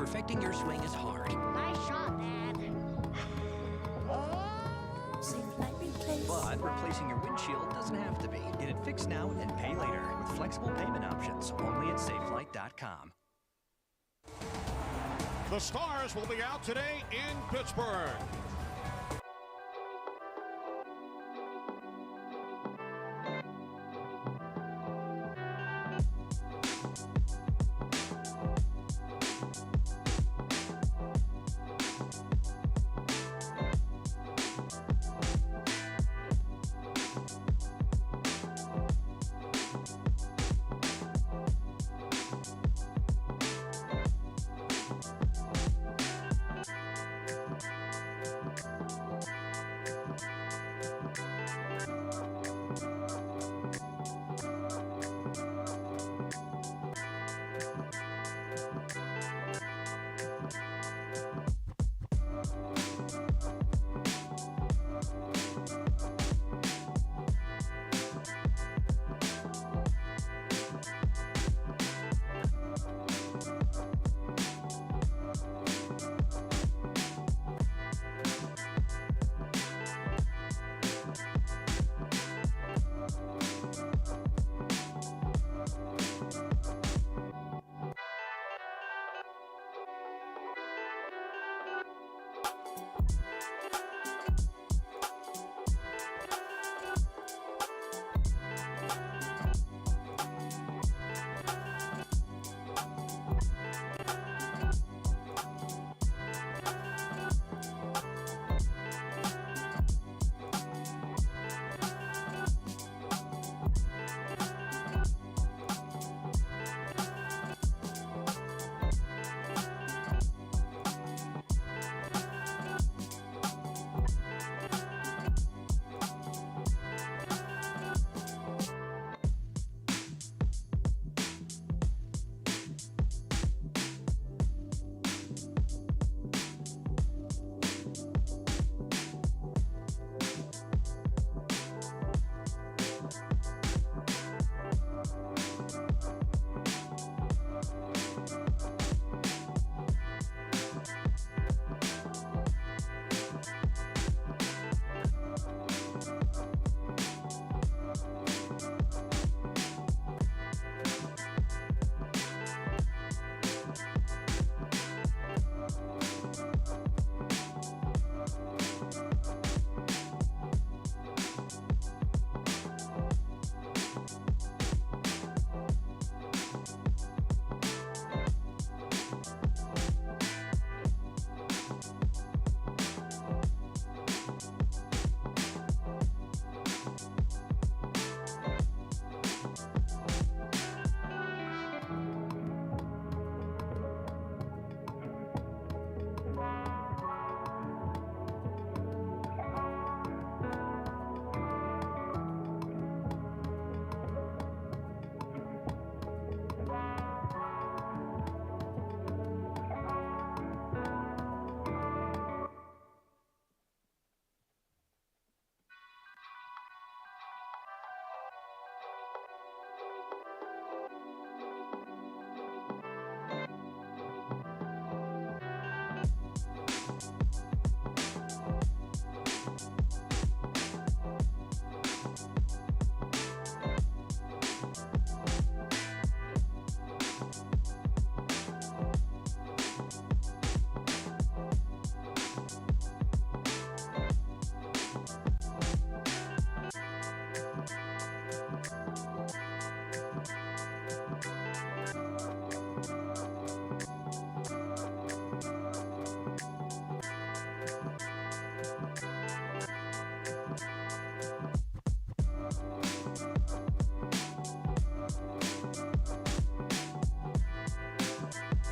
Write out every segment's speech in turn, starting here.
perfecting your swing is hard. Nice shot, Dad. But replacing your windshield doesn't have to be. Get it fixed now and pay later with flexible payment options only at safelight.com. The Stars will be out today in Pittsburgh.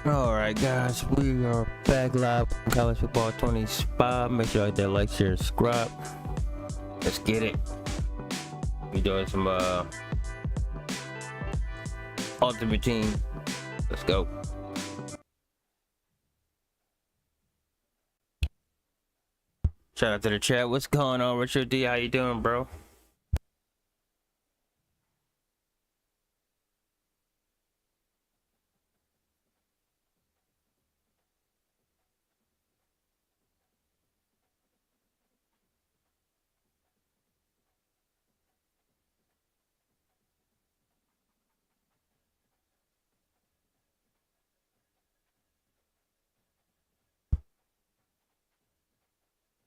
Alright guys, we are back live on College Football 25. Make sure you hit that like, share, and subscribe. Let's get it. We doing some Ultimate Team. Let's go. Shout out to the chat. What's going on, Richard D? How you doing, bro?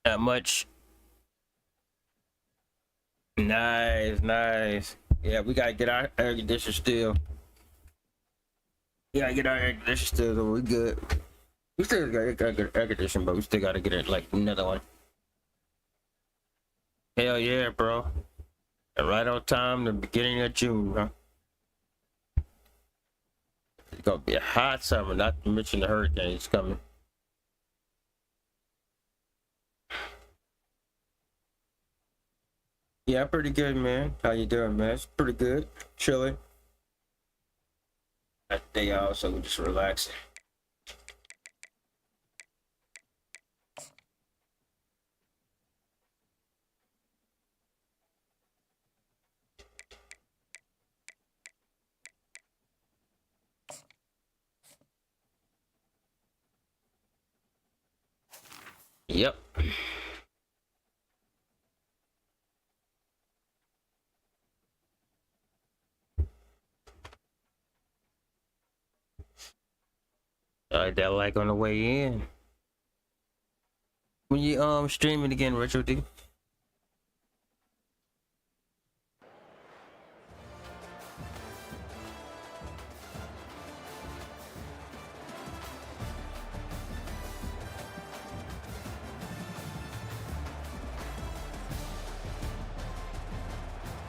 Not much. Nice. Yeah, we gotta get our air conditioner still. We gotta get our air conditioner still, so we good. We still gotta get air conditioner, but we still gotta get it like another one. Hell yeah, bro. Right on time, the beginning of June, huh? It's gonna be a hot summer, not to mention the hurricanes coming. Yeah, pretty good, man. How you doing, man? It's pretty good. Chilling. That day off, so we're just relaxing. Yep. That like on the way in. When you streaming again, Retro D?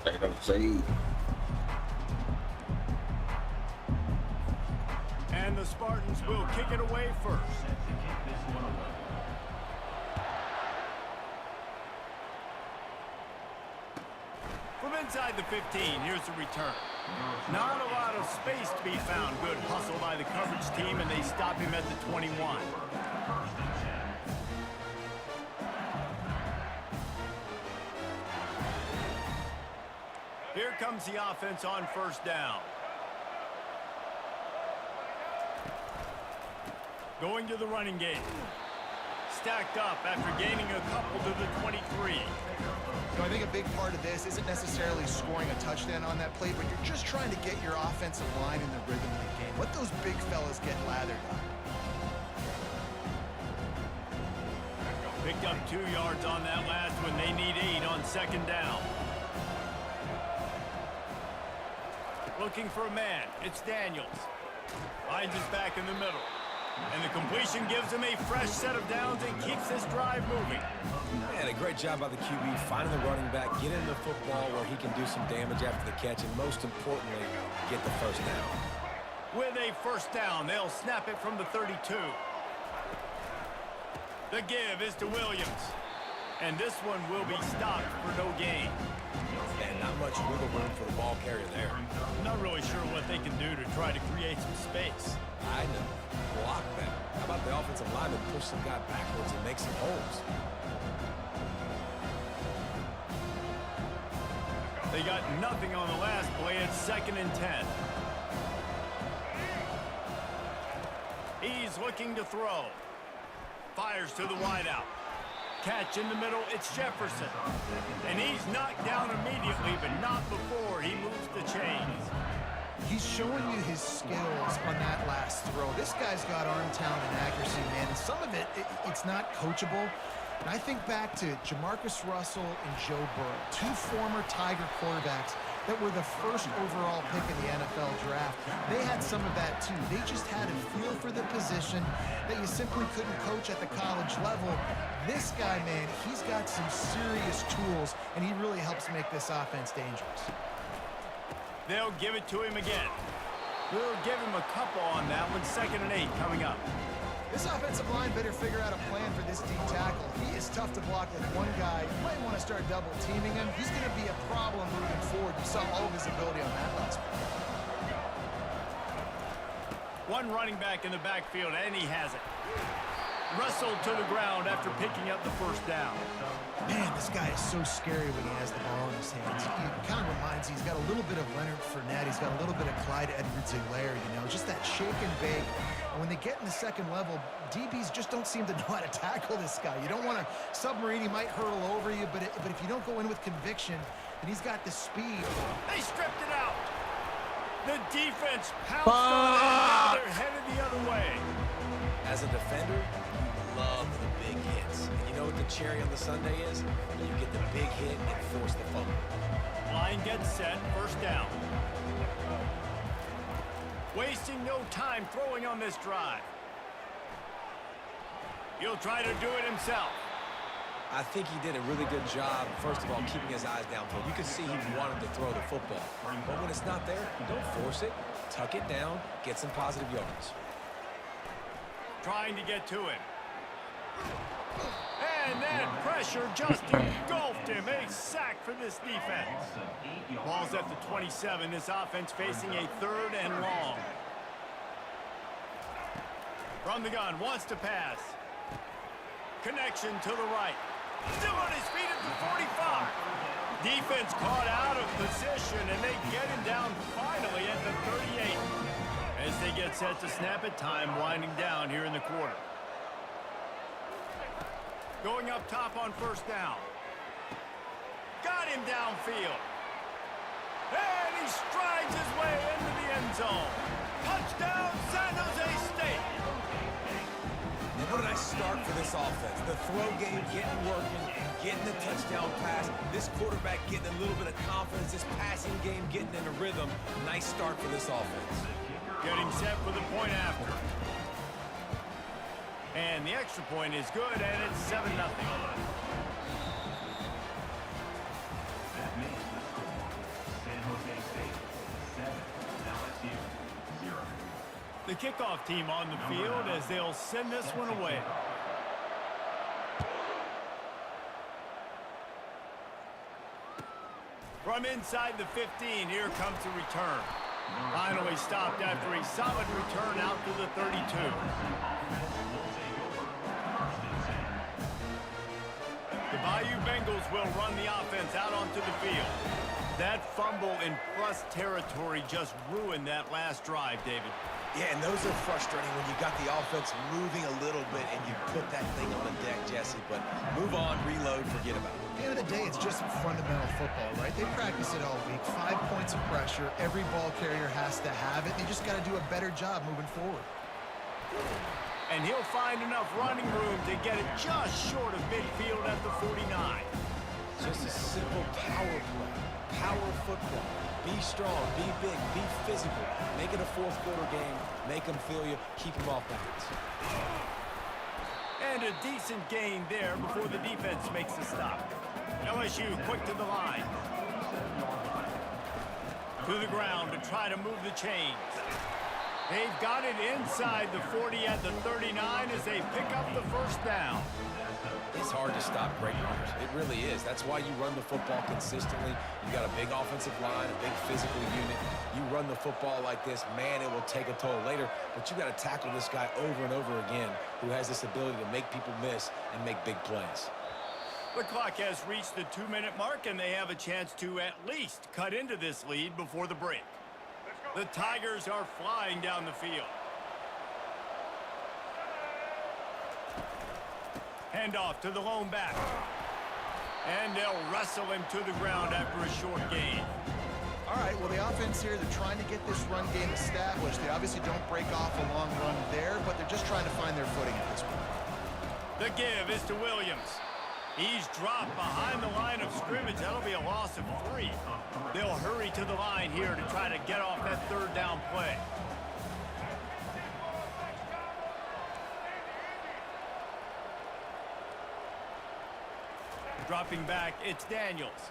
They don't say. And the Spartans will kick it away first. From inside the 15, here's the return. Not a lot of space to be found. Good hustle by the coverage team, and they stop him at the 21. Here comes the offense on first down. Going to the running game. Stacked up after gaining a couple to the 23. So I think a big part of this isn't necessarily scoring a touchdown on that play, but you're just trying to get your offensive line in the rhythm of the game. Let those big fellas get lathered up. Picked up 2 yards on that last one. They need 8 on second down. Looking for a man. It's Daniels. Finds his back in the middle. And the completion gives him a fresh set of downs and keeps this drive moving. Man, a great job by the QB, finding the running back, getting the football where he can do some damage after the catch, and most importantly, get the first down. With a first down, they'll snap it from the 32. The give is to Williams. And this one will be stopped for no gain. And not much wiggle room for the ball carrier there. Not really sure what they can do to try to create some space. I know. Block that. How about the offensive lineman push some guy backwards and make some holes? They got nothing on the last play. It's 2nd and 10. He's looking to throw. Fires to the wideout. Catch in the middle, it's Jefferson. And he's knocked down immediately, but not before he moves the chains. He's showing you his skills on that last throw. This guy's got arm talent and accuracy, man. And some of it's not coachable. And I think back to Jamarcus Russell and Joe Burrow, 2 former Tiger quarterbacks that were the first overall pick in the NFL draft. They had some of that too. They just had a feel for the position that you simply couldn't coach at the college level. This guy, man, he's got some serious tools, and he really helps make this offense dangerous. They'll give it to him again. We'll give him a couple on that one. 2nd and 8 coming up. This offensive line better figure out a plan for this D tackle. He is tough to block with one guy. You might want to start double teaming him. He's going to be a problem moving forward. You saw all of his ability on that last play. One running back in the backfield, and he has it. Wrestled to the ground after picking up the first down. Man, this guy is so scary when he has the ball in his hands. He kind of reminds me, he's got a little bit of Leonard Fournette. He's got a little bit of Clyde Edwards-Helaire, you know, just that shake and bake. And when they get in the second level, DBs just don't seem to know how to tackle this guy. You don't want to submarine. He might hurtle over you, but if you don't go in with conviction, then he's got the speed. They stripped it out. The defense pounced on it. They're headed the other way. As a defender, you love the big hits. And you know what the cherry on the sundae is? When you get the big hit and force the fumble. Line gets set, first down. Wasting no time throwing on this drive. He'll try to do it himself. I think he did a really good job, first of all, keeping his eyes downfield. You can see he wanted to throw the football. But when it's not there, don't force it. Tuck it down, get some positive yards. Trying to get to him. And that pressure just engulfed him. A sack for this defense. Ball's at the 27. This offense facing a 3rd and long. From the gun, wants to pass. Connection to the right. Still on his feet at the 45. Defense caught out of position, and they get him down finally at the 38. As they get set to snap it, time winding down here in the quarter. Going up top on first down. Got him downfield. And he strides his way into the end zone. Touchdown, San Jose State. And what did I start for this offense? The throw game getting working, getting the touchdown pass. This quarterback getting a little bit of confidence. This passing game getting in a rhythm. Nice start for this offense. Getting set for the point after. And the extra point is good, and it's 7-0. The kickoff team on the field as they'll send this one away. From inside the 15, here comes the return. Finally stopped after a solid return out to the 32. The Bayou Bengals will run the offense out onto the field. That fumble in plus territory just ruined that last drive, David. Yeah, and those are frustrating when you got the offense moving a little bit and you put that thing on the deck, Jesse. But move on, reload, forget about it. At the end of the day, it's just fundamental football, right? They practice it all week. 5 points of pressure. Every ball carrier has to have it. They just got to do a better job moving forward. And he'll find enough running room to get it just short of midfield at the 49. Just a simple power play. Power football. Be strong, be big, be physical. Make it a fourth quarter game. Make them feel you. Keep them off balance. And a decent gain there before the defense makes the stop. LSU quick to the line. To the ground to try to move the chains. They've got it inside the 40 at the 39 as they pick up the first down. It's hard to stop great runners. It really is. That's why you run the football consistently. You got a big offensive line, a big physical unit. You run the football like this, man, it will take a toll later. But you got to tackle this guy over and over again who has this ability to make people miss and make big plays. The clock has reached the 2-minute mark, and they have a chance to at least cut into this lead before the break. The Tigers are flying down the field. Handoff to the lone back. And they'll wrestle him to the ground after a short gain. All right, well, the offense here, they're trying to get this run game established. They obviously don't break off a long run there, but they're just trying to find their footing at this point. The give is to Williams. He's dropped behind the line of scrimmage. That'll be a loss of 3. They'll hurry to the line here to try to get off that third down play. Dropping back, it's Daniels.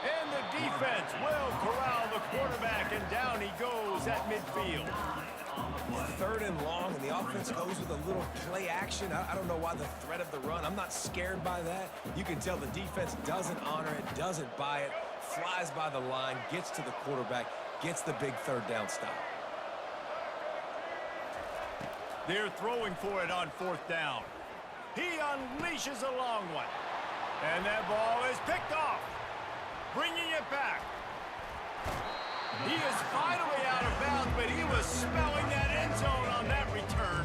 And the defense will corral the quarterback, and down he goes at midfield. 3rd and long, and the offense goes with a little play action. I don't know why the threat of the run. I'm not scared by that. You can tell the defense doesn't honor it, doesn't buy it, flies by the line, gets to the quarterback, gets the big 3rd down stop. They're throwing for it on 4th down. He unleashes a long one. And that ball is picked off. Bringing it back. He is finally out of bounds, but he was smelling that end zone on that return.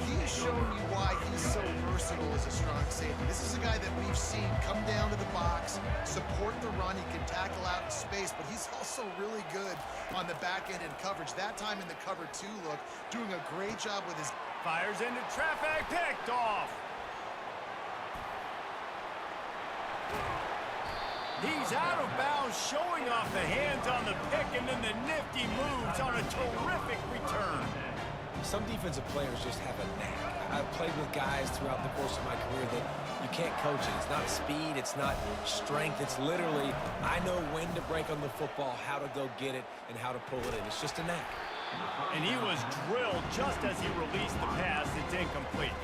He has shown you why he's so versatile versatile as a strong safety. This is a guy that we've seen come down to the box, support the run. He can tackle out in space, but he's also really good on the back end in coverage. That time in the cover 2 look, doing a great job with his... Fires into traffic, picked off. He's out of bounds, showing off the hands on the pick, and then the nifty moves on a terrific return. Some defensive players just have a knack. I've played with guys throughout the course of my career that you can't coach it. It's not speed, it's not strength. It's literally, I know when to break on the football, how to go get it, and how to pull it in. It's just a knack. And he was drilled just as he released the pass. It's incomplete.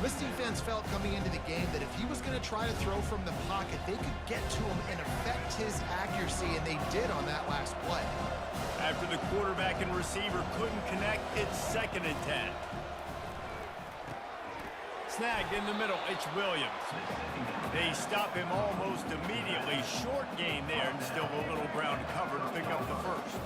This defense felt coming into the game that if he was going to try to throw from the pocket, they could get to him and affect his accuracy, and they did on that last play. After the quarterback and receiver couldn't connect, it's 2nd and 10. Snagged in the middle, it's Williams. They stop him almost immediately. Short gain there, and still a little ground covered to pick up the first.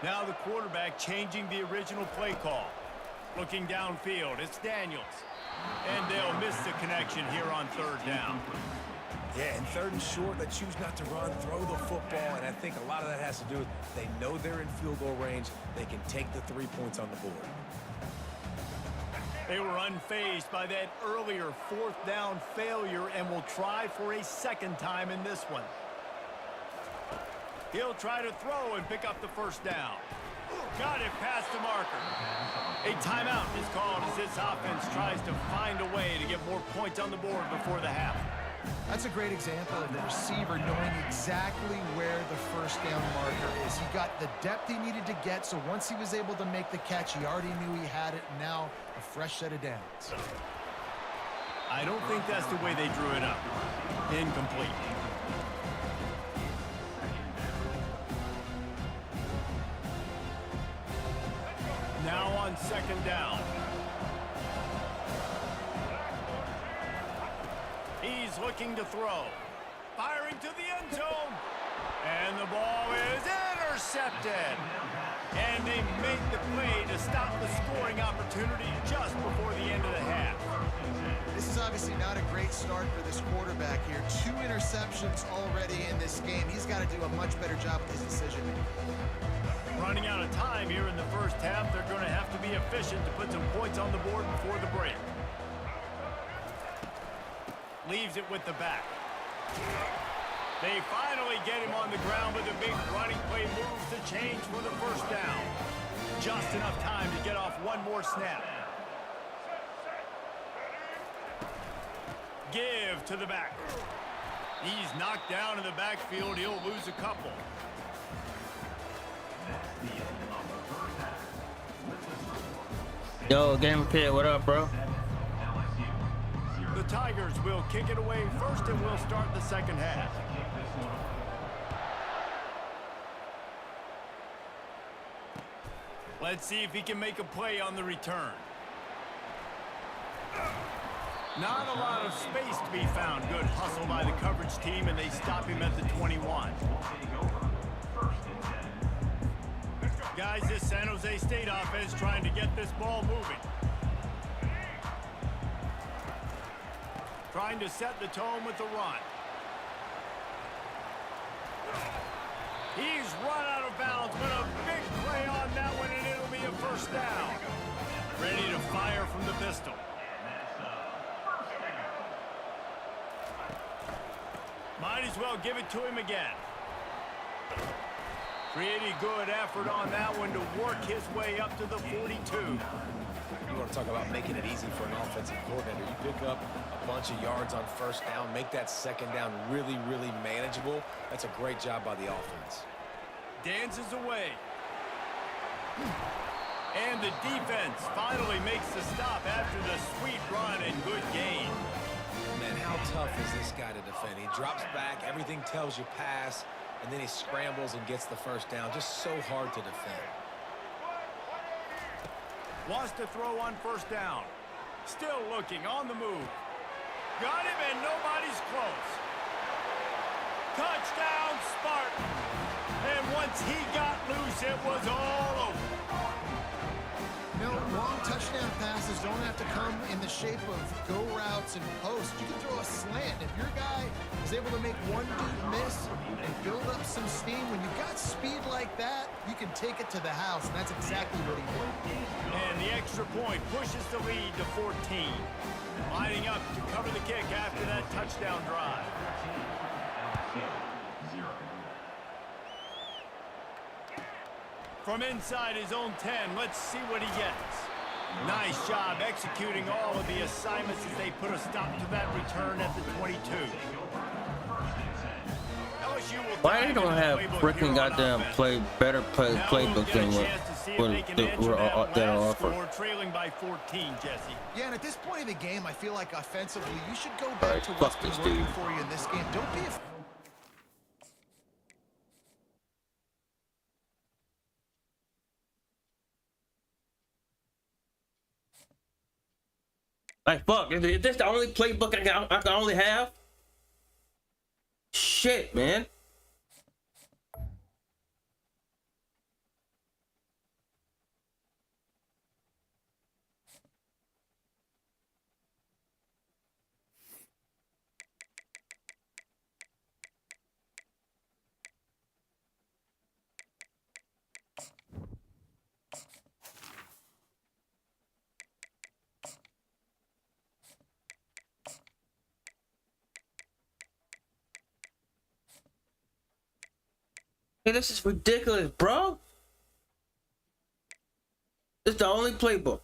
Now the quarterback changing the original play call. Looking downfield, it's Daniels. And they'll miss the connection here on 3rd down. Yeah, and 3rd and short, they choose not to run, throw the football, and I think a lot of that has to do with they know they're in field goal range. They can take the 3 points on the board. They were unfazed by that earlier 4th down failure and will try for a 2nd time in this one. He'll try to throw and pick up the 1st down. Got it past the marker. A timeout is called as this offense tries to find a way to get more points on the board before the half. That's a great example of the receiver knowing exactly where the 1st down marker is. He got the depth he needed to get, so once he was able to make the catch, he already knew he had it, and now a fresh set of downs. I don't think that's the way they drew it up. Incomplete. Now on 2nd down. He's looking to throw. Firing to the end zone. And the ball is intercepted. And they make the play to stop the scoring opportunity just before the end of the half. This is obviously not a great start for this quarterback here. 2 interceptions already in this game. He's got to do a much better job with his decision-making. Running out of time here in the 1st half. They're going to have to be efficient to put some points on the board before the break. Leaves it with the back. They finally get him on the ground with a big running play moves to change for the 1st down. Just enough time to get off one more snap. Give to the back. He's knocked down in the backfield. He'll lose a couple. Yo, Game Kid, what up, bro? The Tigers will kick it away first, and we'll start the 2nd half. Let's see if he can make a play on the return. Not a lot of space to be found. Good hustle by the coverage team, and they stop him at the 21. Guys, this San Jose State offense trying to get this ball moving. Trying to set the tone with the run. He's run out of bounds, but a big play on that one, and it'll be a 1st down. Ready to fire from the pistol. Might as well give it to him again. Pretty good effort on that one to work his way up to the 42. You want to talk about making it easy for an offensive coordinator. You pick up a bunch of yards on 1st down, make that 2nd down really, really manageable. That's a great job by the offense. Dances away. And the defense finally makes the stop after the sweet run and good gain. Man, how tough is this guy to defend? He drops back, everything tells you pass, and then he scrambles and gets the 1st down. Just so hard to defend. Wants to throw on 1st down. Still looking on the move. Got him, and nobody's close. Touchdown, Spartan. And once he got loose, it was all over. passes don't have to come in the shape of go routes and posts. You can throw a slant. If your guy is able to make one dude miss and build up some steam, when you've got speed like that, you can take it to the house, and that's exactly what he did. And the extra point pushes the lead to 14. Lining up to cover the kick after that touchdown drive. From inside his own 10, let's see what he gets. Nice job executing all of the assignments as they put a stop to that return at the 22. Why they don't have freaking goddamn playbook than what that are offered? Trailing by 14, Jesse. Yeah, and at this point of the game, I feel like offensively, you should go back to Fuck what's been this working dude. for you in this game. Don't be afraid. Like, fuck, is this the only playbook I can only have? Shit, man. Hey, this is ridiculous, bro. This is the only playbook.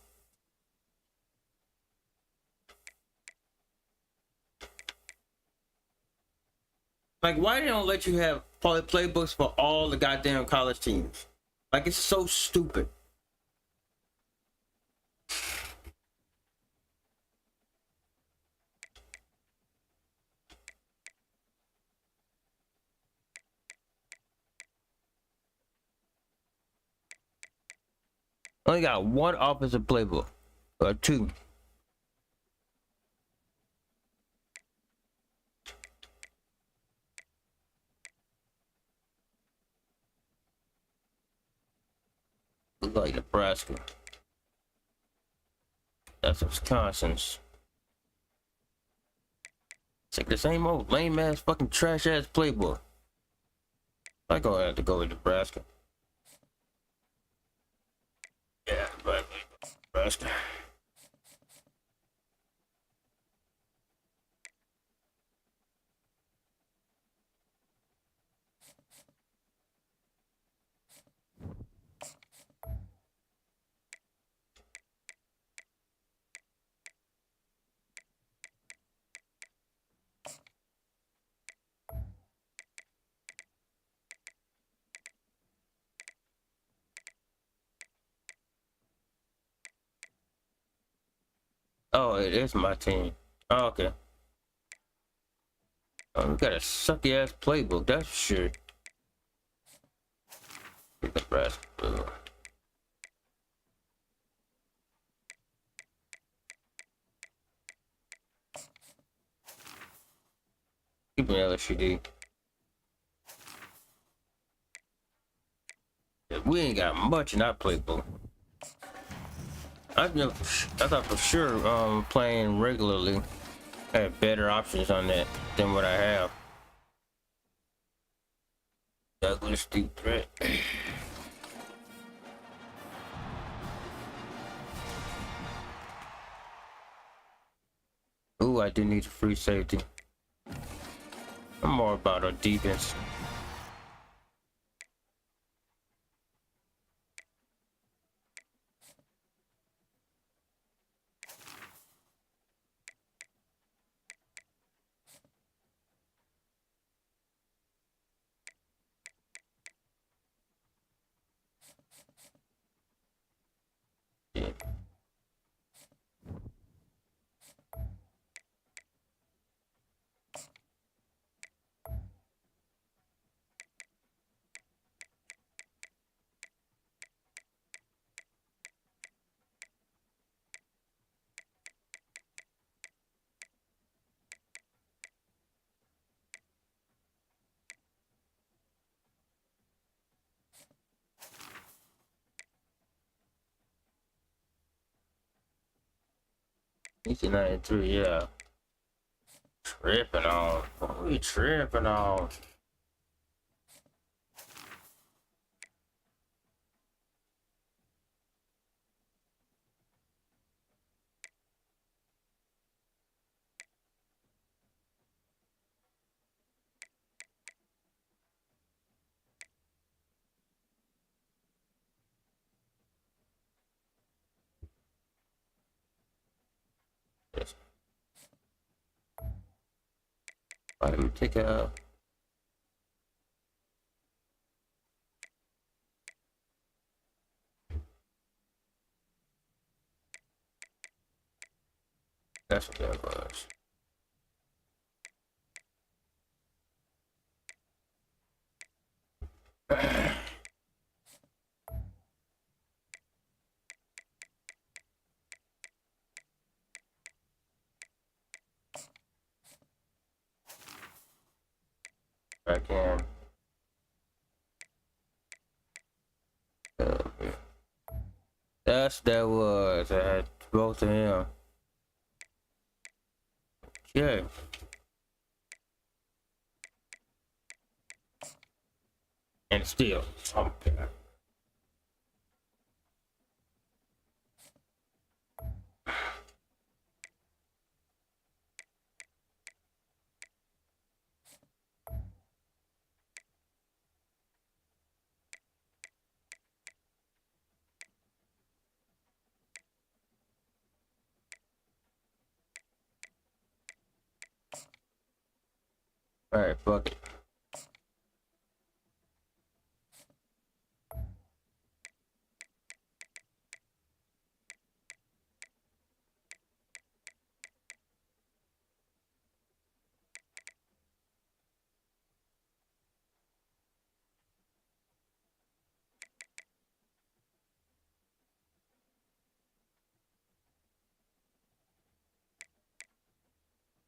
Like, why they don't let you have playbooks for all the goddamn college teams? Like, it's so stupid. Only got one offensive playbook, or two. Look like Nebraska. That's Wisconsin's. It's like the same old lame ass fucking trash ass playbook. I gonna have to go with Nebraska. Yeah, but Nebraska. Oh, it is my team. Oh, okay. Oh, we got a sucky ass playbook, that's for sure. Nebraska. Ugh. Keep me LSUD. Yeah, we ain't got much in our playbook. I thought for sure playing regularly had better options on that than what I have. Douglas deep threat. Ooh, I do need a free safety. I'm more about our defense. Yeah. 1993, yeah. Tripping on. What we tripping on? Yes. All right, let me take a. That's what that was. Back in. That was. I had both of him. Yeah. And still. Oh, God. All right, fuck it.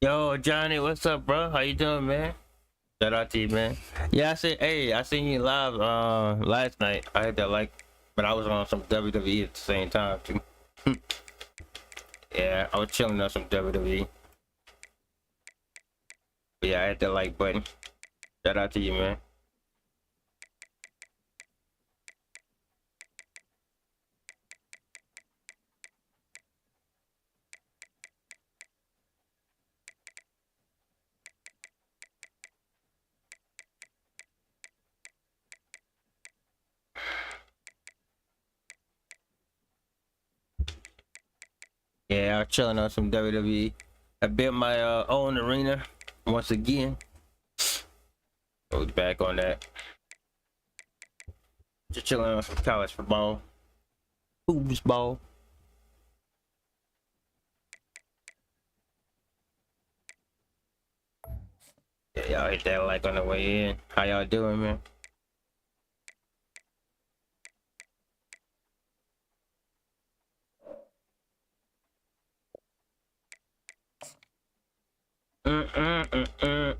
Yo, Johnny, what's up, bro? How you doing, man? Shout out to you, man. Yeah, I seen you live last night. I had that like, but I was on some WWE at the same time too. Yeah, I was chilling on some WWE. But yeah, I had that like button. Shout out to you, man. Yeah, I was chilling on some WWE. I built my own arena once again. So back on that. Just chilling on some college football. Foosball. Yeah, y'all hit that like on the way in. How y'all doing, man? Mm-mm-mm-mm.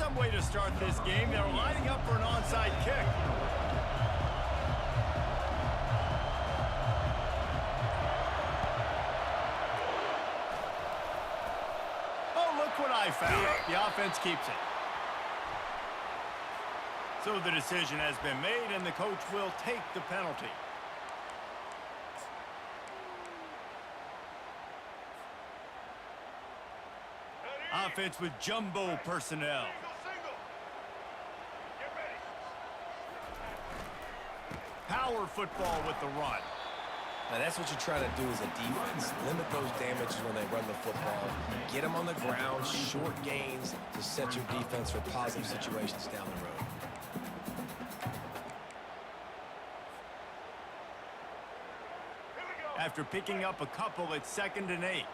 some way to start this game. They're lining up for an onside kick. Oh, look what I found. The offense keeps it. So the decision has been made, and the coach will take the penalty. Offense with jumbo personnel. Power football with the run. Now that's what you try to do as a defense. Limit those damages when they run the football. Get them on the ground, short gains to set your defense for positive situations down the road. After picking up a couple, it's 2nd and 8.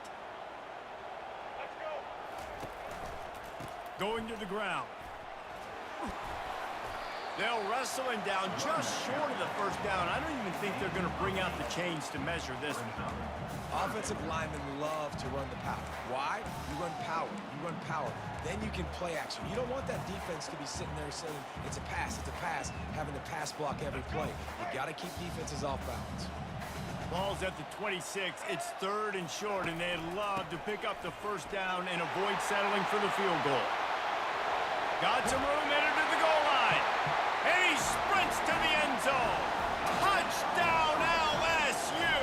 Going to the ground. They'll wrestle him down just short of the first down. I don't even think they're going to bring out the chains to measure this one. Offensive linemen love to run the power. Why? You run power. You run power. Then you can play action. You don't want that defense to be sitting there saying, it's a pass, having to pass block every play. You got to keep defenses off balance. Ball's at the 26. It's 3rd and short, and they'd love to pick up the first down and avoid settling for the field goal. Got some room, headed to the goal line. And he sprints to the end zone. Touchdown, LSU!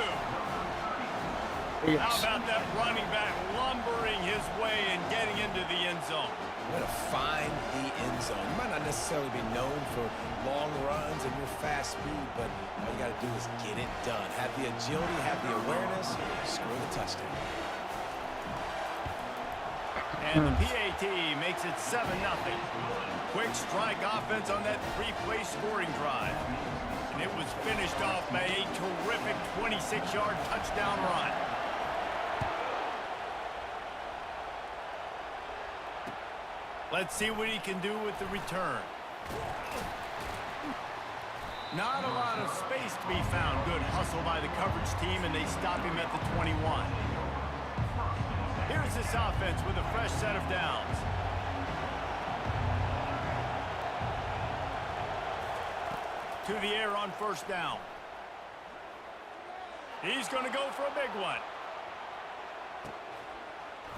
How about that running back lumbering his way and getting into the end zone? Way to find the end zone. You might not necessarily be known for long runs and your fast speed, but all you got to do is get it done. Have the agility, have the awareness, score the touchdown. And the PAT makes it 7-0. Quick strike offense on that 3-play scoring drive. And it was finished off by a terrific 26-yard touchdown run. Let's see what he can do with the return. Not a lot of space to be found. Good hustle by the coverage team, and they stop him at the 21. Here's this offense with a fresh set of downs. To the air on first down. He's going to go for a big one.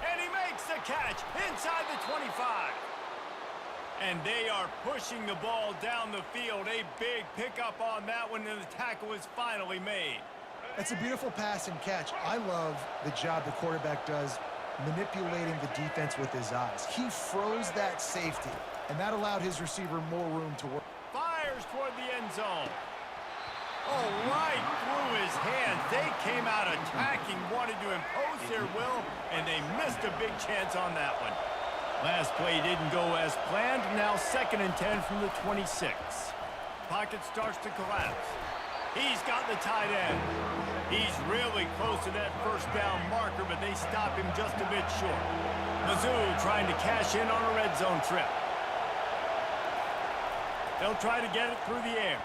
And he makes the catch inside the 25. And they are pushing the ball down the field. A big pickup on that one, and the tackle is finally made. That's a beautiful pass and catch. I love the job the quarterback does manipulating the defense with his eyes. He froze that safety, and that allowed his receiver more room to work. Fires toward the end zone. Oh, right through his hands. They came out attacking, wanted to impose their will, and they missed a big chance on that one. Last play didn't go as planned. Now 2nd and 10 from the 26. Pocket starts to collapse. He's got the tight end. He's really close to that first down marker, but they stop him just a bit short. Mizzou trying to cash in on a red zone trip. They'll try to get it through the air.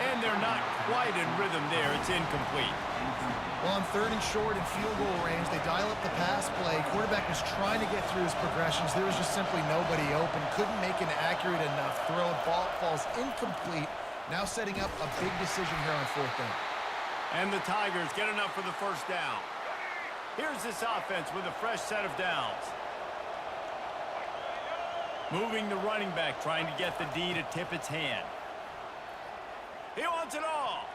And they're not quite in rhythm there. It's incomplete. Well, on 3rd and short and field goal range, they dial up the pass play. Quarterback was trying to get through his progressions. There was just simply nobody open. Couldn't make an accurate enough throw. Ball falls incomplete. Now setting up a big decision here on 4th down. And the Tigers get enough for the first down. Here's this offense with a fresh set of downs. Moving the running back, trying to get the D to tip its hand. He wants it all.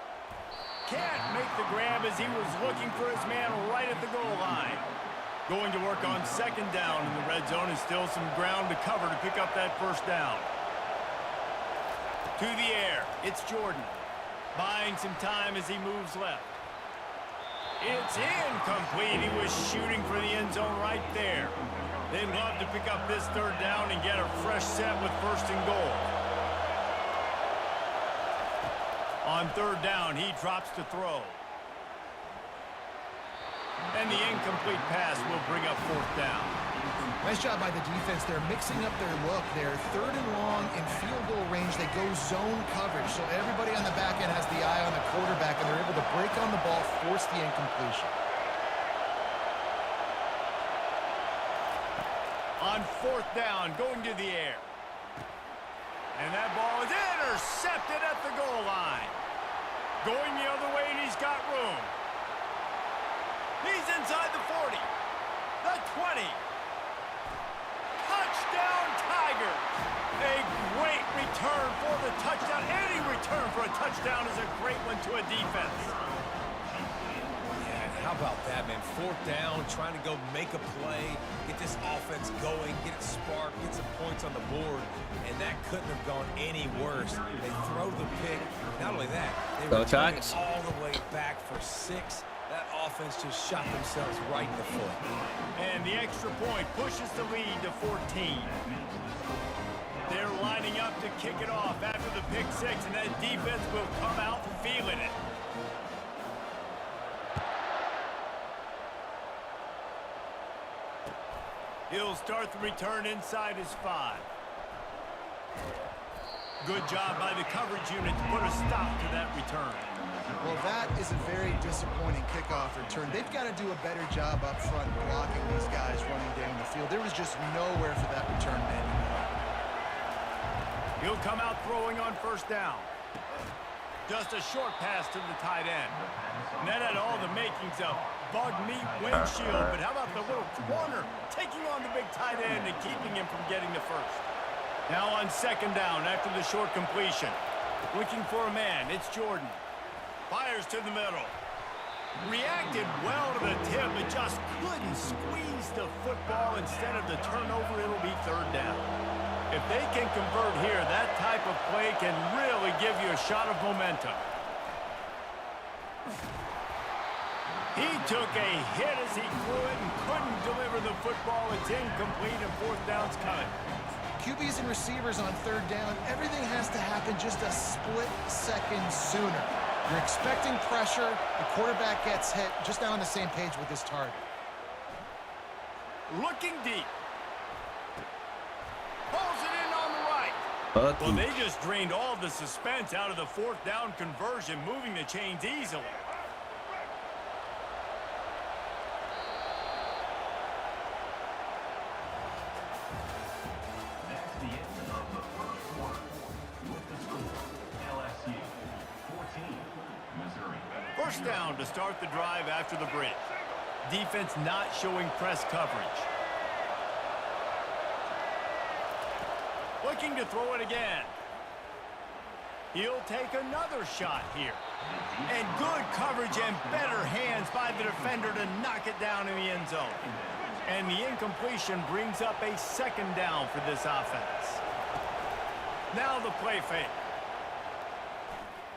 Can't make the grab as he was looking for his man right at the goal line. Going to work on 2nd down in the red zone, and still some ground to cover to pick up that first down. To the air, it's Jordan. Buying some time as he moves left. It's incomplete. He was shooting for the end zone right there. They'd love to pick up this 3rd down and get a fresh set with 1st and goal. On 3rd down, he drops to throw. And the incomplete pass will bring up 4th down. Nice job by the defense. They're mixing up their look. They're 3rd and long in field goal range. They go zone coverage. So everybody on the back end has the eye on the quarterback, and they're able to break on the ball, force the incompletion. On fourth down, going to the air. And that ball is intercepted at the goal line. Going the other way, and he's got room. He's inside the 40, the 20. Touchdown, Tigers. A great return for the touchdown. Any return for a touchdown is a great one to a defense. How about that, man? Fourth down, trying to go make a play, get this offense going, get it sparked, get some points on the board, and that couldn't have gone any worse. They throw the pick. Not only that, they return it all the way back for 6. That offense just shot themselves right in the foot. And the extra point pushes the lead to 14. They're lining up to kick it off after the pick 6, and that defense will come out feeling it. He'll start the return inside his 5. Good job by the coverage unit to put a stop to that return. Well, that is a very disappointing kickoff return. They've got to do a better job up front blocking these guys running down the field. There was just nowhere for that return man to go. He'll come out throwing on first down. Just a short pass to the tight end. And that had all the makings of bug meat windshield, but how about the little corner taking on the big tight end and keeping him from getting the first? Now on second down after the short completion. Looking for a man, it's Jordan. Fires to the middle. Reacted well to the tip, but just couldn't squeeze the football. Instead of the turnover, it'll be third down. If they can convert here, that type of play can really give you a shot of momentum. He took a hit as he could and couldn't deliver the football. It's incomplete and fourth down's coming. QBs and receivers on third down, everything has to happen just a split second sooner. You're expecting pressure, the quarterback gets hit, just not on the same page with his target. Looking deep. Pulls it in on the right. Well, they just drained all the suspense out of the fourth down conversion, moving the chains easily. First down to start the drive after the break. Defense not showing press coverage. Looking to throw it again. He'll take another shot here. And good coverage and better hands by the defender to knock it down in the end zone. And the incompletion brings up a second down for this offense. Now the play fake.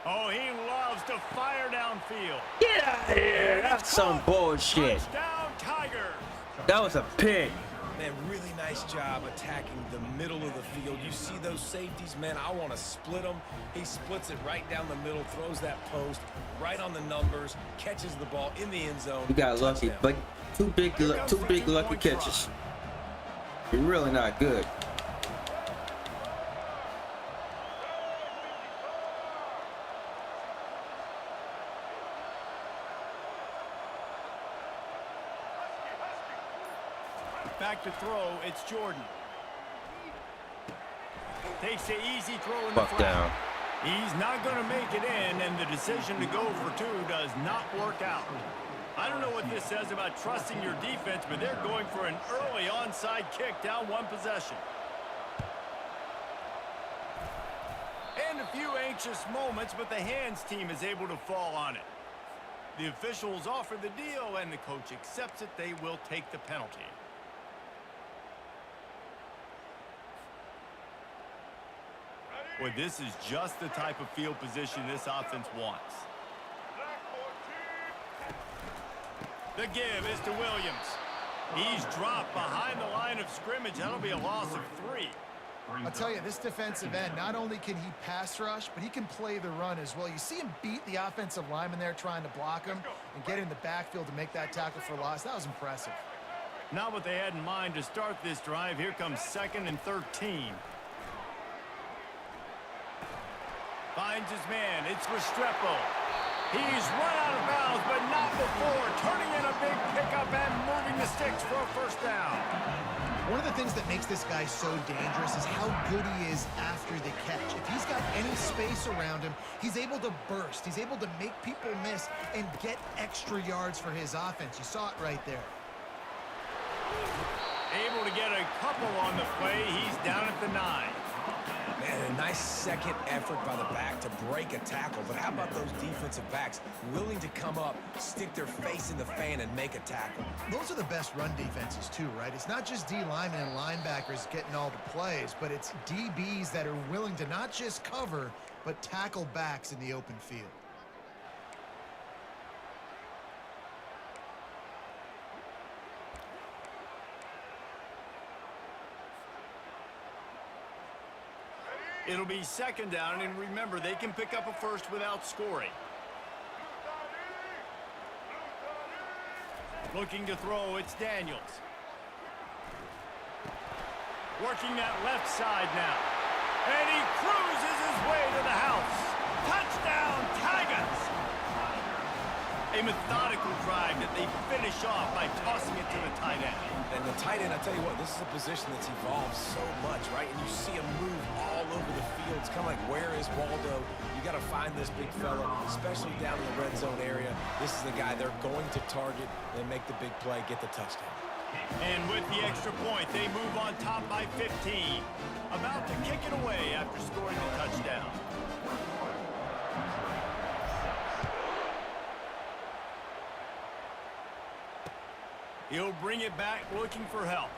Oh, he loves to fire downfield. Get out of here. That's some bullshit. Touchdown, Tigers. That was a pick. Man, really nice job attacking the middle of the field. You see those safeties, man, I want to split them. He splits it right down the middle, throws that post right on the numbers, catches the ball in the end zone. You got lucky, but two big lucky catches. You're really not good. Back to throw, it's Jordan. Takes the easy throw in the Buck flat. down. He's not going to make it in, and the decision to go for 2 does not work out. I don't know what this says about trusting your defense, but they're going for an early onside kick down one possession. And a few anxious moments, but the hands team is able to fall on it. The officials offer the deal, and the coach accepts it. They will take the penalty. Well, this is just the type of field position this offense wants. The give is to Williams. He's dropped behind the line of scrimmage. That'll be a loss of 3. I'll tell you, this defensive end, not only can he pass rush, but he can play the run as well. You see him beat the offensive lineman there trying to block him and get in the backfield to make that tackle for loss. That was impressive. Not what they had in mind to start this drive. Here comes 2nd and 13. Finds his man. It's Restrepo. He's run out of bounds, but not before turning in a big pickup and moving the sticks for a first down. One of the things that makes this guy so dangerous is how good he is after the catch. If he's got any space around him, he's able to burst. He's able to make people miss and get extra yards for his offense. You saw it right there. Able to get a couple on the play. He's down at the 9. Man, a nice second effort by the back to break a tackle. But how about those defensive backs willing to come up, stick their face in the fan, and make a tackle? Those are the best run defenses too, right? It's not just D linemen and linebackers getting all the plays, but it's DBs that are willing to not just cover, but tackle backs in the open field. It'll be second down, and remember, they can pick up a first without scoring. Looking to throw, it's Daniels. Working that left side now. And he cruises his way to the house. Touchdown, Tigers! A methodical drive that they finish off by tossing it to the tight end. And the tight end, I tell you what, this is a position that's evolved so much, right? And you see him move all over the field. It's kind of like, where is Waldo? You got to find this big fella, especially down in the red zone area. This is the guy they're going to target and make the big play, get the touchdown. And with the extra point, they move on top by 15. About to kick it away after scoring the touchdown. He'll bring it back looking for help.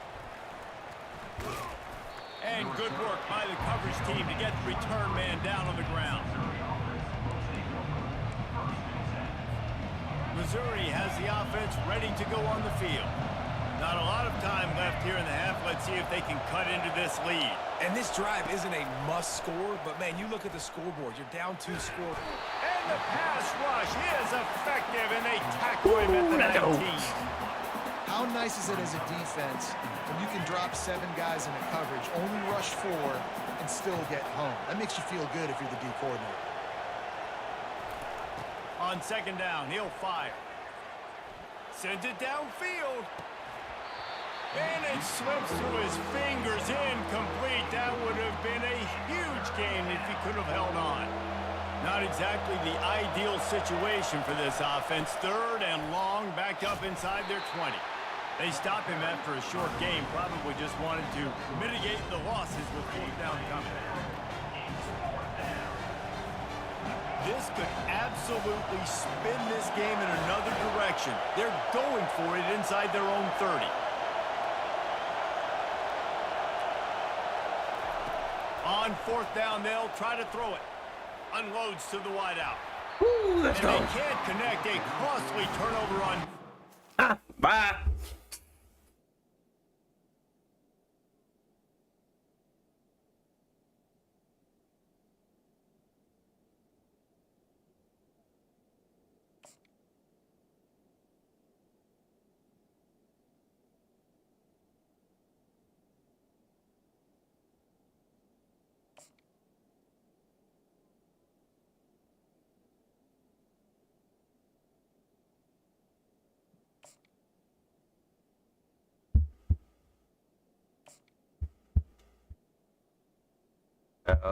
And good work by the coverage team to get the return man down on the ground. Missouri has the offense ready to go on the field. Not a lot of time left here in the half. Let's see if they can cut into this lead. And this drive isn't a must score, but man, you look at the scoreboard. You're down 2 scores. And the pass rush is effective, and they tackle him at the 19. How nice is it as a defense when you can drop 7 guys in a coverage, only rush 4, and still get home? That makes you feel good if you're the D coordinator. On second down, he'll fire. Sends it downfield. And it slips through his fingers, incomplete. That would have been a huge gain if he could have held on. Not exactly the ideal situation for this offense. Third and long, back up inside their 20. They stop him after a short game, probably just wanted to mitigate the losses with fourth down coming. This could absolutely spin this game in another direction. They're going for it inside their own 30. On fourth down, they'll try to throw it. Unloads to the wideout. Let's and go. they can't connect. A costly turnover on... Bye.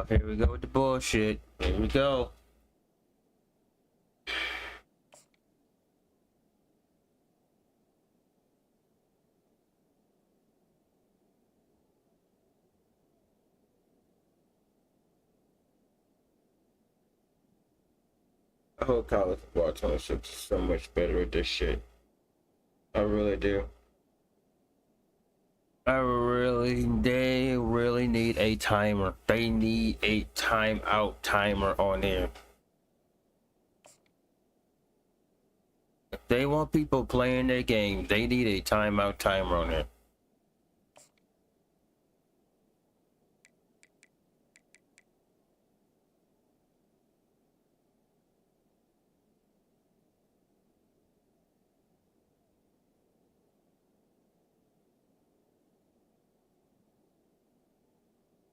Here we go with the bullshit. Here we go. I hope college football 26 is so much better at this shit. I really do. They really need a timer. They need a timeout timer on there. If they want people playing their game, they need a timeout timer on there.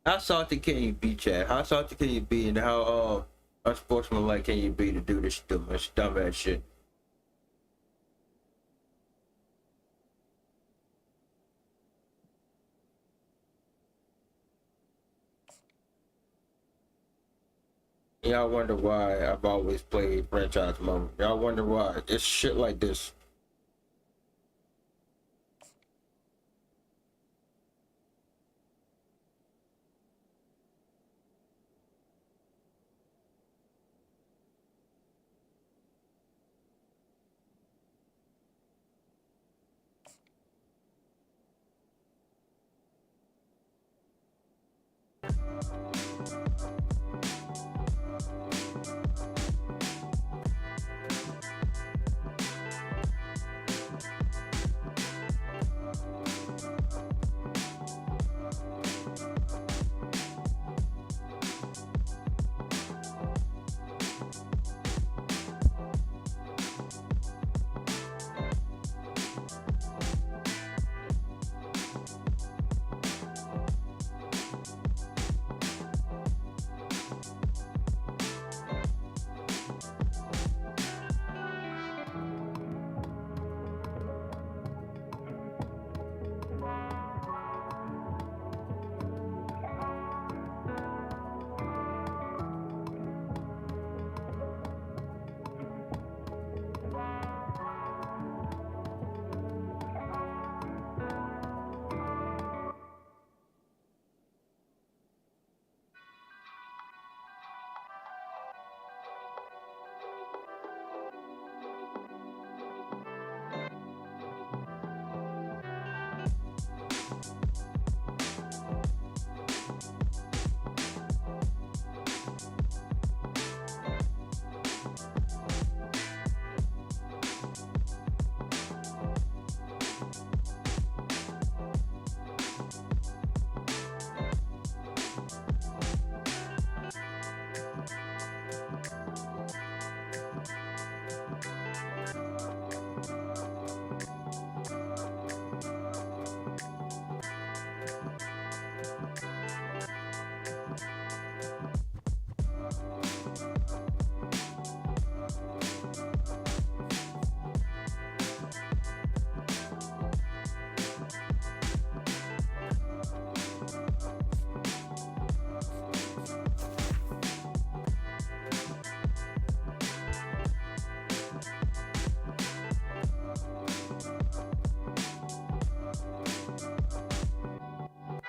How salty can you be, Chad? How salty can you be, and how unsportsmanlike can you be to do this dumbass shit? Y'all wonder why I've always played franchise mode. Y'all wonder why. It's shit like this.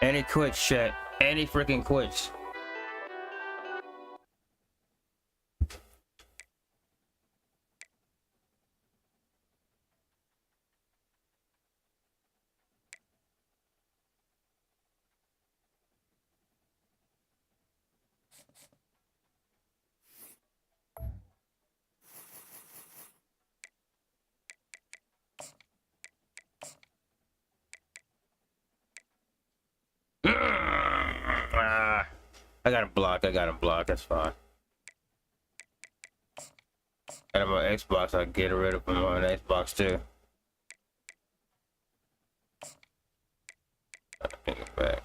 And he quits, shit. And he freaking quits. I got him blocked. That's fine. And on my Xbox, I can get rid of him on Xbox too. Bring it back.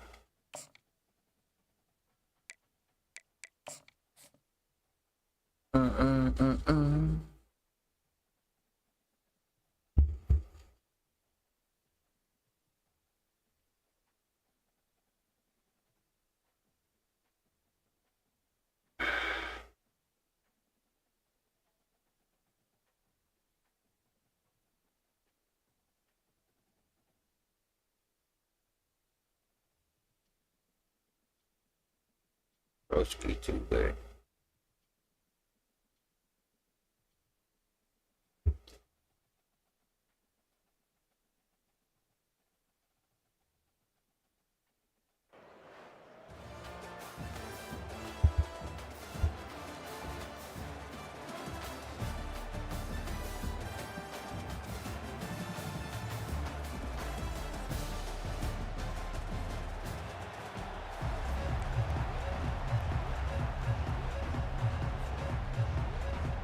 Broski too bad.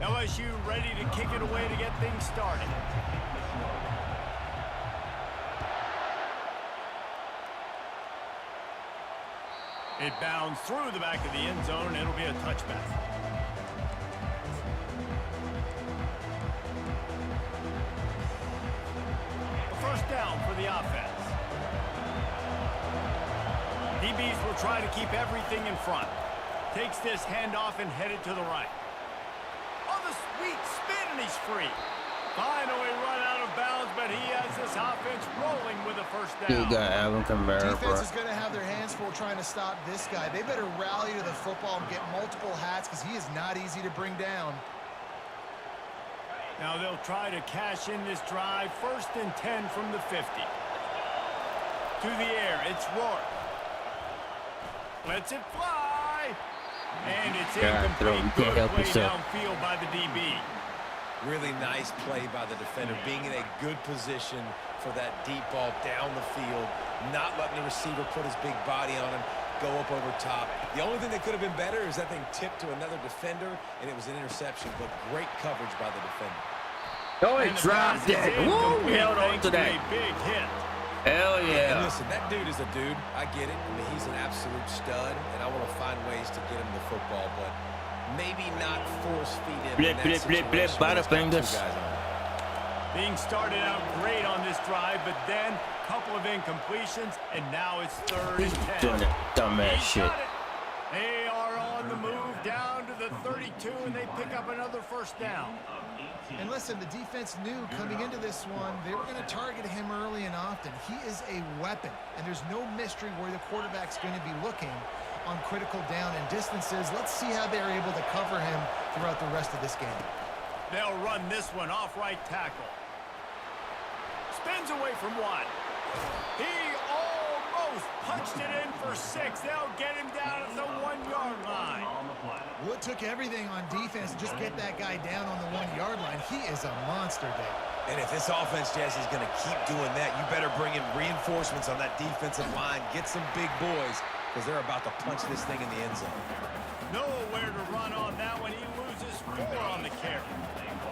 LSU ready to kick it away to get things started. It bounds through the back of the end zone. It'll be a touchback. for the offense. DBs will try to keep everything in front. Takes this handoff and headed to the right. On the sweet spin, and he's free. Finally run out of bounds, but he has this offense rolling with a first down. You got Alvin Kamara, bro. Defense is going to have their hands full trying to stop this guy. They better rally to the football and get multiple hats because he is not easy to bring down. Now they'll try to cash in this drive. 1st and 10 from the 50. To the air, it's Rourke. Lets it fly. And it's incomplete. Can't help Play yourself. downfield by the DB. Really nice play by the defender, being in a good position for that deep ball down the field, not letting the receiver put his big body on him, go up over top. The only thing that could have been better is that thing tipped to another defender, and it was an interception, but great coverage by the defender. Oh, he And the dropped pass is it. Woo, incomplete he held on thanks to that. a big hit. Hell And yeah. listen, that dude is a dude. I get it. I mean, he's an absolute stud, and I want to find ways to get him the football, but maybe not force feed him. Blip, in that blip, blip, blip, situation when he's got two Butterfingers. guys on him. Being started out great on this drive, but then a couple of incompletions, and now it's 3rd and 10. Doing that dumbass He's shit. got it. They are on the move down to the 32, and they pick up another first down. And listen, the defense knew coming into this one, they were going to target him early and often. He is a weapon, and there's no mystery where the quarterback's going to be looking on critical down and distances. Let's see how they're able to cover him throughout the rest of this game. They'll run this one off right tackle. Spins away from one. He almost punched it in for 6. They'll get him down at the 1-yard line. Well, it took everything on defense to just get that guy down on the 1-yard line. He is a monster there. And if this offense, Jesse, is going to keep doing that, you better bring in reinforcements on that defensive line. Get some big boys, because they're about to punch this thing in the end zone. Nowhere to run on that one. He loses 4 on the carry.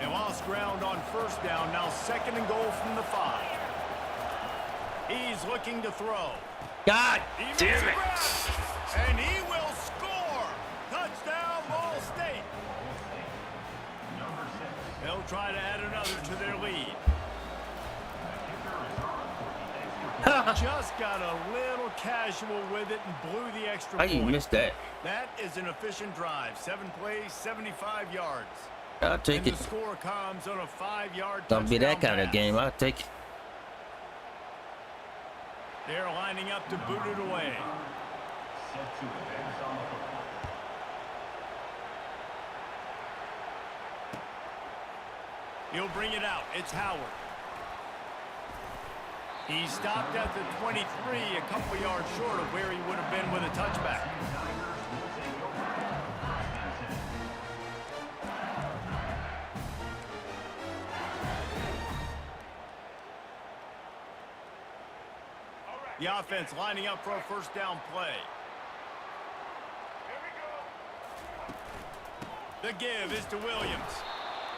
They lost ground on 1st down. Now 2nd and goal from the 5. He's looking to throw. God He makes damn a it. grab, and he will score. Touchdown, Ball State. They'll try to add another to their lead. Just got a little casual with it and blew the extra How you point. missed that? That is an efficient drive. 7 plays, 75 yards. I'll take And it. the score comes on a 5-yard Don't be that touchdown kind of pass. game. I'll take it. They're lining up to boot it away. He'll bring it out. It's Howard. He stopped at the 23, a couple yards short of where he would have been with a touchback. The offense lining up for a 1st down play. The give is to Williams.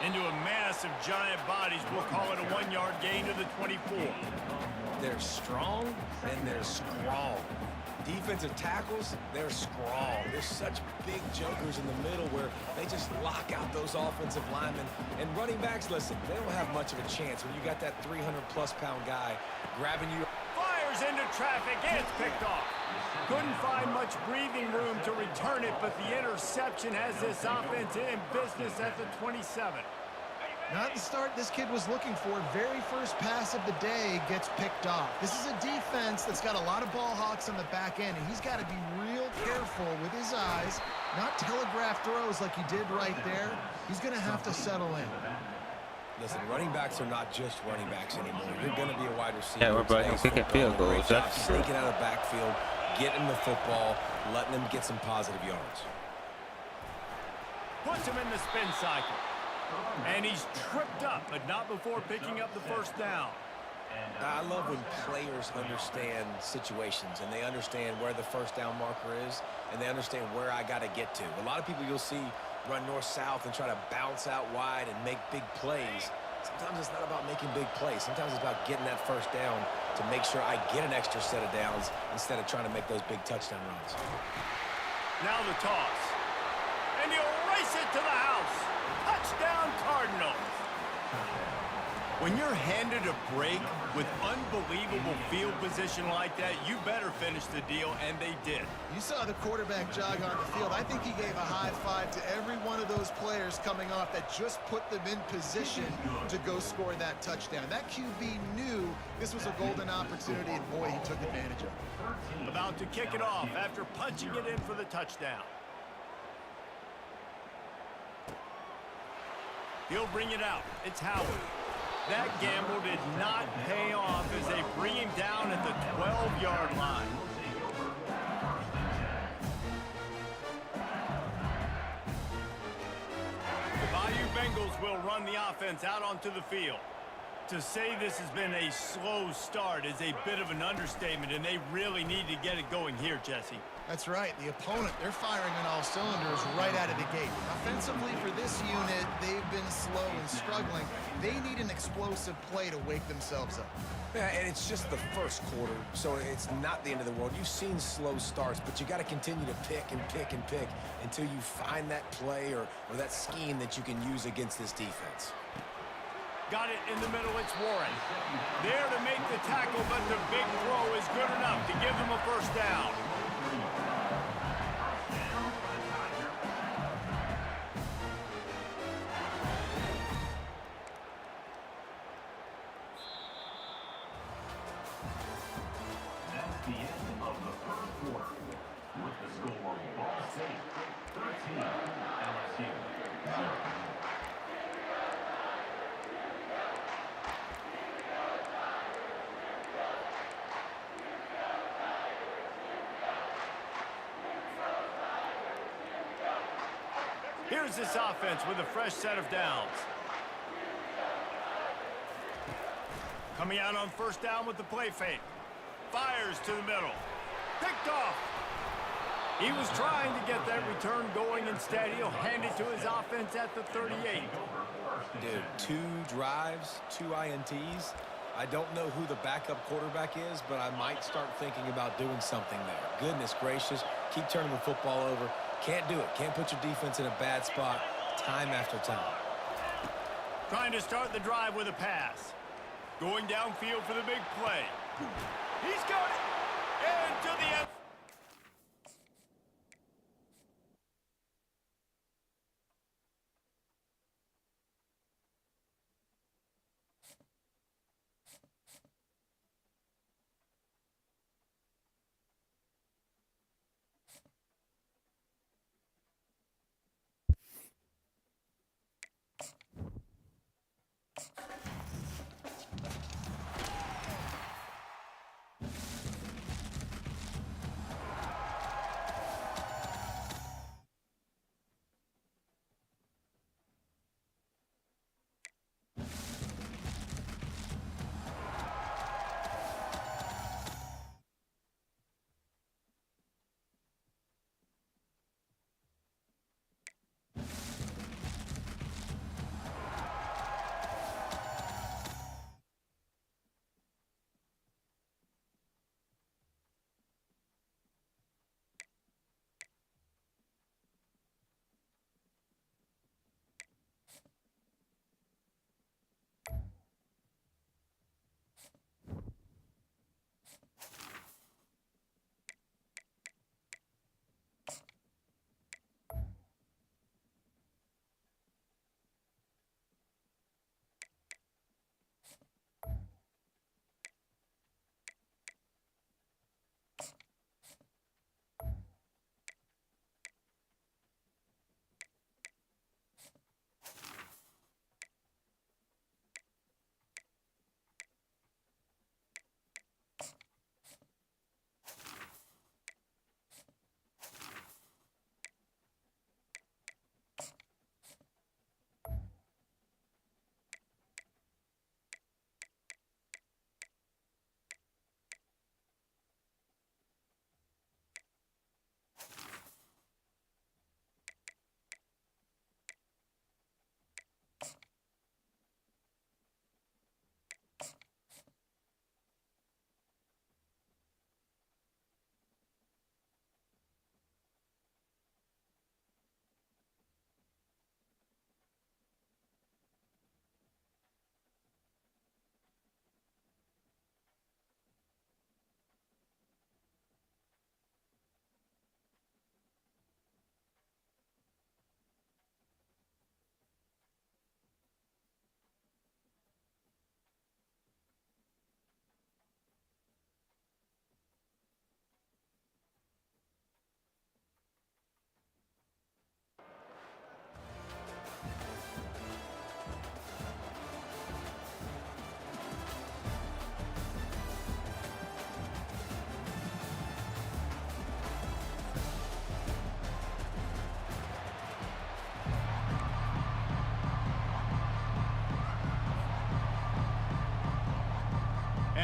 Into a mass of giant bodies. We'll call it a 1-yard gain to the 24. They're strong, and they're strong. Defensive tackles, they're strong. They're such big jokers in the middle where they just lock out those offensive linemen. And running backs, listen, they don't have much of a chance when you got that 300-plus-pound guy grabbing you. Fires into traffic, and it's picked off. Couldn't find much breathing room to return it, but the interception has this offense in business at the 27. Not the start this kid was looking for. Very first pass of the day gets picked off. This is a defense that's got a lot of ball hawks on the back end, and he's got to be real careful with his eyes, not telegraph throws like he did right there. He's going to have to settle in. Listen, running backs are not just running backs anymore. You're going to be a wide receiver. Yeah, we're about to Today's kick at football, field goals. great job That's true. sneaking out of the backfield, getting the football, letting them get some positive yards. Puts him in the spin cycle. And he's tripped up, but not before picking up the 1st down. I love when players understand situations and they understand where the 1st down marker is and they understand where I got to get to. A lot of people you'll see run north-south and try to bounce out wide and make big plays. Sometimes it's not about making big plays. Sometimes it's about getting that 1st down to make sure I get an extra set of downs instead of trying to make those big touchdown runs. Now the toss. And he'll race it to the house. Touchdown, Cardinals. When you're handed a break with unbelievable field position like that, you better finish the deal, and they did. You saw the quarterback jog on the field. I think he gave a high five to every one of those players coming off that just put them in position to go score that touchdown. That QB knew this was a golden opportunity, and boy, he took advantage of it. About to kick it off after punching it in for the touchdown. He'll bring it out. It's Howard. That gamble did not pay off as they bring him down at the 12-yard line. The Bayou Bengals will run the offense out onto the field. To say this has been a slow start is a bit of an understatement, and they really need to get it going here, Jesse. That's right. The opponent, they're firing on all cylinders right out of the gate. Offensively for this unit, they've been slow and struggling. They need an explosive play to wake themselves up. Yeah, and it's just the first quarter, so it's not the end of the world. You've seen slow starts, but you got to continue to pick and pick and pick until you find that play or that scheme that you can use against this defense. Got it in the middle, it's Warren. There to make the tackle, but the big throw is good enough to give them a first down. That's the end of the first quarter. With the score, Ball State 13, LSU 0. Here's this offense with a fresh set of downs. Coming out on first down with the play fake. Fires to the middle. Picked off. He was trying to get that return going. Instead, he'll hand it to his offense at the 38. Dude, 2 drives, 2 INTs. I don't know who the backup quarterback is, but I might start thinking about doing something there. Goodness gracious, keep turning the football over. Can't do it. Can't put your defense in a bad spot time after time. Trying to start the drive with a pass. Going downfield for the big play. He's got it. And to the end.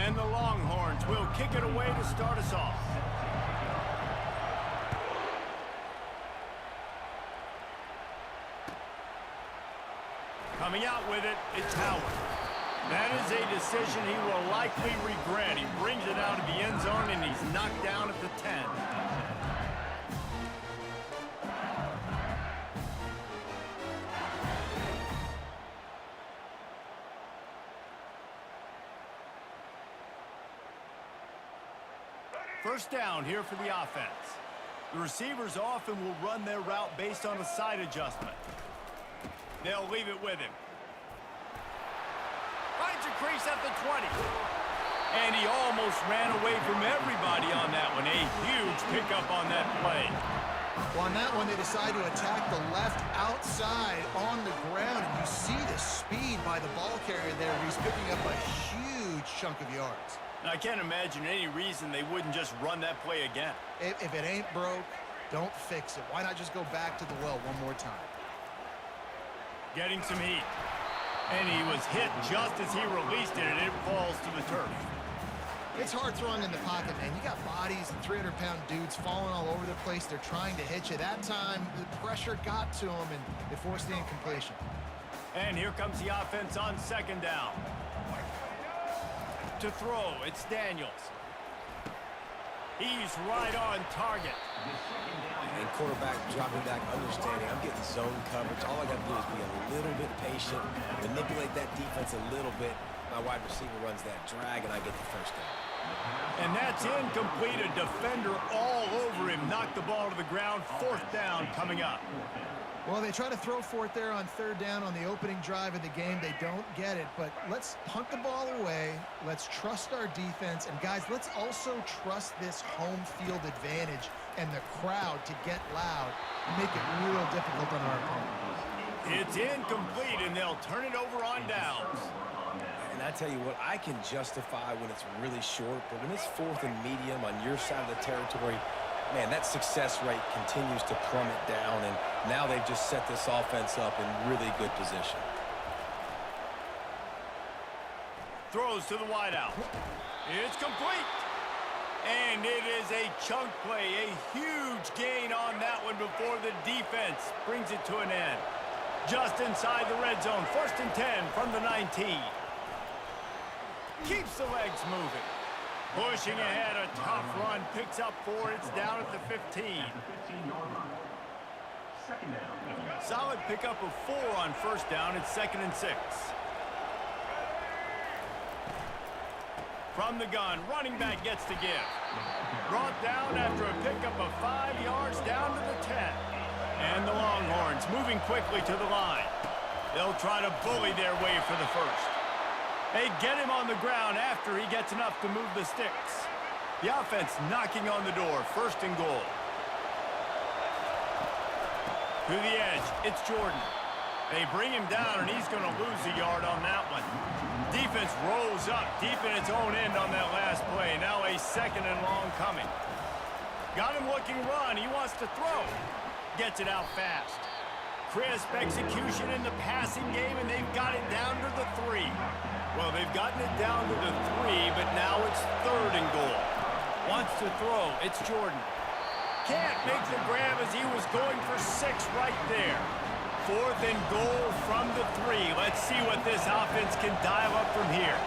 And the Longhorns will kick it away to start us off. Coming out with it, it's Howard. That is a decision he will likely regret. He brings it out of the end zone, and he's knocked down at the 10. First down here for the offense. The receivers often will run their route based on a side adjustment. They'll leave it with him. Finds a crease at the 20. And he almost ran away from everybody on that one. A huge pickup on that play. Well, on that one, they decide to attack the left outside on the ground. And you see the speed by the ball carrier there. He's picking up a huge chunk of yards. I can't imagine any reason they wouldn't just run that play again. If it ain't broke, don't fix it. Why not just go back to the well one more time? Getting some heat. And he was hit just as he released it, and it falls to the turf. It's hard throwing in the pocket, man. You got bodies and 300-pound dudes falling all over the place. They're trying to hit you. That time, the pressure got to them, and they forced the incompletion. And here comes the offense on second down. To throw, it's Daniels. He's right on target. And quarterback dropping back, understanding I'm getting zone coverage. All I got to do is be a little bit patient, manipulate that defense a little bit. My wide receiver runs that drag, and I get the first down. And that's incomplete. A defender all over him. Knocked the ball to the ground. Fourth down coming up. Well, they try to throw for it there on third down on the opening drive of the game. They don't get it, but let's punt the ball away. Let's trust our defense. And, guys, let's also trust this home field advantage and the crowd to get loud and make it real difficult on our opponent. It's incomplete, and they'll turn it over on downs. And I tell you what, I can justify when it's really short, but when it's fourth and medium on your side of the territory, man, that success rate continues to plummet down, and now they've just set this offense up in really good position. Throws to the wideout. It's complete. And it is a chunk play, a huge gain on that one before the defense brings it to an end. Just inside the red zone, 1st and 10 from the 19. Keeps the legs moving. Pushing ahead, a tough run, picks up 4, it's down at the 15. Solid pickup of 4 on first down, it's 2nd and 6. From the gun, running back gets to give. Brought down after a pickup of 5 yards down to the 10. And the Longhorns moving quickly to the line. They'll try to bully their way for the first. They get him on the ground after he gets enough to move the sticks. The offense knocking on the door, 1st and goal. To the edge, it's Jordan. They bring him down, and he's going to lose a yard on that one. Defense rolls up deep in its own end on that last play. Now a 2nd and long coming. Got him looking run. He wants to throw. Gets it out fast. Crisp execution in the passing game, and they've got it down to the 3. Well, they've gotten it down to the 3, but now it's 3rd and goal. Wants to throw. It's Jordan. Can't make the grab as he was going for 6 right there. 4th and goal from the 3. Let's see what this offense can dial up from here.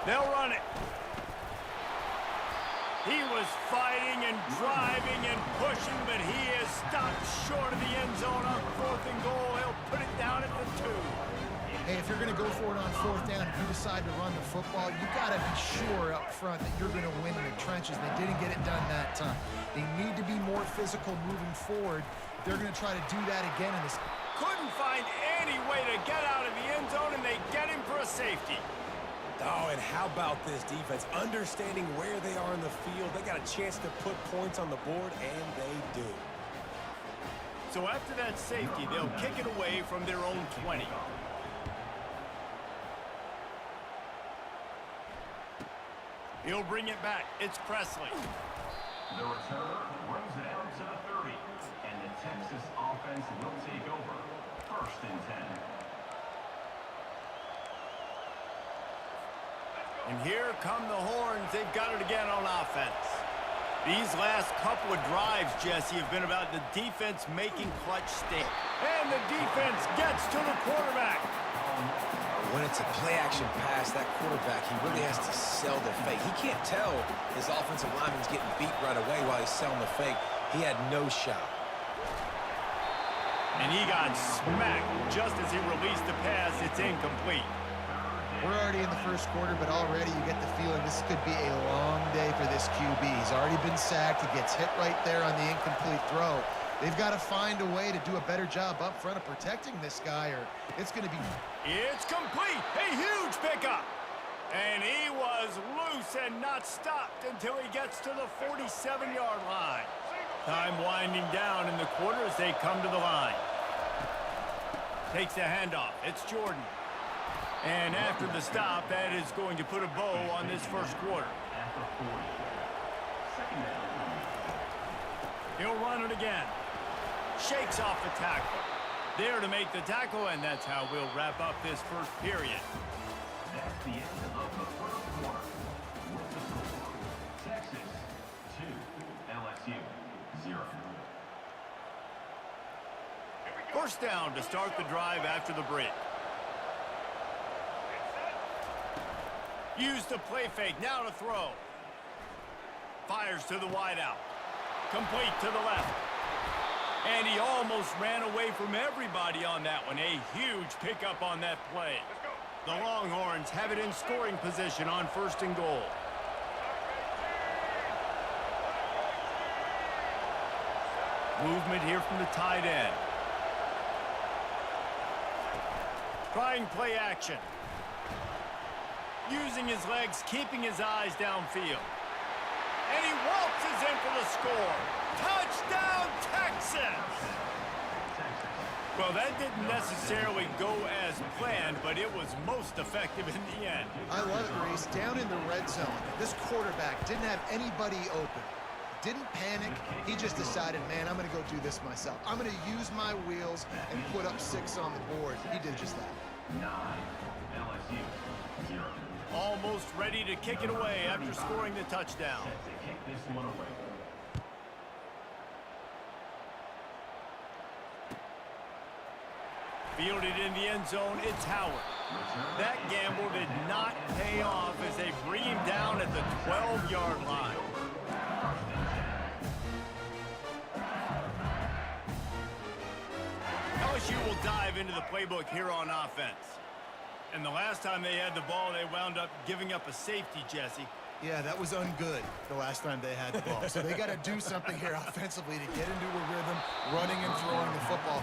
They'll run it. He was fighting and driving and pushing, but he is stopped short of the end zone on 4th and goal. He'll put it down at the 2. Hey, if you're going to go for it on 4th down, if you decide to run the football, you got to be sure up front that you're going to win in the trenches. They didn't get it done that time. They need to be more physical moving forward. They're going to try to do that again in this. Couldn't find any way to get out of the end zone, and they get him for a safety. Oh, and how about this defense? Understanding where they are in the field, they got a chance to put points on the board, and they do. So after that safety, they'll kick it away from their own 20. He'll bring it back. It's Presley. The return brings it out to the 30, and the Texas offense will take over. 1st and 10. And here come the horns. They've got it again on offense. These last couple of drives, Jesse, have been about the defense making clutch stand. And the defense gets to the quarterback. When it's a play-action pass, that quarterback, he really has to sell the fake. He can't tell his offensive lineman's getting beat right away while he's selling the fake. He had no shot. And he got smacked just as he released the pass. It's incomplete. We're already in the first quarter, but already you get the feeling this could be a long day for this QB. He's already been sacked. He gets hit right there on the incomplete throw. They've got to find a way to do a better job up front of protecting this guy, or it's going to be... It's complete. A huge pickup. And he was loose and not stopped until he gets to the 47-yard line. Time winding down in the quarter as they come to the line. Takes the handoff. It's Jordan. And after the stop, that is going to put a bow on this first quarter. He'll run it again. Shakes off the tackle. There to make the tackle, and that's how we'll wrap up this first period. That's the end of the first quarter. With the score, Texas 2, LSU 0. First down to start the drive after the break. Use the play fake, now to throw. Fires to the wideout. Complete to the left. And he almost ran away from everybody on that one. A huge pickup on that play. The Longhorns have it in scoring position on 1st and goal. Movement here from the tight end. Trying play action. Using his legs, keeping his eyes downfield. And he waltzes in for the score. Touchdown, Texas! Well, that didn't necessarily go as planned, but it was most effective in the end. I love it, Reese. Down in the red zone, this quarterback didn't have anybody open. Didn't panic. He just decided, man, I'm going to go do this myself. I'm going to use my wheels and put up 6 on the board. He did just that. 9, LSU 0. Almost ready to kick it away after scoring the touchdown. Set to kick this one away. Fielded in the end zone, it's Howard. That gamble did not pay off as they bring him down at the 12-yard line. LSU will dive into the playbook here on offense. And the last time they had the ball, they wound up giving up a safety, Jesse. Yeah, that was ungood the last time they had the ball. So they got to do something here offensively to get into a rhythm, running and throwing the football.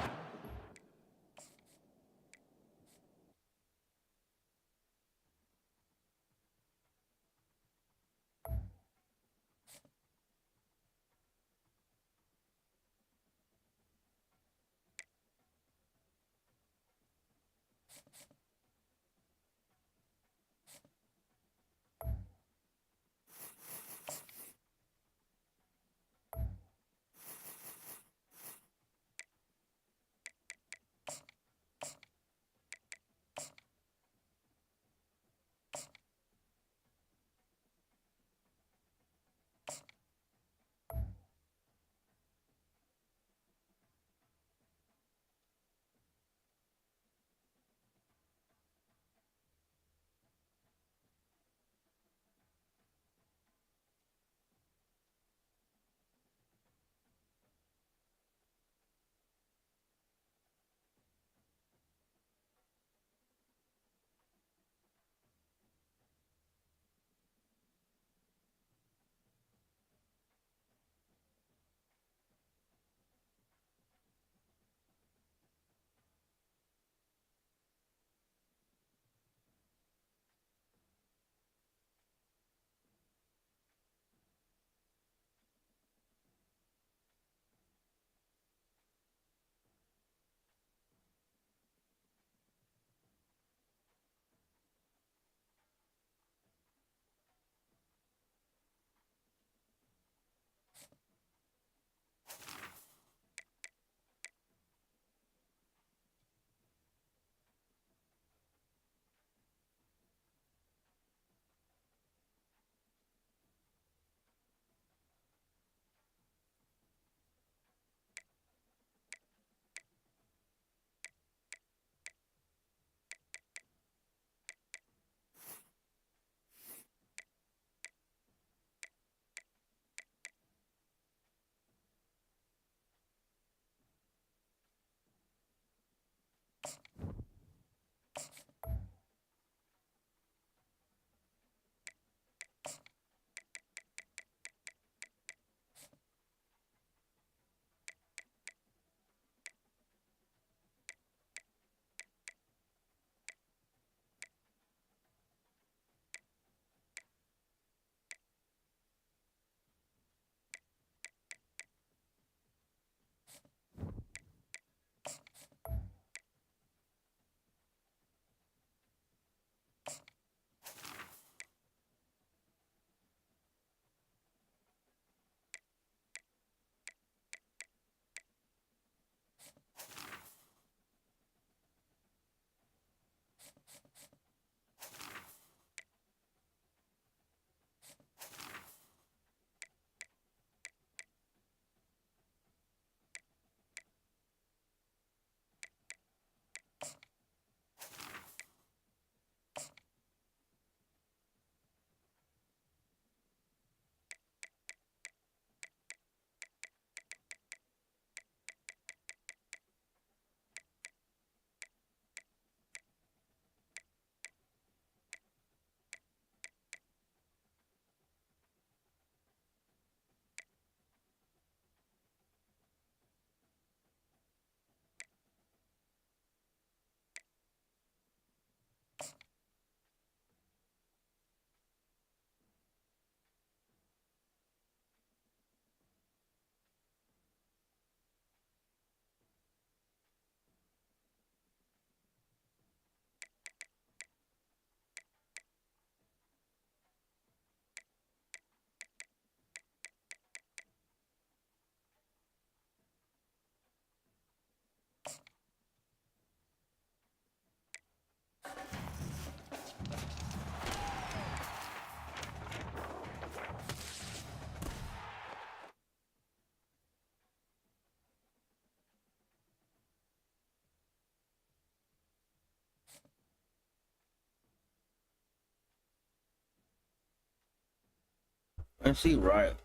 Let's see, right.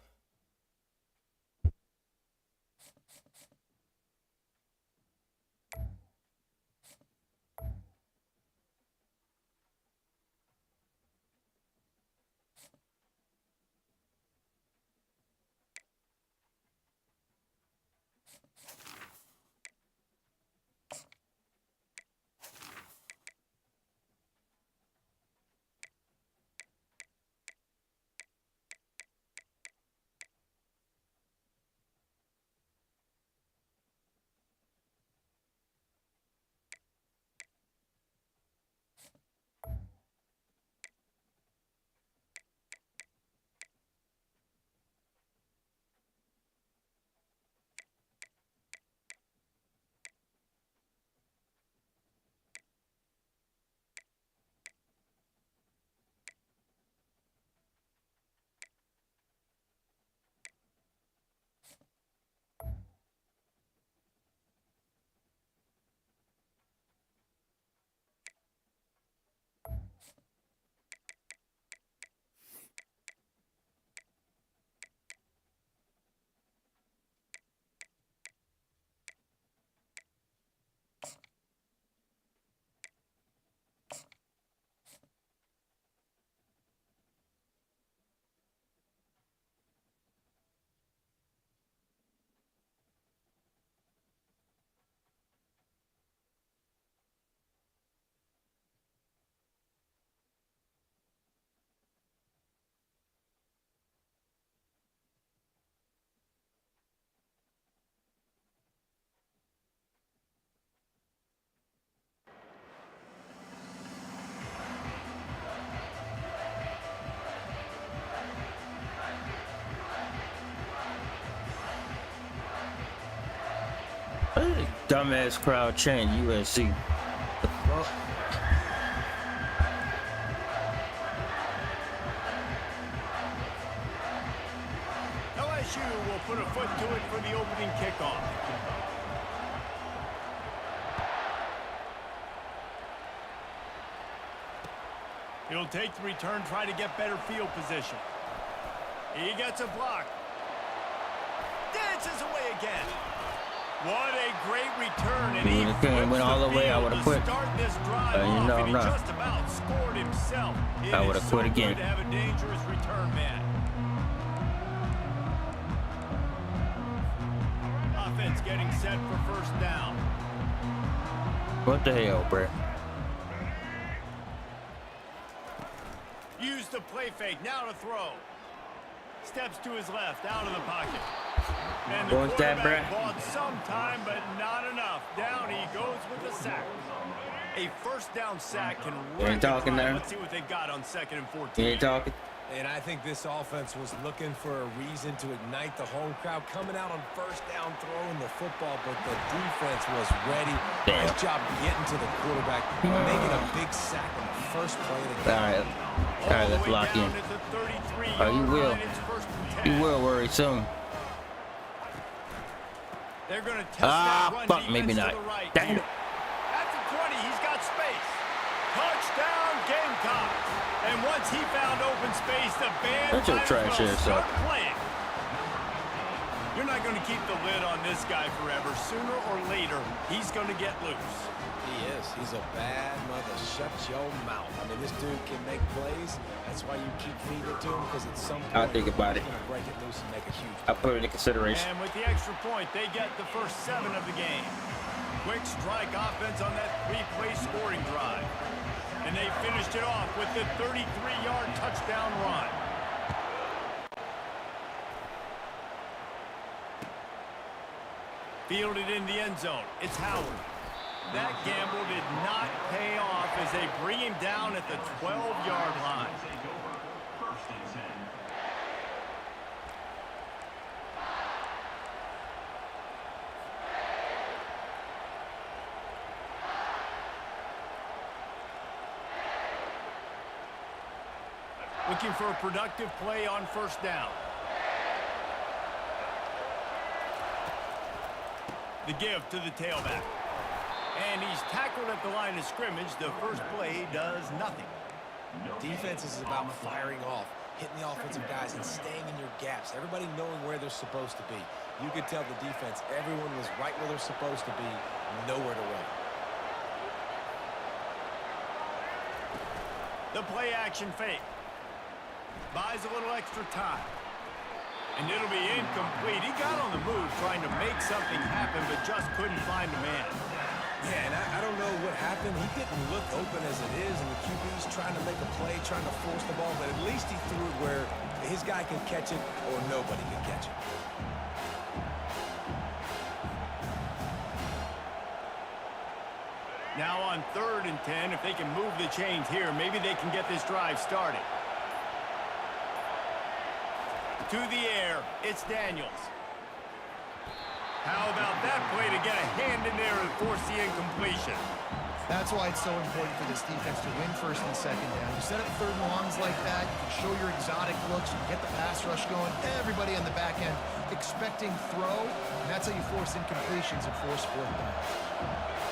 Dumbass crowd chant USC. The fuck? LSU will put a foot to it for the opening kickoff. He'll take the return, try to get better field position. He gets a block. Dances away again. What a great return, and he went all the way, I would have quit. Start this drive You know off, and I'm he not. just about scored himself. I would have quit again. To have a dangerous return man. Offense getting set for first down. What the hell, bro? Use the play fake, now to throw. Steps to his left, out of the pocket. And the What's that, quarterback bruh? bought some time, but not enough. Down he goes with a sack. A first down sack can You ain't talking there? Let's see what they got on 2nd and 14. You ain't talking? And I think this offense was looking for a reason to ignite the home crowd, coming out on first down, throwing the football, but the defense was ready. Damn. Nice job getting to the quarterback, making a big sack on the first play of the game. All right, let's lock in. Oh, you will. You will worry soon. They're going to test that run fuck, defense maybe to not. the right. Dang it. At the 20, he's got space. Touchdown, Gamecocks. And once he found open space, the band That's your might as trash well ass start up. playing. You're not going to keep the lid on this guy forever. Sooner or later, he's going to get loose. He is. He's a bad mother. Shut your mouth. I mean, this dude can make plays. That's why you keep feeding it to him, because at some point, I'll think about it. he's going to break it loose and make a huge I put it in consideration. And with the extra point, they get the first 7 of the game. Quick strike offense on that 3-play scoring drive. And they finished it off with the 33-yard touchdown run. Fielded in the end zone. It's Howard. That gamble did not pay off as they bring him down at the 12-yard line. Take over. First and 10. Looking for a productive play on first down. The give to the tailback. And he's tackled at the line of scrimmage. The first play does nothing. Defense is about firing off. hitting the offensive guys and staying in your gaps. Everybody knowing where they're supposed to be. You could tell the defense, everyone was right where they're supposed to be, nowhere to run. The play action fake. Buys a little extra time. And it'll be incomplete. He got on the move trying to make something happen, but just couldn't find the man. Yeah, and I don't know what happened. He didn't look open as it is, and the QB's trying to make a play, trying to force the ball, but at least he threw it where his guy can catch it or nobody can catch it. Now on 3rd and 10, if they can move the chains here, maybe they can get this drive started. To the air, it's Daniels. How about that play to get a hand in there and force the incompletion? That's why it's so important for this defense to win 1st and 2nd down. You set up 3rd and longs like that, you can show your exotic looks, you can get the pass rush going, everybody on the back end expecting throw, and that's how you force incompletions and force 4th down.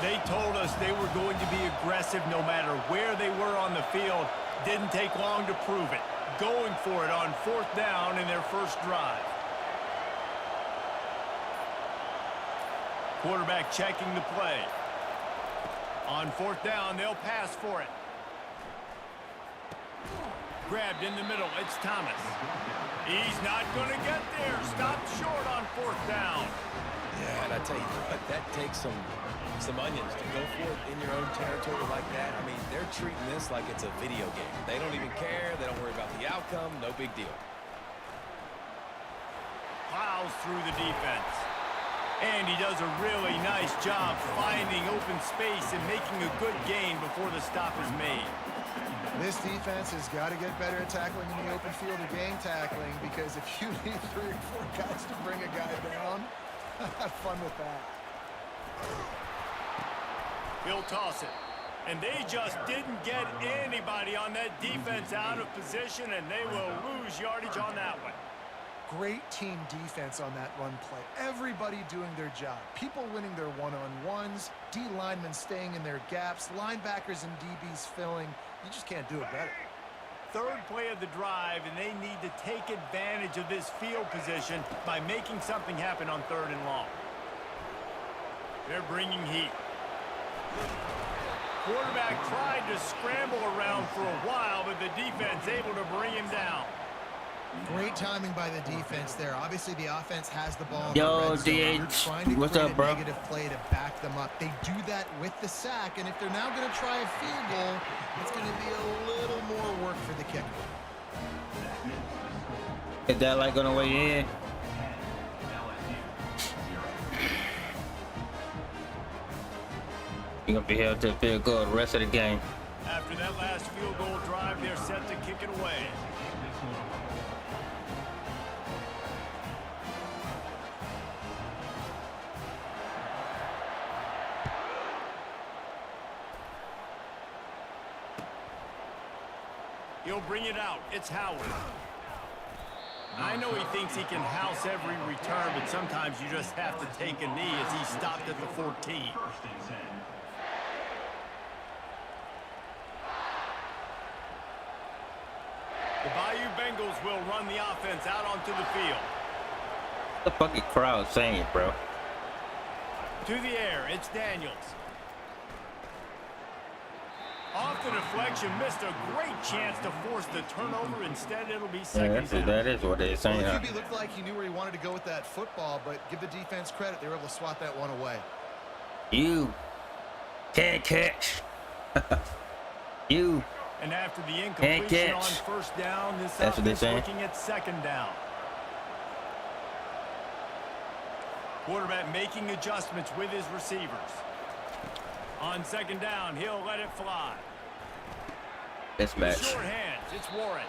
They told us they were going to be aggressive no matter where they were on the field. Didn't take long to prove it. Going for it on 4th down in their first drive. Quarterback checking the play. On 4th down, they'll pass for it. Grabbed in the middle, it's Thomas. He's not going to get there. Stopped short on 4th down. Yeah, and I tell you what, that takes some onions to go for it in your own territory like that. I mean, they're treating this like it's a video game. They don't even care. They don't worry about the outcome. No big deal. Plows through the defense. And he does a really nice job finding open space and making a good gain before the stop is made. This defense has got to get better at tackling in the open field or game tackling, because if you need 3 or 4 guys to bring a guy down, have fun with that. He'll toss it. And they just didn't get anybody on that defense out of position, and they will lose yardage on that one. Great team defense on that run play. Everybody doing their job. People winning their one-on-ones, D linemen staying in their gaps, linebackers and DBs filling. You just can't do it better. 3rd play of the drive, and they need to take advantage of this field position by making something happen on 3rd and long. They're bringing heat. Quarterback tried to scramble around for a while, but the defense able to bring him down. Great timing by the defense there. Obviously, the offense has the ball. Yo, DH, what's up, bro? Negative play to back them up. They do that with the sack, and if they're now going to try a field goal, it's going to be a little more work for the kicker. Is that like on the way in? You're gonna be held to a field goal the rest of the game. After that last field goal drive, they're set to kick it away. He'll bring it out. It's Howard. I know he thinks he can house every return, but sometimes you just have to take a knee as he stopped at the 14. The Bayou Bengals will run the offense out onto the field. What the fucking crowd saying, bro? To the air, it's Daniels. Off the deflection, missed a great chance to force the turnover. Instead, it'll be second down. That is what they're saying. Well, the QB looked like he knew where he wanted to go with that football, but give the defense credit. They were able to swat that one away. You can't catch. You. And after the incompletion on 1st down, this offense looking at 2nd down. Quarterback making adjustments with his receivers. On 2nd down, he'll let it fly. Mismatch. Short hands, it's Warren.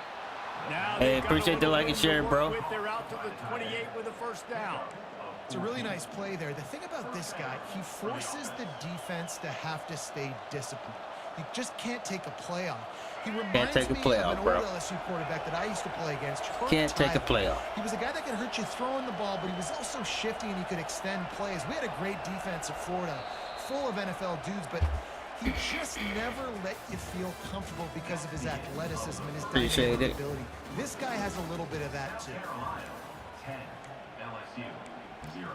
Now hey, appreciate the like and share, bro. They're out to the 28 with a 1st down. It's a really nice play there. The thing about this guy, he forces the defense to have to stay disciplined. He just can't take a play off. He reminds me of an old LSU quarterback that I used to play against. Can't take a play off. He was a guy that could hurt you throwing the ball, but he was also shifty and he could extend plays. We had a great defense at Florida, full of NFL dudes, but He just never let you feel comfortable because of his athleticism and his Appreciate dynamic it. ability. This guy has a little bit of that too. Carolina, 10. LSU, 0.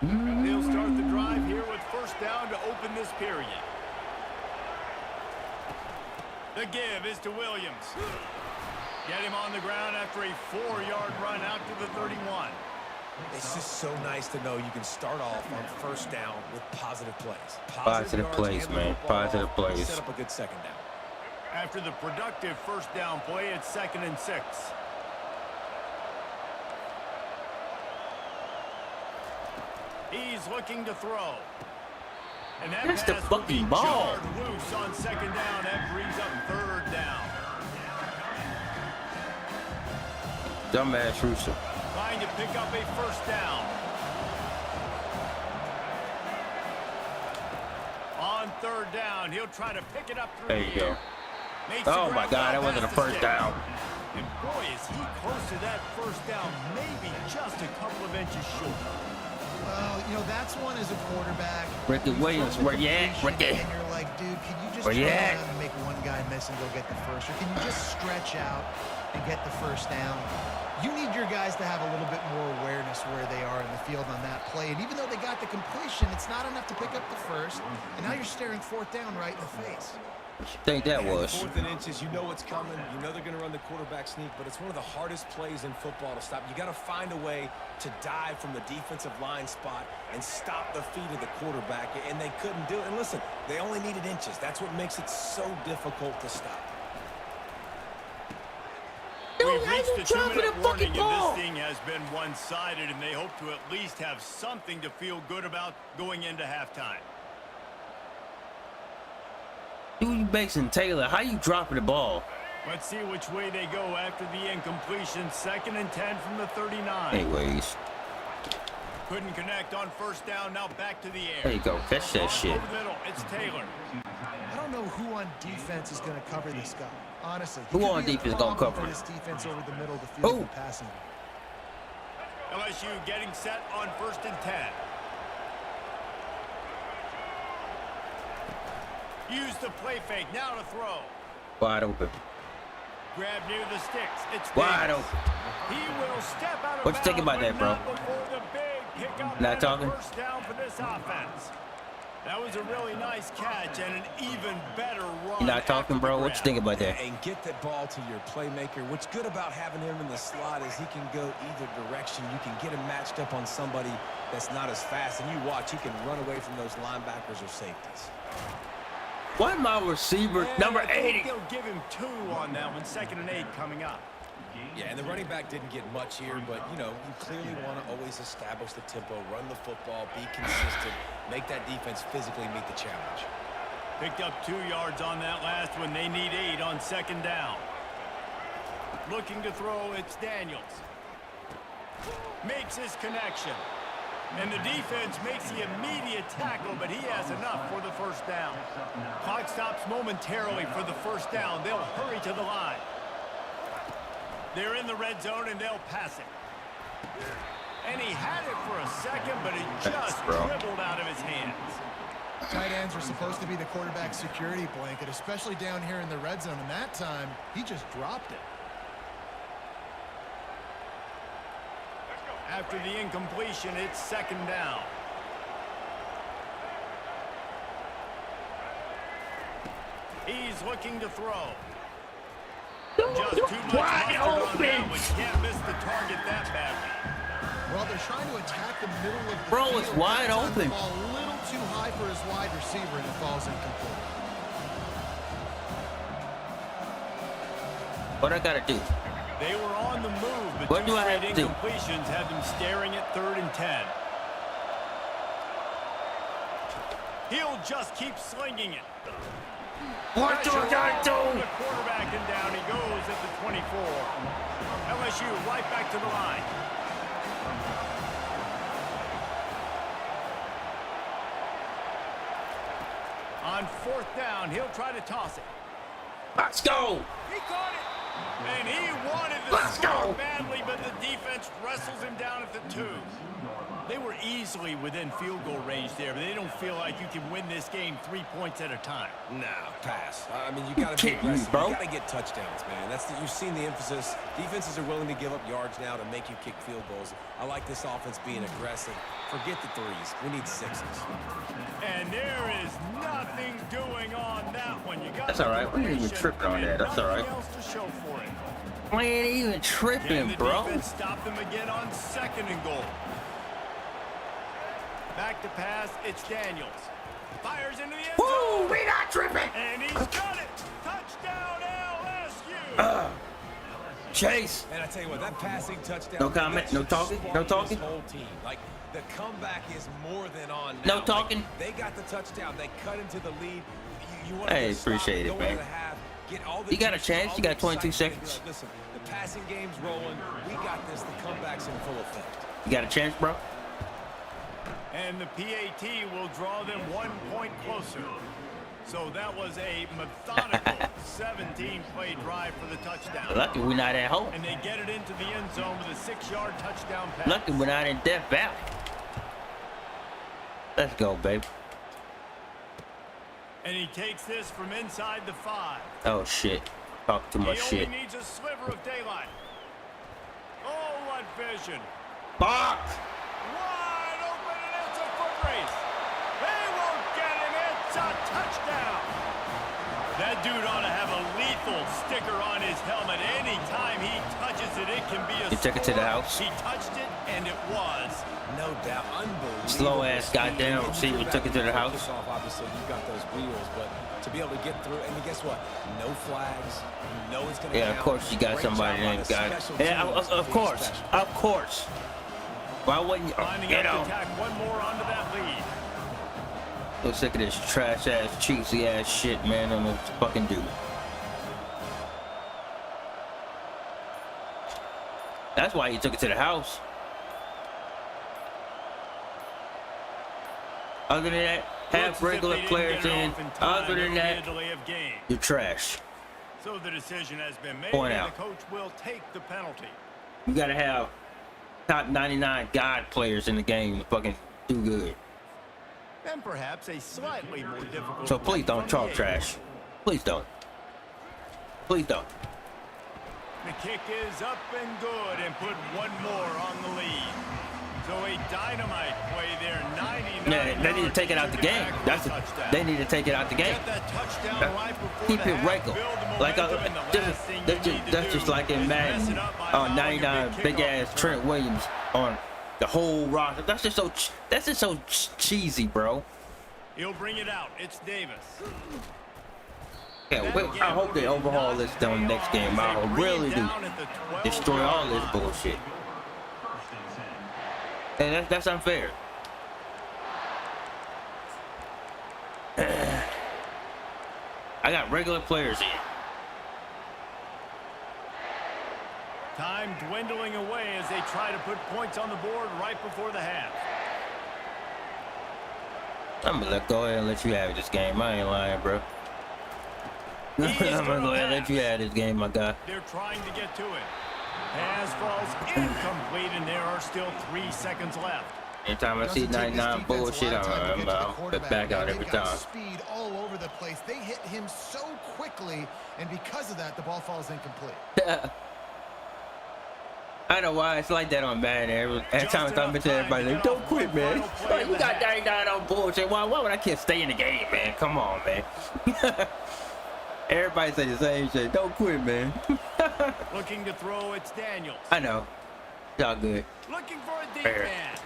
They'll start the drive here with first down to open this period. The give is to Williams. Get him on the ground after a 4-yard run out to the 31. It's just so nice to know you can start off on first down with positive plays. Positive yards, plays, hand the man. football Positive off, plays. Set up a good second down. After the productive first down play, it's 2nd and 6. He's looking to throw. And that That's the pass will be fucking ball. jarred loose on 2nd down. That brings up 3rd down. Dumbass Rooster. Trying to pick up a first down. On 3rd down, he'll try to pick it up through There you the go. air. Makes the Oh my ground God, that ball wasn't a pass to first stick. down. And boy, is he close to that first down, maybe just a couple of inches short. Well, you know, that's one as a quarterback. Ricky You Williams, throw the where you at, completion, Ricky? And you're like, dude, can you just Where you turn at? around and make one guy miss and go get the first? Or can you just stretch out and get the first down? You need your guys to have a little bit more awareness where they are in the field on that play. And even though they got the completion, it's not enough to pick up the first. And now you're staring 4th down right in the face. What you think that was? 4th and inches, you know what's coming. You know they're going to run the quarterback sneak, but it's one of the hardest plays in football to stop. You got to find a way to dive from the defensive line spot and stop the feet of the quarterback, and they couldn't do it. And listen, they only needed inches. That's what makes it so difficult to stop. We've reached the 2-minute warning, and this thing has been one-sided, and they hope to at least have something to feel good about going into halftime. Dude, Mason Taylor, how you dropping the ball? Let's see which way they go after the incompletion. 2nd and 10 from the 39. Anyways, Couldn't connect on first down. Now back to the air. there you go. Catch that shit. Over the middle, it's Taylor. I don't know who on defense is going to cover this guy. Honestly. Who He could on be a defense gonna problem cover for him? this defense over the middle of the field Who? for passing. LSU getting set on 1st and 10. Use the play fake. Now to throw. Wide open. Grab near the sticks. It's Wide Diggs. open. He will step out of What you think about bounds, that, bro? but not before the big pickup Not and a talking? first down for this offense. That was a really nice catch and an even better run. You not talking, after the bro? What you grab. think about that? And get that ball to your playmaker. What's good about having him in the slot is he can go either direction. You can get him matched up on somebody that's not as fast, and you watch, he can run away from those linebackers or safeties. Why my receiver And number I think 80? They'll give him 2 on that one. 2nd and 8 coming up. Yeah, and the running back didn't get much here, but, you know, you clearly want to always establish the tempo, run the football, be consistent, make that defense physically meet the challenge. Picked up 2 yards on that last one. They need 8 on 2nd down. Looking to throw, it's Daniels. Makes his connection. And the defense makes the immediate tackle, but he has enough for the first down. Clock stops momentarily for the first down. They'll hurry to the line. They're in the red zone, and they'll pass it. And he had it for a second, but it just dribbled out of his hands. Tight ends are supposed to be the quarterback's security blanket, especially down here in the red zone. And that time, he just dropped it. After the incompletion, it's 2nd down. He's looking to throw. Just too much Wide mustard on that open. one. Can't miss the target that badly. Well, they're trying to attack the middle of the Bro, field. it's wide That time open. The ball a little too high for his wide receiver, and it falls incomplete. What I gotta do? They were on the move, but What do I have straight to do? incompletions had them staring at 3rd and 10. He'll just keep slinging it. What do I gotta The do? quarterback, and down he goes at the 24. LSU right back to the line. On 4th down, he'll try to toss it. Let's go. He caught it. And he wanted to Let's score go. badly, but the defense wrestles him down at the 2. They were easily within field goal range there, but they don't feel like you can win this game 3 points at a time. No, pass. I mean, you got to be aggressive. Bro. You got to get touchdowns, man. You've seen the emphasis. Defenses are willing to give up yards now to make you kick field goals. I like this offense being aggressive. Forget the threes. We need sixes. And there is nothing doing on that one. You got That's all right. We ain't even tripping on that. That's all right. Nothing else to show for it. We ain't even tripping, The bro. defense stopped them again on 2nd and goal. Back to pass, it's Daniels. Fires into the end zone. Woo, we not tripping. And he's got it. Touchdown LSU. Chase. And I tell you what, that passing touchdown. No comment, no talking, no talking. This whole team, like the comeback is more than on. No now. talking. Like, they got the touchdown. They cut into the lead. You want Hey, to appreciate it, man. You got a chance. You got 22 seconds. Like, listen, the passing game's rolling. We got this. The comeback's in full effect. You got a chance, bro? And the PAT will draw them 1 point closer. So that was a methodical 17-play drive for the touchdown. Lucky we're not at home. And they get it into the end zone with a 6-yard touchdown pass. Lucky we're not in Death Valley. Let's go, baby. And he takes this from inside the 5. Oh, shit. Talk too much He shit. only needs a sliver of daylight. Oh, what vision. Fuck! Wide open, and it's a foot race. They won't get him. It's a touchdown. That dude ought to have a lethal sticker on his helmet. Anytime he touches it, it can be a You took it to the score. house? He touched it, and it was. No doubt, unbelievable. Slow-ass goddamn receiver took it to the house. Obviously, you got those wheels, but to be able to get through, and guess what? No flags. You know it's going to Yeah, of course you got somebody that got it. Yeah, of course. Of course. Why wouldn't you? Lining Get up on. to tack one more onto that lead. I'm sick of this trash-ass, cheesy-ass shit, man, on this fucking dude. That's why he took it to the house. Other than that, have Looks as if regular they didn't players get it in. off time. Other than There'll be a that, delay of game. you're trash. So the decision has been made, Point and out. the coach will take the penalty. You gotta have top 99 God players in the game to fucking do good. And perhaps a slightly more difficult. So please don't from talk the trash. Please don't. Please don't. The kick is up and good, and put one more on the lead. So a dynamite play there, 99 Yeah, they need to take it out the game. That's they need to take it out the game. Get that touchdown right before Keep the it half, regular. build the Like momentum, and the last thing you need to that's do just like in is mess Madden it up by on allowing a 99 big big ass kickoff Trent Williams on the whole roster. That's just so cheesy, bro. He'll bring it out. It's Davis. Yeah, I hope they overhaul this down next game. I really do. Destroy all this bullshit. And that's unfair. I got regular players here. Time dwindling away as they try to put points on the board right before the half. I'm gonna go ahead and let you have this game. I ain't lying, bro. I'm gonna go ahead and let you have this game, my guy. They're trying to get to it. Pass falls incomplete, and there are still 3 seconds left. Anytime I see 99 bullshit, I'm back out every time. Speed all over the place. They hit him so quickly, and because of that, the ball falls incomplete. I know why it's like that on Madden. Every time I talk to everybody, like, don't quit, man. Like, you got 99 on bullshit. Why would I can't stay in the game, man? Come on, man. Everybody say the same shit. Don't quit, man. Looking to throw, it's Daniels. I know. Y'all good. Looking for a deep Fair. man.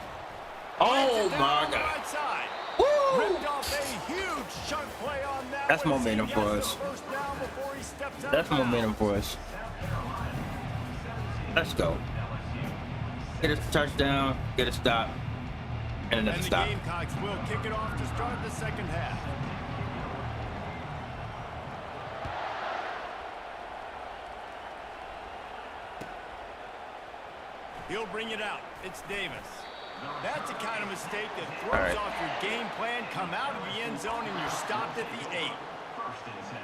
Oh, Down my on the God. right side. Woo! Ripped off a huge chunk play on that That's one. momentum He for gets us. the first down before he steps out That's of bounds. momentum for us. Let's go. Get a touchdown, get a stop, and another And the stop. Gamecocks will kick it off to start the second half. He'll bring it out. It's Davis. That's the kind of mistake that throws All right. off your game plan. Come out of the end zone and you're stopped at the 8. First and 10.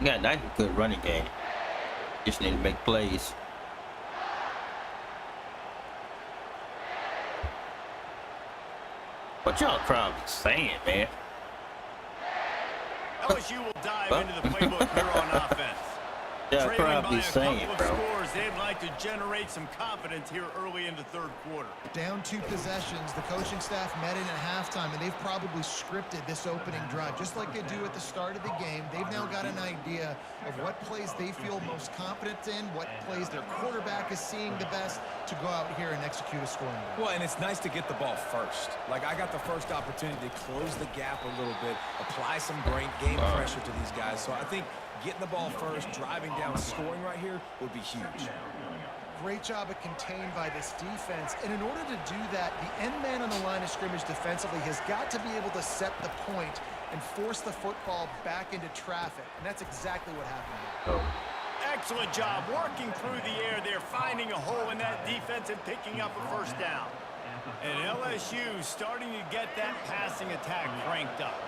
You got a nice good running game. Just need to make plays. What y'all crowd be saying, man? LSU will dive into the playbook here on offense. Yeah, Trailing crowd by be a saying, couple of bro. scores, they'd like to generate some confidence here early in the third quarter. Down 2 possessions, the coaching staff met in at halftime, and they've probably scripted this opening drive. Just like they do at the start of the game, they've now got an idea of what plays they feel most confident in, what plays their quarterback is seeing the best to go out here and execute a scoring drive. Well, and it's nice to get the ball first. Like, I got the first opportunity to close the gap a little bit, apply some great game pressure to these guys. So I think getting the ball first, driving down, scoring right here would be huge. Great job of contained by this defense. And in order to do that, the end man on the line of scrimmage defensively has got to be able to set the point and force the football back into traffic. And that's exactly what happened. Excellent job working through the air there, finding a hole in that defense and picking up a first down. And LSU starting to get that passing attack cranked up.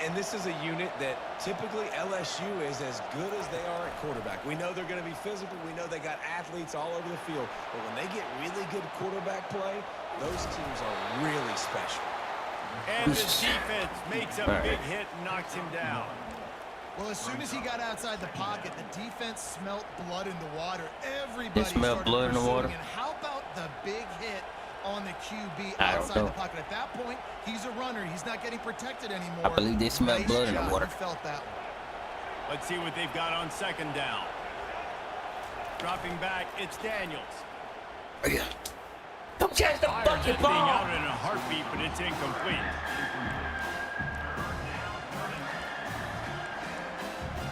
And this is a unit that typically LSU is as good as they are at quarterback. We know they're going to be physical. We know they got athletes all over the field. But when they get really good quarterback play, those teams are really special. And the defense makes a big hit and knocks him down. Well, as soon as he got outside the pocket, the defense smelt blood in the water. Everybody smelled started blood in the pursuing. water? And how about the big hit on the QB I don't outside know. the pocket? At that point, he's a runner. He's not getting protected anymore. I believe they smelled Nice blood in the job. water. He felt that one. Let's see what they've got on second down. Dropping back, it's Daniels. Don't catch the Fires fucking that thing out ball! in a heartbeat, but it's incomplete.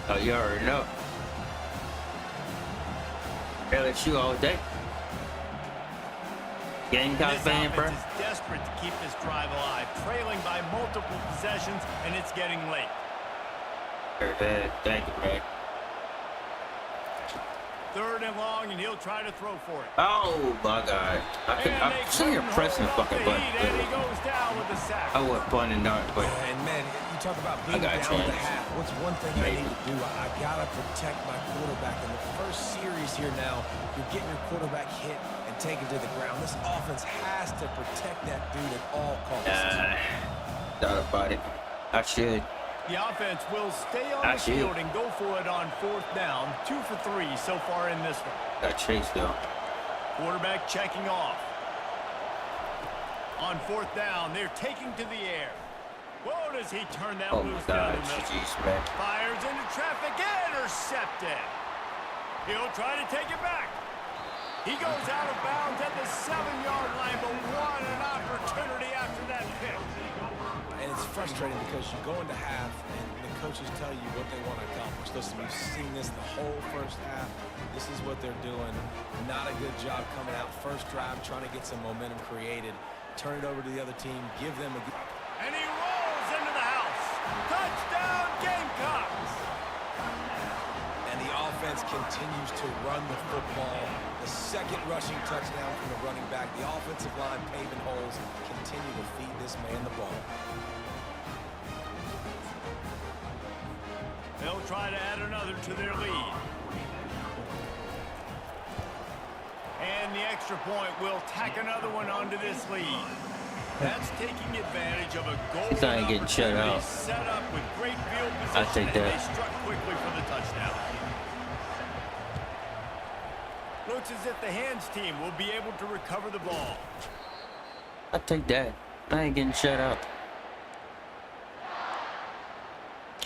Oh, you already know. LSU all day. Gamecock This fan, bro. offense is desperate to keep this drive alive, trailing by multiple possessions, and it's getting late. Thank you, man. Third and long, and he'll try to throw for it. Oh my God! I'm sitting here pressing the fucking button. And he goes down with the sack. I was pointing down, but And, man, you talk about being got down chance. the half. What's one thing I need to do? I got to protect my quarterback. In the first series here now, you're getting your quarterback hit and taken to the ground. This offense has to protect that dude at all costs. thought about it. I should. The offense will stay on the field and go for it on fourth down. 2 for 3 so far in this one. Got chased though. Quarterback checking off. On fourth down, they're taking to the air. Whoa, does he turn that Oh my loose God, down the middle? jeez, man. Fires into traffic, intercepted. He'll try to take it back. He goes out of bounds at the 7-yard line, but what an opportunity after that pick. And it's frustrating because you go into half and the coaches tell you what they want to accomplish. Listen, we've seen this the whole first half. This is what they're doing. Not a good job coming out first drive, trying to get some momentum created. Turn it over to the other team, give them a good... And he rolls into the house. Touchdown, Gamecocks. And the offense continues to run the football. The second rushing touchdown from the running back. The offensive line paving holes. Continue to feed this man the ball. They'll try to add another to their lead. And the extra point will tack another one onto this lead. That's taking advantage of a golden He's not getting shut opportunity out. set up with great field position. I take and that. they struck quickly for the touchdown. Looks as if the hands team will be able to recover the ball. I take that. I ain't getting shut out.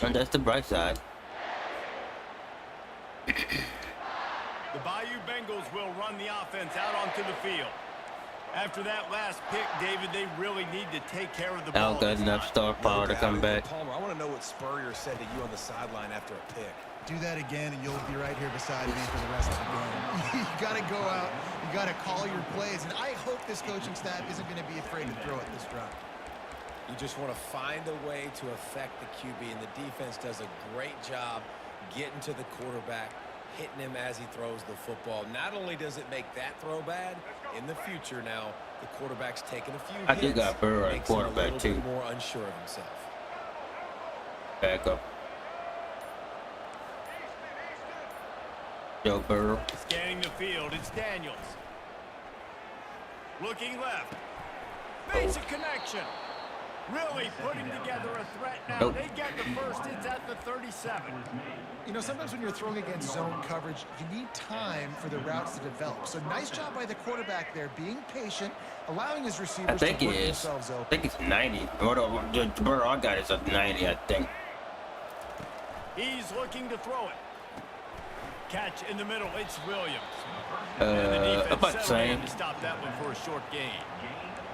And that's the bright side. The Bayou Bengals will run the offense out onto the field. After that last pick, David, they really need to take care of the ball. Al got enough star power to come back. Palmer, I want to know what Spurrier said to you on the sideline after a pick. Do that again, and you'll be right here beside me for the rest of the game. You got to go out. You got to call your plays. And I hope this coaching staff isn't going to be afraid to throw it this drive. You just want to find a way to affect the QB, and the defense does a great job getting to the quarterback, hitting him as he throws the football. Not only does it make that throw bad, in the future now, the quarterback's taking a few hits. I do got Burrow at makes him a quarterback, little too. bit more unsure of himself. Back up. Joe Burrow. Scanning the field, it's Daniels. Looking left. Makes a connection. Really putting together a threat now. Nope. They get the first. It's at the 37. You know, sometimes when you're throwing against zone coverage, you need time for the routes to develop. So nice job by the quarterback there, being patient, allowing his I receivers think to it put is. themselves I open. think it's 90. The bird I got is a 90, I think. He's looking to throw it. Catch in the middle. It's Williams. And the defense about the settled in same. to stop that one for a short gain.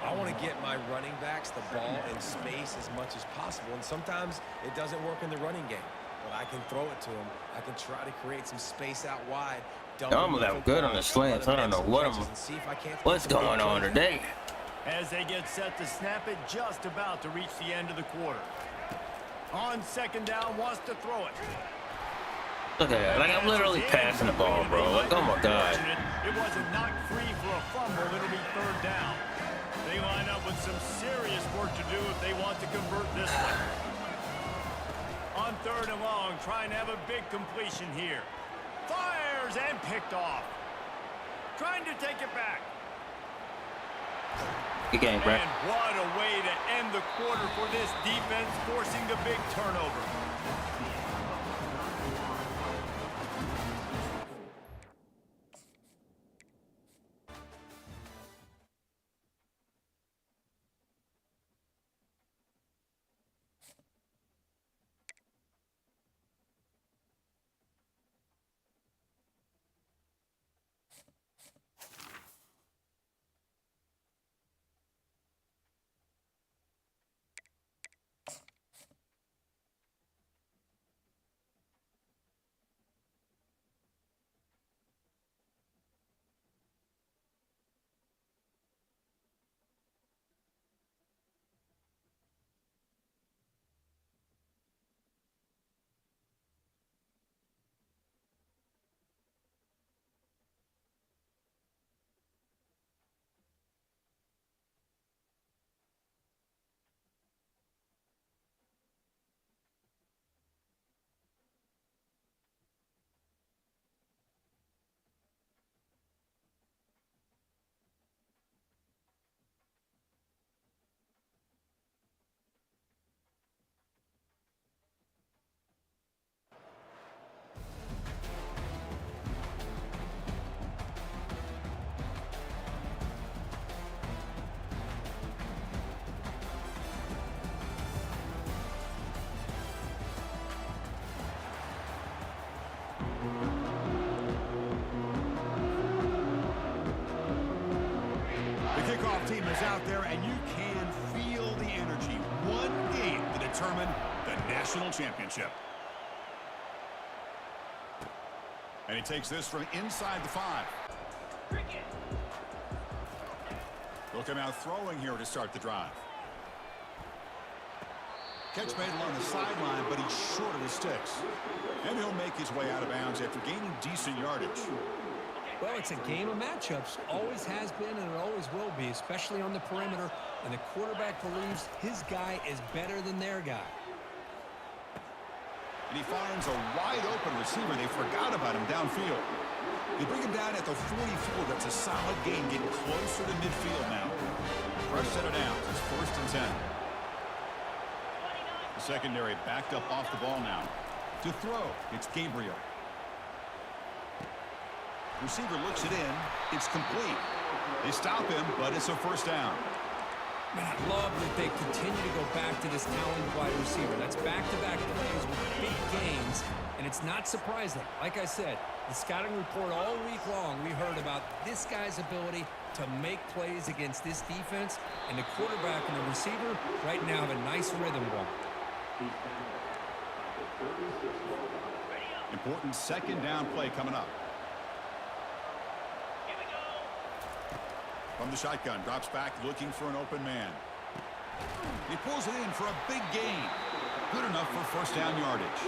I want to get my running backs the ball in space as much as possible, and sometimes it doesn't work in the running game. But I can throw it to them. I can try to create some space out wide. I'm gonna have good on the slants. I don't know what what's going on today. As they get set to snap it, just about to reach the end of the quarter. On second down, wants to throw it. Look at that. Like, I'm literally passing the ball, bro. Like, oh my God. It wasn't knocked free for a fumble. It'll be third down. They line up with some serious work to do if they want to convert this one. On third and long, trying to have a big completion here. Fires and picked off. Trying to take it back. Good game, bro. And what a way to end the quarter for this defense, forcing the big turnover. Kickoff team is out there, and you can feel the energy. One game to determine the national championship. And he takes this from inside the 5. They'll come out throwing here to start the drive. Catch made along the sideline, but he's short of the sticks. And he'll make his way out of bounds after gaining decent yardage. Well, it's a game of matchups. Always has been, and it always will be, especially on the perimeter. And the quarterback believes his guy is better than their guy. And he finds a wide-open receiver. They forgot about him downfield. They bring him down at the 44. That's a solid gain, getting closer to midfield now. Fresh set of downs. It's 1st and 10. The secondary backed up off the ball now. To throw, it's Gabriel. Receiver looks it in. It's complete. They stop him, but it's a 1st down. Man, I love that they continue to go back to this talented wide receiver. That's back-to-back plays with big gains, and it's not surprising. Like I said, the scouting report all week long, we heard about this guy's ability to make plays against this defense, and the quarterback and the receiver right now have a nice rhythm going. Important 2nd down play coming up. From the shotgun, drops back looking for an open man. He pulls it in for a big gain. Good enough for 1st down yardage.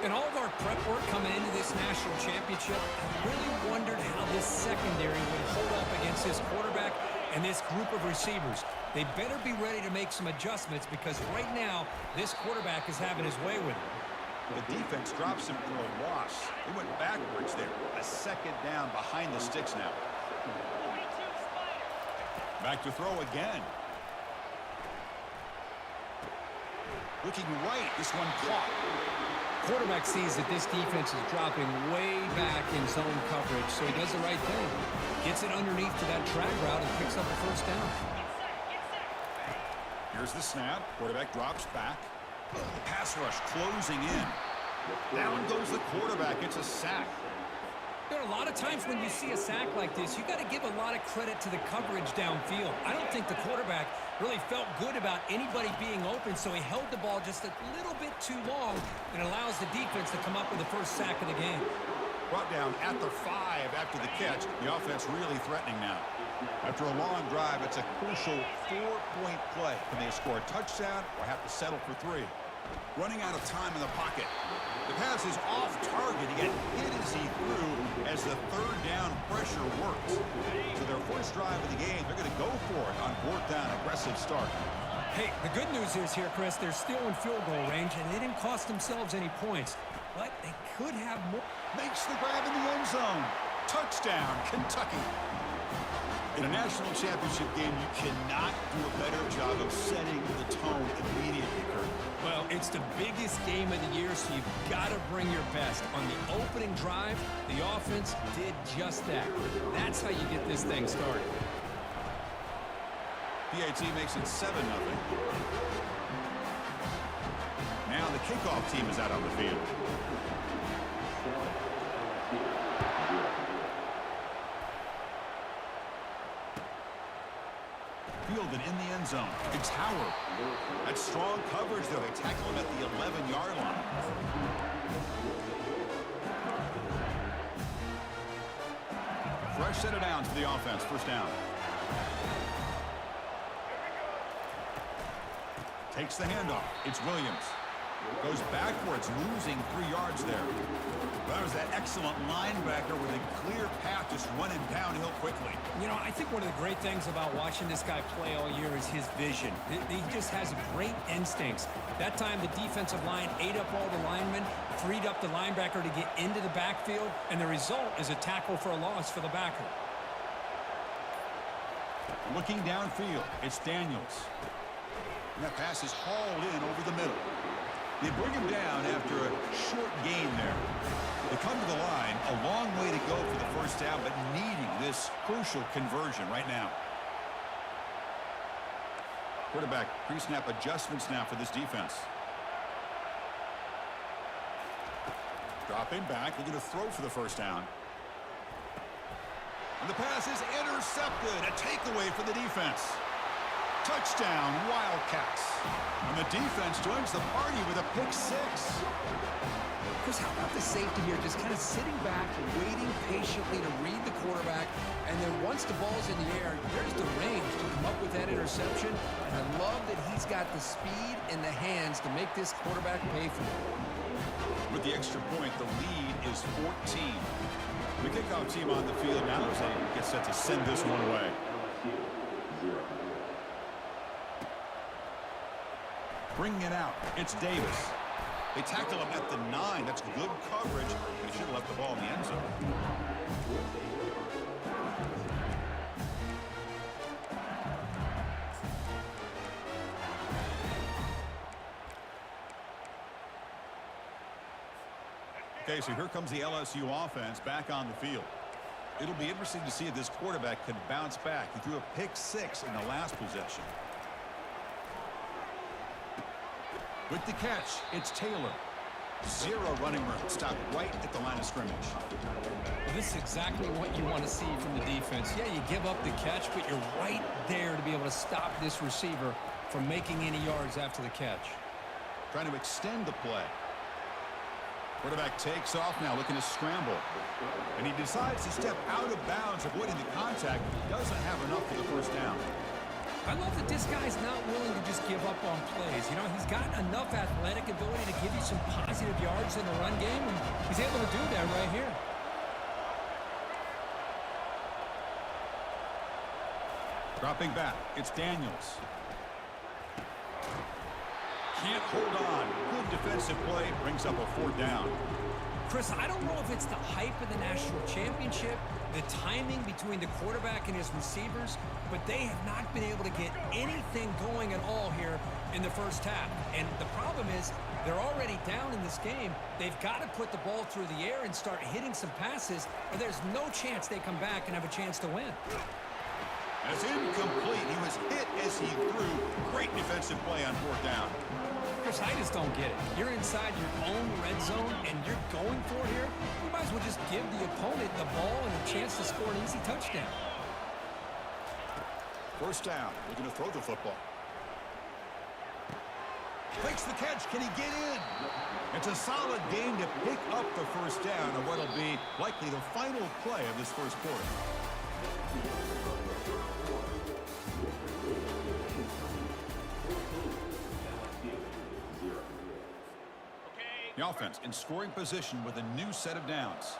In all of our prep work coming into this national championship, I really wondered how this secondary would hold up against this quarterback and this group of receivers. They better be ready to make some adjustments because right now, this quarterback is having his way with it. The defense drops him for a loss. They went backwards there. A 2nd down behind the sticks now. Back to throw again. Looking right, this one caught. Quarterback sees that this defense is dropping way back in zone coverage, so he does the right thing. Gets it underneath to that drag route and picks up a first down. Here's the snap. Quarterback drops back. The pass rush closing in. Down goes the quarterback. It's a sack. There are a lot of times when you see a sack like this, you got to give a lot of credit to the coverage downfield. I don't think the quarterback really felt good about anybody being open, so he held the ball just a little bit too long and allows the defense to come up with the first sack of the game. Brought down at the 5 after the catch. The offense really threatening now. After a long drive, it's a crucial 4-point play. Can they score a touchdown or have to settle for 3? Running out of time in the pocket. The pass is off target. He got hit as he threw as the third down pressure works. So their first drive of the game, they're going to go for it on 4th down. Aggressive start. Hey, the good news is here, Chris, they're still in field goal range, and they didn't cost themselves any points. But they could have more. Makes the grab in the end zone. Touchdown, Kentucky. In a national championship game, you cannot do a better job of setting the tone immediately, Kurt. Well, it's the biggest game of the year, so you've got to bring your best. On the opening drive, the offense did just that. That's how you get this thing started. PAT makes it 7-0. Now the kickoff team is out on the field. Fielded in the end zone. It's Howard. That's strong coverage, though. They tackle him at the 11-yard line. Fresh set of downs for the offense. First down. Takes the handoff. It's Williams. Goes backwards, losing 3 yards there. That was that excellent linebacker with a clear path just running downhill quickly. You know, I think one of the great things about watching this guy play all year is his vision. He just has great instincts. That time, the defensive line ate up all the linemen, freed up the linebacker to get into the backfield, and the result is a tackle for a loss for the backer. Looking downfield, it's Daniels. And that pass is hauled in over the middle. They bring him down after a short gain there. They come to the line, a long way to go for the first down, but needing this crucial conversion right now. Quarterback pre-snap adjustments now for this defense. Dropping back, looking to throw for the first down. And the pass is intercepted. A takeaway for the defense. Touchdown, Wildcats. And the defense joins the party with a pick 6. Chris, how about the safety here just kind of sitting back, waiting patiently to read the quarterback, and then once the ball's in the air, there's the range to come up with that interception. And I love that he's got the speed in the hands to make this quarterback pay for it. With the extra point, the lead is 14. The kickoff team on the field now as they get set to send this one away. Bringing it out, it's Davis. They tackle him at the 9. That's good coverage. They should have left the ball in the end zone. Okay, so here comes the LSU offense back on the field. It'll be interesting to see if this quarterback can bounce back. He threw a pick 6 in the last possession. With the catch, it's Taylor. 0 running room. Stopped right at the line of scrimmage. Well, this is exactly what you want to see from the defense. Yeah, you give up the catch, but you're right there to be able to stop this receiver from making any yards after the catch. Trying to extend the play. Quarterback takes off now, looking to scramble. And he decides to step out of bounds, avoiding the contact. Doesn't have enough for the first down. I love that this guy's not willing to just give up on plays. You know, he's got enough athletic ability to give you some positive yards in the run game, and he's able to do that right here. Dropping back, it's Daniels. Can't hold on. Good defensive play, brings up a 4th down. Chris, I don't know if it's the hype of the national championship, the timing between the quarterback and his receivers, but they have not been able to get anything going at all here in the first half. And the problem is they're already down in this game. They've got to put the ball through the air and start hitting some passes, or there's no chance they come back and have a chance to win. That's incomplete. He was hit as he threw. Great defensive play on fourth down. Chris, I just don't get it. You're inside your own red zone, and you're going for it here. You might as well just give the opponent the ball and a chance to score an easy touchdown. First down. Looking to throw the football. Fakes the catch. Can he get in? It's a solid game to pick up the first down of what'll be likely the final play of this first quarter. The offense in scoring position with a new set of downs.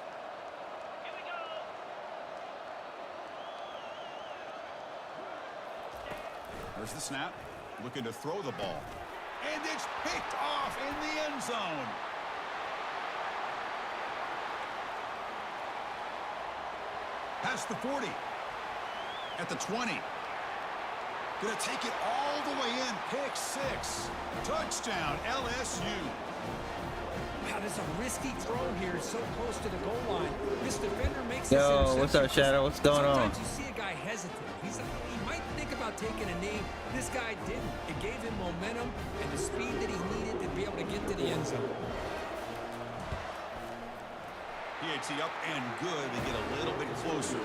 There's the snap. Looking to throw the ball. And it's picked off in the end zone. Past the 40. At the 20. Gonna take it all the way in. Pick 6. Touchdown, LSU. Wow, there's a risky throw here so close to the goal line. This defender makes this Yo, interception. what's up, Shadow? What's going on? Sometimes you see a guy hesitate. He might think about taking a knee. This guy didn't. It gave him momentum and the speed that he needed to be able to get to the end zone. PHC up and good. They get a little bit closer.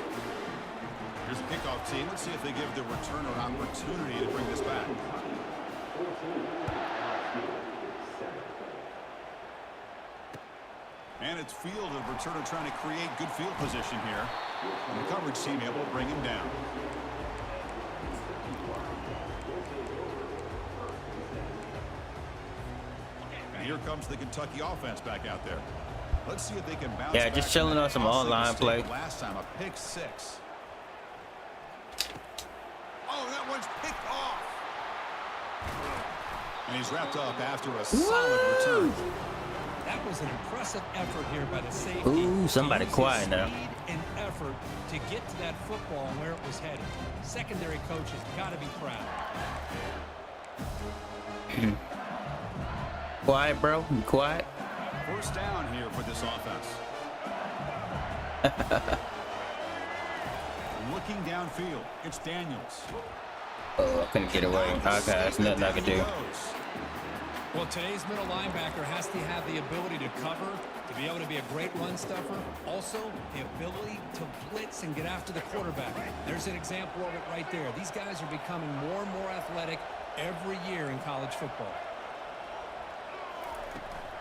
Here's a kickoff team. Let's see if they give the returner an opportunity to bring this back. And it's field of returner trying to create good field position here. And the coverage team able to bring him down. And here comes the Kentucky offense back out there. Let's see if they can bounce Yeah, back just chilling on some online play. Last time, a pick 6. Oh, that one's picked off. And he's wrapped up after a solid return. That was an impressive effort here by the safety. Ooh, somebody Uses quiet now. Speed and effort to get to that football and where it was headed. Secondary coaches got to be proud. Quiet, bro. Be quiet. First down here for this offense. Looking downfield, it's Daniels. Oh, I couldn't get away. Okay, that's nothing I can do. Well, today's middle linebacker has to have the ability to cover, to be able to be a great run stuffer. Also, the ability to blitz and get after the quarterback. There's an example of it right there. These guys are becoming more and more athletic every year in college football.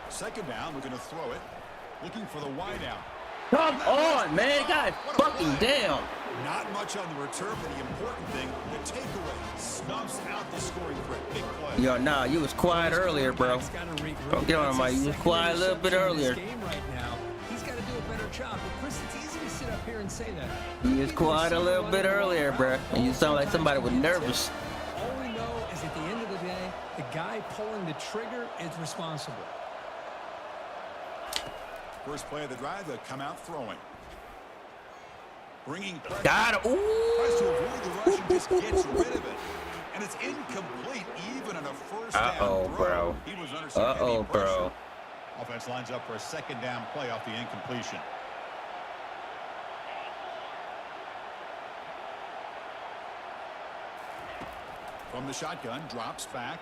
Second down, we're going to throw it. Looking for the wideout. Come on, man. God fucking damn. Not much on the return, but the important thing, the takeaway, snuffs out the scoring threat. Big play. Yo, nah, you was quiet earlier, bro. Don't get on my. You was quiet a little bit earlier. Game right now. He's got to do a better job. But Chris, it's easy to sit up here and say that. You was quiet a little bit earlier, bro. And you sound like somebody was nervous. All we know is at the end of the day, the guy pulling the trigger is responsible. First play of the drive, they'll come out throwing. Bringing pressure. Got it. Ooh. Tries to avoid the rush and just gets rid of it. And it's incomplete even on a first down throw. Bro. He was under some heavy pressure. Bro. Offense lines up for a second down play off the incompletion. From the shotgun, drops back.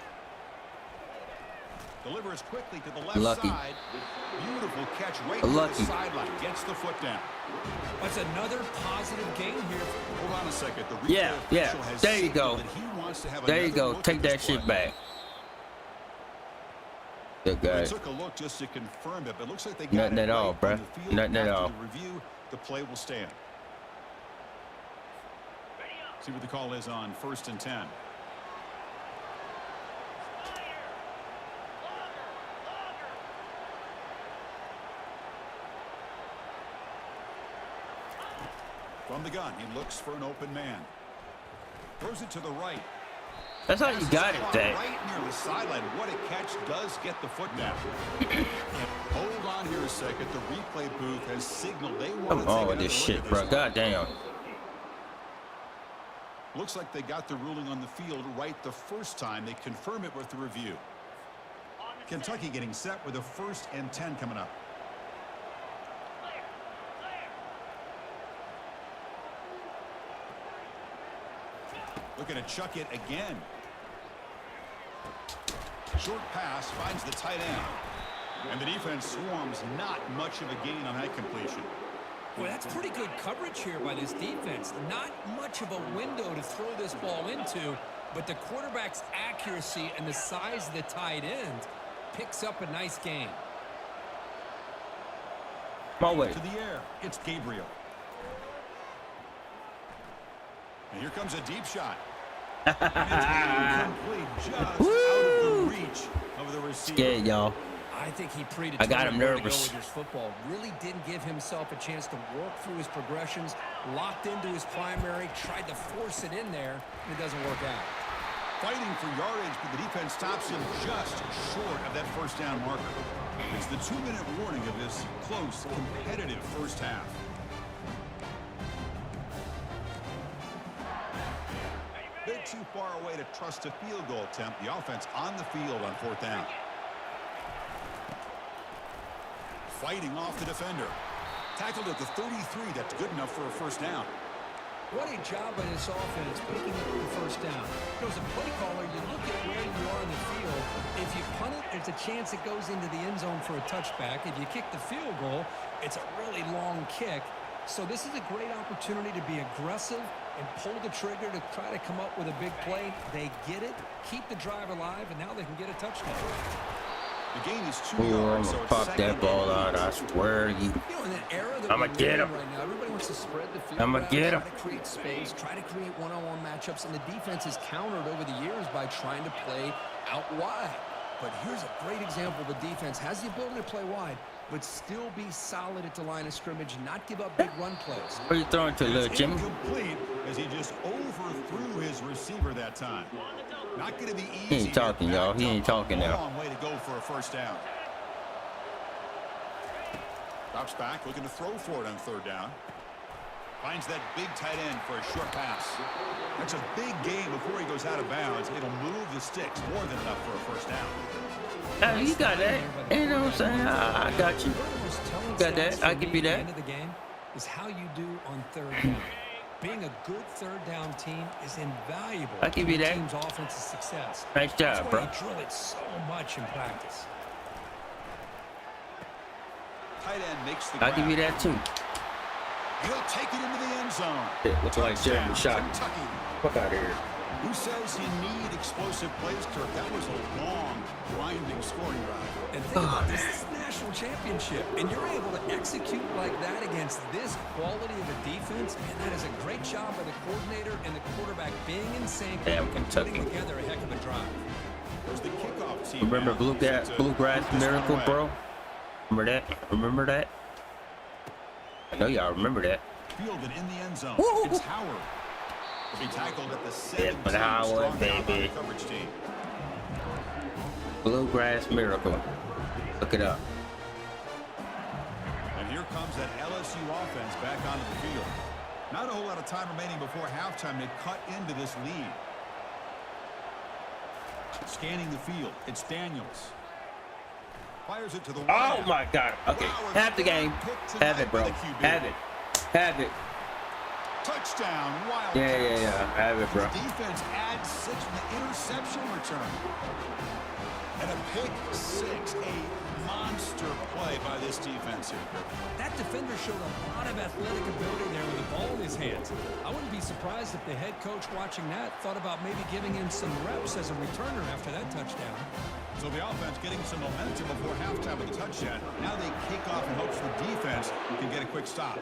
Delivers quickly to the left side. Beautiful catch right near the sideline. Gets the foot down. That's another positive gain here. Hold on a second. The Yeah. There you go. There you go. Take that shit back. Good guy. Took a look just to confirm it, but it looks like they got Nothing it at all, right bruh. on the field. Nothing at After all. the review, the play will stand. See what the call is on 1st and 10. From the gun, he looks for an open man. Throws it to the right. That's how you got it, Dang. Right near the sideline. What a catch. Does get the foot down. Hold on here a second. The replay booth has signaled they want to Come on take with this another shit, look bro. at God damn. Looks like they got the ruling on the field right the first time. They confirm it with the review. Kentucky getting set with a 1st and 10 coming up. Looking to chuck it again. Short pass finds the tight end. And the defense swarms, not much of a gain on that completion. Boy, that's pretty good coverage here by this defense. Not much of a window to throw this ball into, but the quarterback's accuracy and the size of the tight end picks up a nice gain. My way. To the air, it's Gabriel. And here comes a deep shot. And it's incomplete, just out of the reach of the receiver. Scared, y'all. I think he I got him predetermined where to nervous. go with his football. Really didn't give himself a chance to work through his progressions, locked into his primary, tried to force it in there, and it doesn't work out. Fighting for yardage, but the defense stops him just short of that 1st down marker. It's the 2-minute warning of this close, competitive first half. Bit too far away to trust a field goal attempt. The offense on the field on 4th down. Fighting off the defender. Tackled at the 33. That's good enough for a 1st down. What a job by this offense picking up the 1st down. As a play caller, you look at where you are in the field. If you punt it, there's a chance it goes into the end zone for a touchback. If you kick the field goal, it's a really long kick. So this is a great opportunity to be aggressive and pull the trigger to try to come up with a big play. They get it, keep the drive alive, and now they can get a touchdown. The gain is 2 Ooh, I'm yards, so gonna it's pop 2nd that and ball 8. out. I swear to you. You know, in that era that I'ma we get live him. in right now, everybody wants to spread the field I'ma around, get him. try to create space, try to create one-on-one matchups, and the defense has countered over the years by trying to play out wide. But here's a great example. The defense has the ability to play wide, but still be solid at the line of scrimmage, not give up big run plays. Where you throwing to, little It's Jimmy? incomplete as he just overthrew his receiver that time. Not going to be easy. He ain't talking, y'all. He ain't talking now. Long way to go for a 1st down. Drops back, looking to throw for it on 3rd down. Finds that big tight end for a short pass. That's a big gain before he goes out of bounds. It'll move the sticks more than enough for a 1st down. Hey, you got that. You know what I'm saying? I got you. Got that. I'll give you that. End of the game is how you do on 3rd down. Being a good 3rd down team is invaluable. I'll give you to the that. team's offensive success. Nice That's job, why bro. you drill it so much in practice. Tight end makes the I'll grab. give you that too. He'll take it into the end zone. It looks like Jeremy Touchdown, shot. Kentucky. Fuck out of here. Who says you need explosive plays, Kirk? That was a long, grinding scoring drive. And think about this, this is a national championship, and you're able to execute like that against this quality of a defense, and that is a great job by the coordinator and the quarterback being in sync Damn, and Kentucky. putting together a heck of a drive. There's the kickoff team. Remember now. Set to Bluegrass put this one Miracle, away. bro? Remember that? Remember that? I know y'all remember that. Fielded in the end zone. Woo! It's Howard. Will be tackled at the 17. but Howard, Strong down baby. by the coverage team. Bluegrass Miracle. Look it up. And here comes that LSU offense back onto the field. Not a whole lot of time remaining before halftime to cut into this lead. Scanning the field, it's Daniels. Fires it to the Oh wide. my God. Okay. Have the game. Have it, bro. Have it. Have it. Touchdown, Wildcats. Yeah. Have it, bro. Defense adds 6 from the interception return. And a pick 6, a monster play by this defense here. That defender showed a lot of athletic ability there with the ball in his hands. I wouldn't be surprised if the head coach watching that thought about maybe giving him some reps as a returner after that touchdown. So the offense getting some momentum before halftime with a touchdown. Now they kick off in hopes the defense can get a quick stop.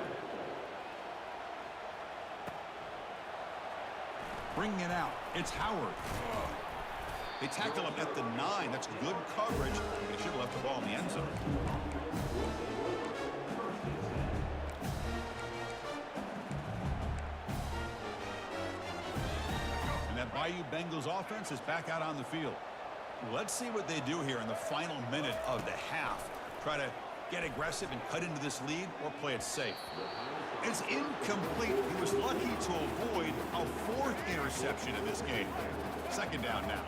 Bringing it out, it's Howard. They tackle him at the 9. That's good coverage. They should have left the ball in the end zone. And that Bayou Bengals offense is back out on the field. Let's see what they do here in the final minute of the half. Try to Get aggressive and cut into this lead, or play it safe. It's incomplete. He was lucky to avoid a 4th interception in this game. 2nd down now.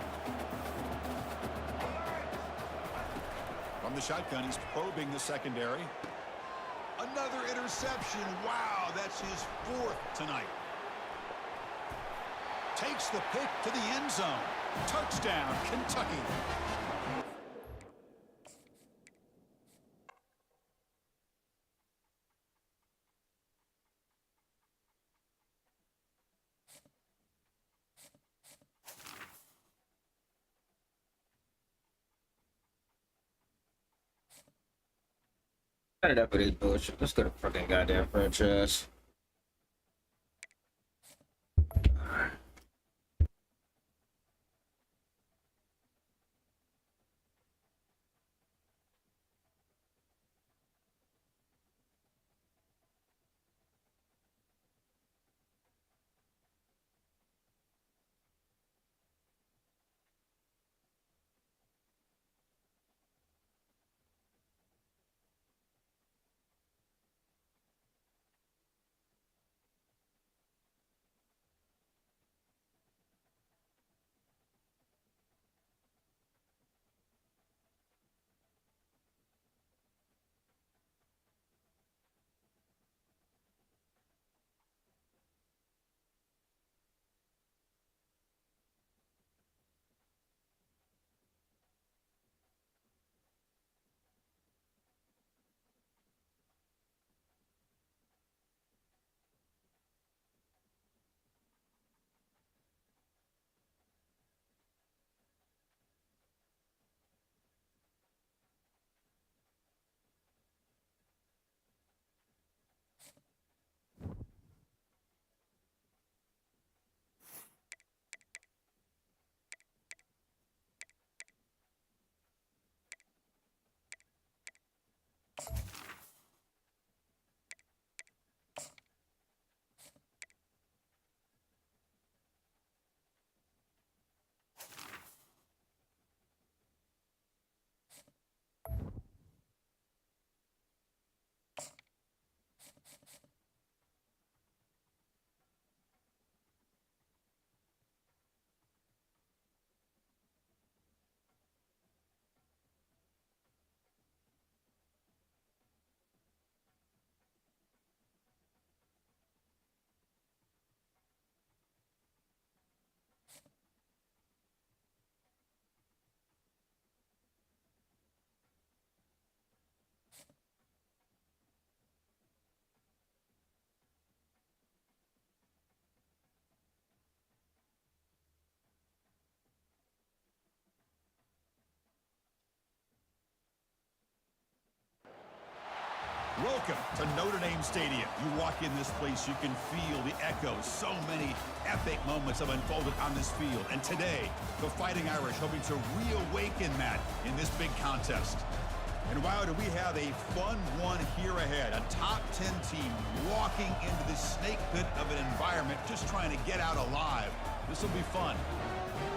From the shotgun, he's probing the secondary. Another interception. Wow, that's his 4th tonight. Takes the pick to the end zone. Touchdown, Kentucky. Cut it up with this bullshit. Let's go to fucking goddamn franchise. Welcome to Notre Dame Stadium. You walk in this place, you can feel the echoes. So many epic moments have unfolded on this field. And today, the Fighting Irish hoping to reawaken that in this big contest. And wow, do we have a fun one here ahead. A top 10 team walking into this snake pit of an environment, just trying to get out alive. This will be fun,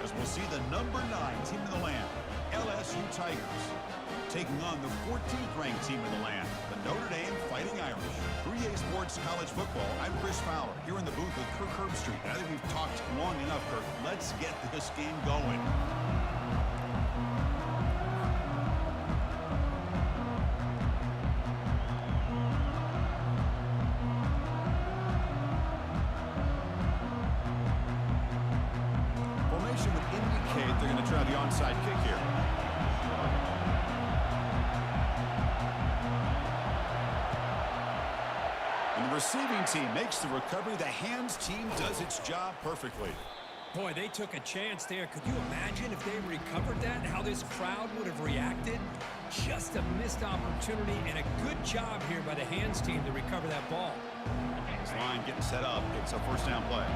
as we'll see the number 9 team in the land, LSU Tigers, taking on the 14th ranked team in the land, the Notre Dame Fighting Irish. 3A Sports College Football, I'm Chris Fowler, here in the booth with Kirk Herbstreit. I think we've talked long enough, Kirk. Let's get this game going. Formation would indicate they're going to try the onside kick here. And the receiving team makes the recovery. The hands team does its job perfectly. Boy, they took a chance there. Could you imagine if they recovered that, how this crowd would have reacted? Just a missed opportunity, and a good job here by the hands team to recover that ball. This line getting set up. It's a first down play.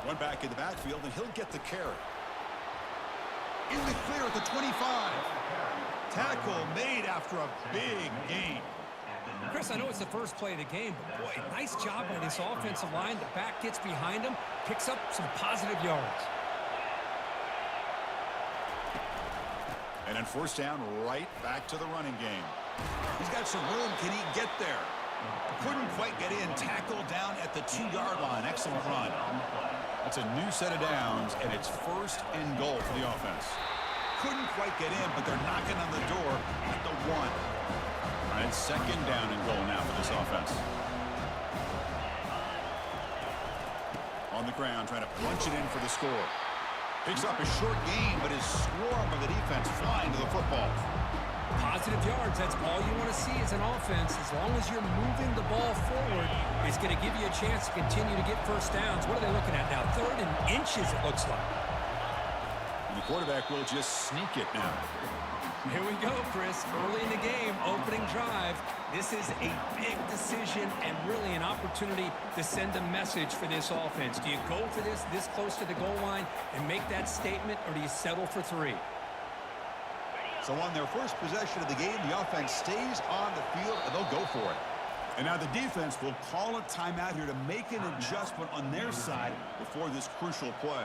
One back in the backfield, and he'll get the carry. In the clear at the 25. Tackle made after a big gain. Chris, I know it's the first play of the game, but boy, nice job by this offensive line. The back gets behind him, picks up some positive yards. And then first down, right back to the running game. He's got some room. Can he get there? Couldn't quite get in. Tackled down at the 2-yard line. Excellent run. That's a new set of downs, and it's first and goal for the offense. Couldn't quite get in, but they're knocking on the door at the 1. All right, second down and goal now for this offense. On the ground, trying to punch it in for the score. Picks up a short gain, but his swarm of the defense flying to the football. Positive yards, that's all you want to see as an offense. As long as you're moving the ball forward, it's going to give you a chance to continue to get first downs. What are they looking at now? 3rd and inches, it looks like. And the quarterback will just sneak it now. Here we go, Chris. Early in the game, opening drive. This is a big decision and really an opportunity to send a message for this offense. Do you go for this close to the goal line and make that statement, or do you settle for 3? So on their first possession of the game, the offense stays on the field, and they'll go for it. And now the defense will call a timeout here to make an adjustment on their side before this crucial play.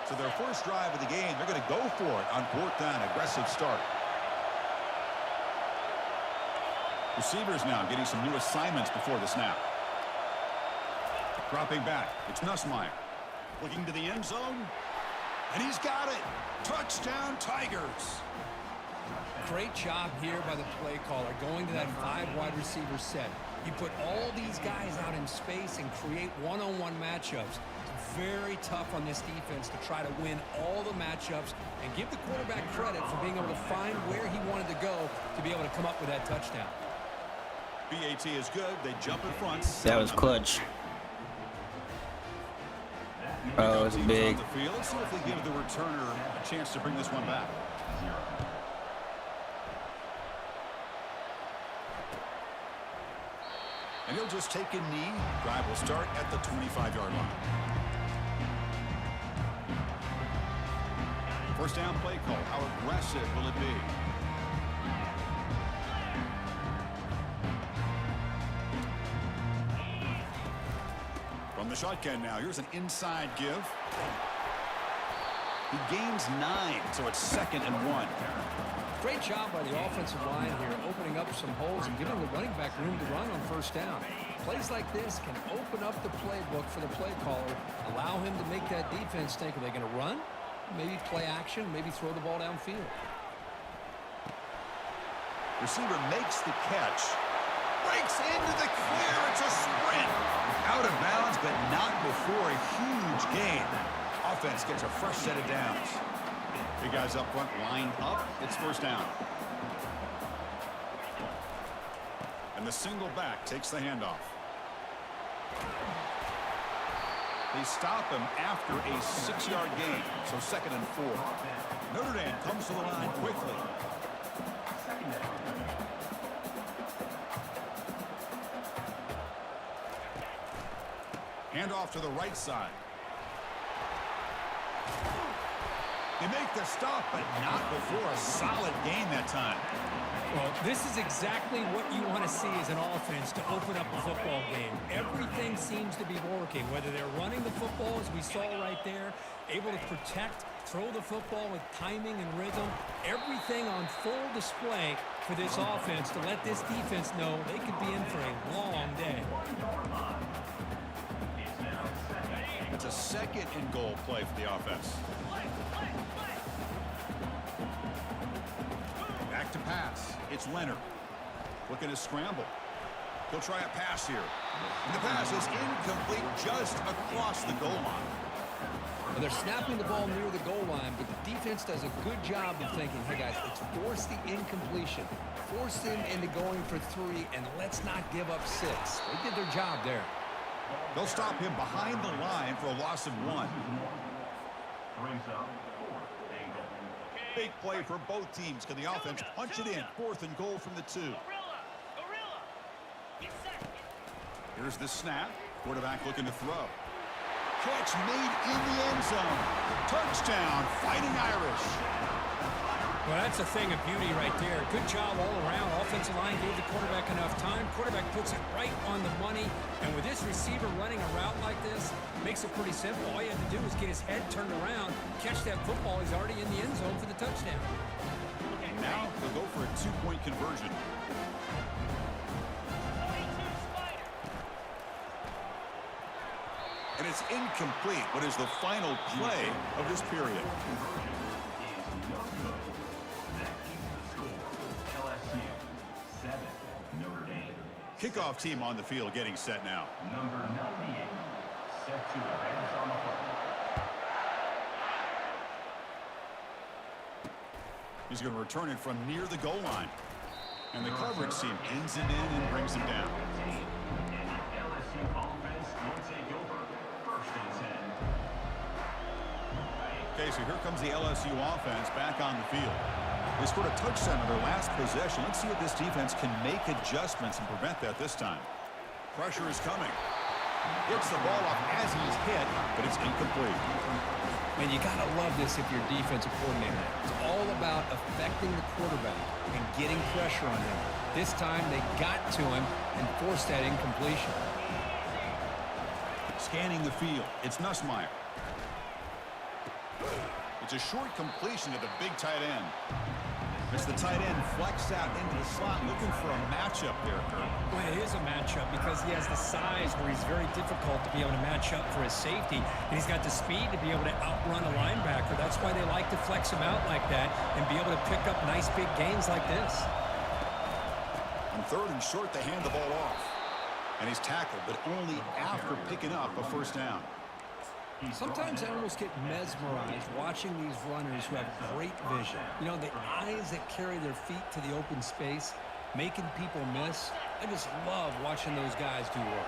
So their first drive of the game, they're going to go for it on 4th down. Aggressive start. Receivers now getting some new assignments before the snap. Dropping back. It's Nussmeier. Looking to the end zone. And he's got it. Touchdown, Tigers. Great job here by the play caller, going to that 5 wide receiver set. You put all these guys out in space and create one-on-one matchups. It's very tough on this defense to try to win all the matchups and give the quarterback credit for being able to find where he wanted to go to be able to come up with that touchdown. BAT is good. They jump in front. That was clutch. Oh, it's big. Let's see if they give the returner a chance to bring this one back. And he'll just take a knee. Drive will start at the 25-yard line. First down play call. How aggressive will it be? From the shotgun now, here's an inside give. He gains 9, so it's 2nd and 1. Great job by the offensive line here, opening up some holes and giving the running back room to run on first down. Plays like this can open up the playbook for the play caller, allow him to make that defense think, are they going to run? Maybe play action, maybe throw the ball downfield. Receiver makes the catch. Breaks into the clear. It's a sprint. Out of bounds, but not before a huge gain. Offense gets a fresh set of downs. Big guys up front, line up. It's first down. And the single back takes the handoff. They stop him after a 6-yard gain, so 2nd and 4. Notre Dame comes to the line quickly. Handoff to the right side. They make the stop, but not before a solid gain that time. Well, this is exactly what you want to see as an offense to open up a football game. Everything seems to be working, whether they're running the football, as we saw right there, able to protect, throw the football with timing and rhythm. Everything on full display for this offense to let this defense know they could be in for a long day. It's a 2nd and goal play for the offense. Back to pass. It's Leonard. Looking to scramble. He'll try a pass here. And the pass is incomplete just across the goal line. Well, they're snapping the ball near the goal line, but the defense does a good job of thinking, hey guys, let's force the incompletion. Force them into going for 3, and let's not give up 6. They did their job there. They'll stop him behind the line for a loss of 1. Big play for both teams. Can the offense punch it in? 4th and goal from the 2. Here's the snap. Quarterback looking to throw. Catch made in the end zone. Touchdown, Fighting Irish. Well, that's a thing of beauty right there. Good job all around. Offensive line gave the quarterback enough time. Quarterback puts it right on the money. And with this receiver running a route like this, makes it pretty simple. All you have to do is get his head turned around, catch that football. He's already in the end zone for the touchdown. Now they'll go for a two-point conversion. And it's incomplete. What is the final play of this period? Kickoff team on the field getting set now. Number 98, set to advance on the play. He's going to return it from near the goal line. And the coverage team ends it in and brings him down. LSU offense will take over. First and 10. Okay, so here comes the LSU offense back on the field. They scored a touchdown on their last possession. Let's see if this defense can make adjustments and prevent that this time. Pressure is coming. Gets the ball off as he's hit, but it's incomplete. Man, you got to love this if you're a defensive coordinator. It's all about affecting the quarterback and getting pressure on him. This time they got to him and forced that incompletion. Scanning the field, it's Nussmeier. It's a short completion to the big tight end. It's the tight end flexed out into the slot, looking for a matchup there, Kurt. Well, it is a matchup because he has the size where he's very difficult to be able to match up for his safety, and he's got the speed to be able to outrun a linebacker. That's why they like to flex him out like that and be able to pick up nice big gains like this. On third and short, they hand the ball off. And he's tackled, but only after picking up a first down. Sometimes I almost get mesmerized watching these runners who have great vision. You know, the eyes that carry their feet to the open space, making people miss. I just love watching those guys do work.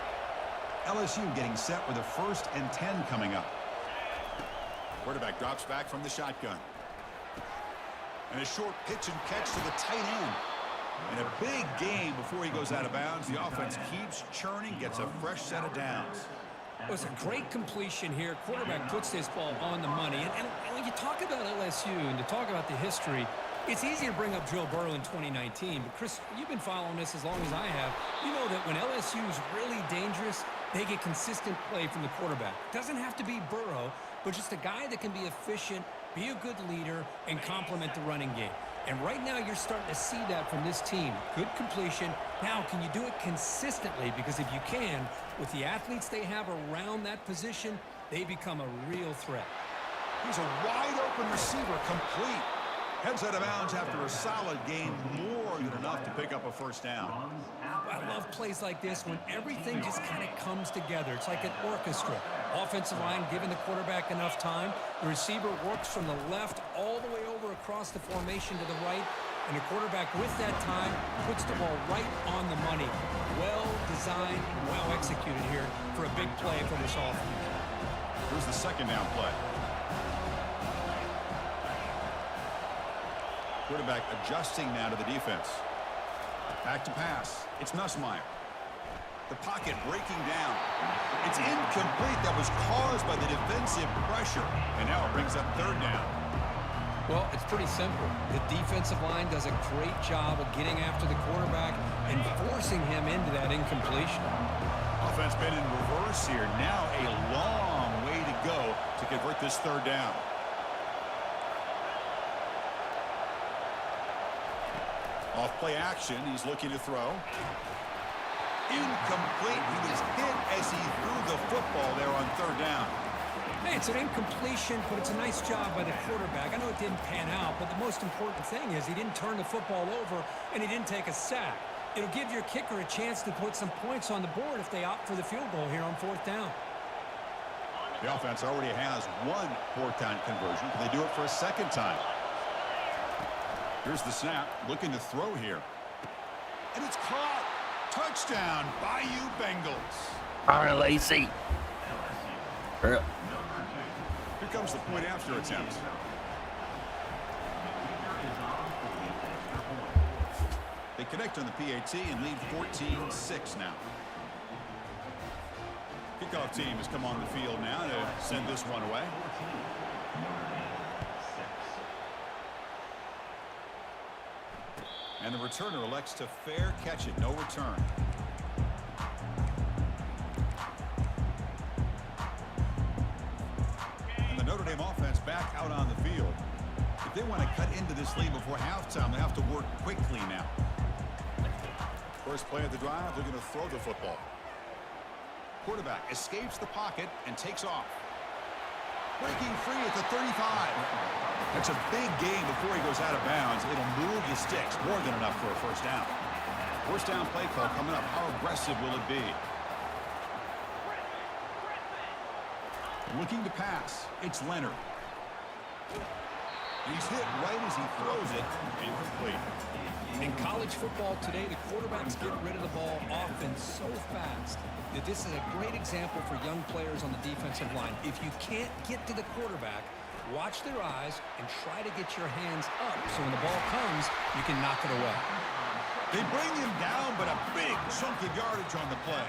LSU getting set with a 1st and 10 coming up. Quarterback drops back from the shotgun. And a short pitch and catch to the tight end. And a big game before he goes out of bounds. The offense keeps churning, gets a fresh set of downs. Well, it's a great completion here. Quarterback puts this ball on the money. And when you talk about LSU and to talk about the history, it's easy to bring up Joe Burrow in 2019. But, Chris, you've been following this as long as I have. You know that when LSU is really dangerous, they get consistent play from the quarterback. Doesn't have to be Burrow, but just a guy that can be efficient, be a good leader, and complement the running game. And right now you're starting to see that from this team. Good completion. Now, can you do it consistently? Because if you can, with the athletes they have around that position, they become a real threat. He's a wide-open receiver, complete. Heads out of bounds after a solid game, more than enough to pick up a first down. I love plays like this when everything just kind of comes together. It's like an orchestra. Offensive line giving the quarterback enough time. The receiver works from the left all the way over across the formation to the right. And the quarterback with that time puts the ball right on the money. Well designed, well executed here for a big play for this offense. Here's the second down play. Quarterback adjusting now to the defense. Back to pass. It's Nussmeier. The pocket breaking down. It's incomplete. That was caused by the defensive pressure. And now it brings up third down. Well, it's pretty simple. The defensive line does a great job of getting after the quarterback and forcing him into that incompletion. Offense been in reverse here. Now a long way to go to convert this third down. Off play action, he's looking to throw. Incomplete. He was hit as he threw the football there on third down. Hey, it's an incompletion, but it's a nice job by the quarterback. I know it didn't pan out, but the most important thing is he didn't turn the football over and he didn't take a sack. It'll give your kicker a chance to put some points on the board if they opt for the field goal here on fourth down. The offense already has one fourth down conversion. Can they do it for a second time? Here's the snap, looking to throw here. And it's caught. Touchdown, Bayou Bengals. All right, Lacey. Here comes the point after attempt. They connect on the PAT and lead 14-6 now. Kickoff team has come on the field now to send this one away. And the returner elects to fair catch it. No return. And the Notre Dame offense back out on the field. If they want to cut into this lead before halftime, they have to work quickly now. First play of the drive, they're going to throw the football. Quarterback escapes the pocket and takes off. Breaking free at the 35. That's a big gain before he goes out of bounds. It'll move the sticks. More than enough for a first down. First down play call coming up. How aggressive will it be? Looking to pass. It's Leonard. He's hit right as he throws it. Incomplete. In college football today, the quarterbacks get rid of the ball often so fast that this is a great example for young players on the defensive line. If you can't get to the quarterback, watch their eyes and try to get your hands up so when the ball comes, you can knock it away. They bring him down, but a big chunk of yardage on the play.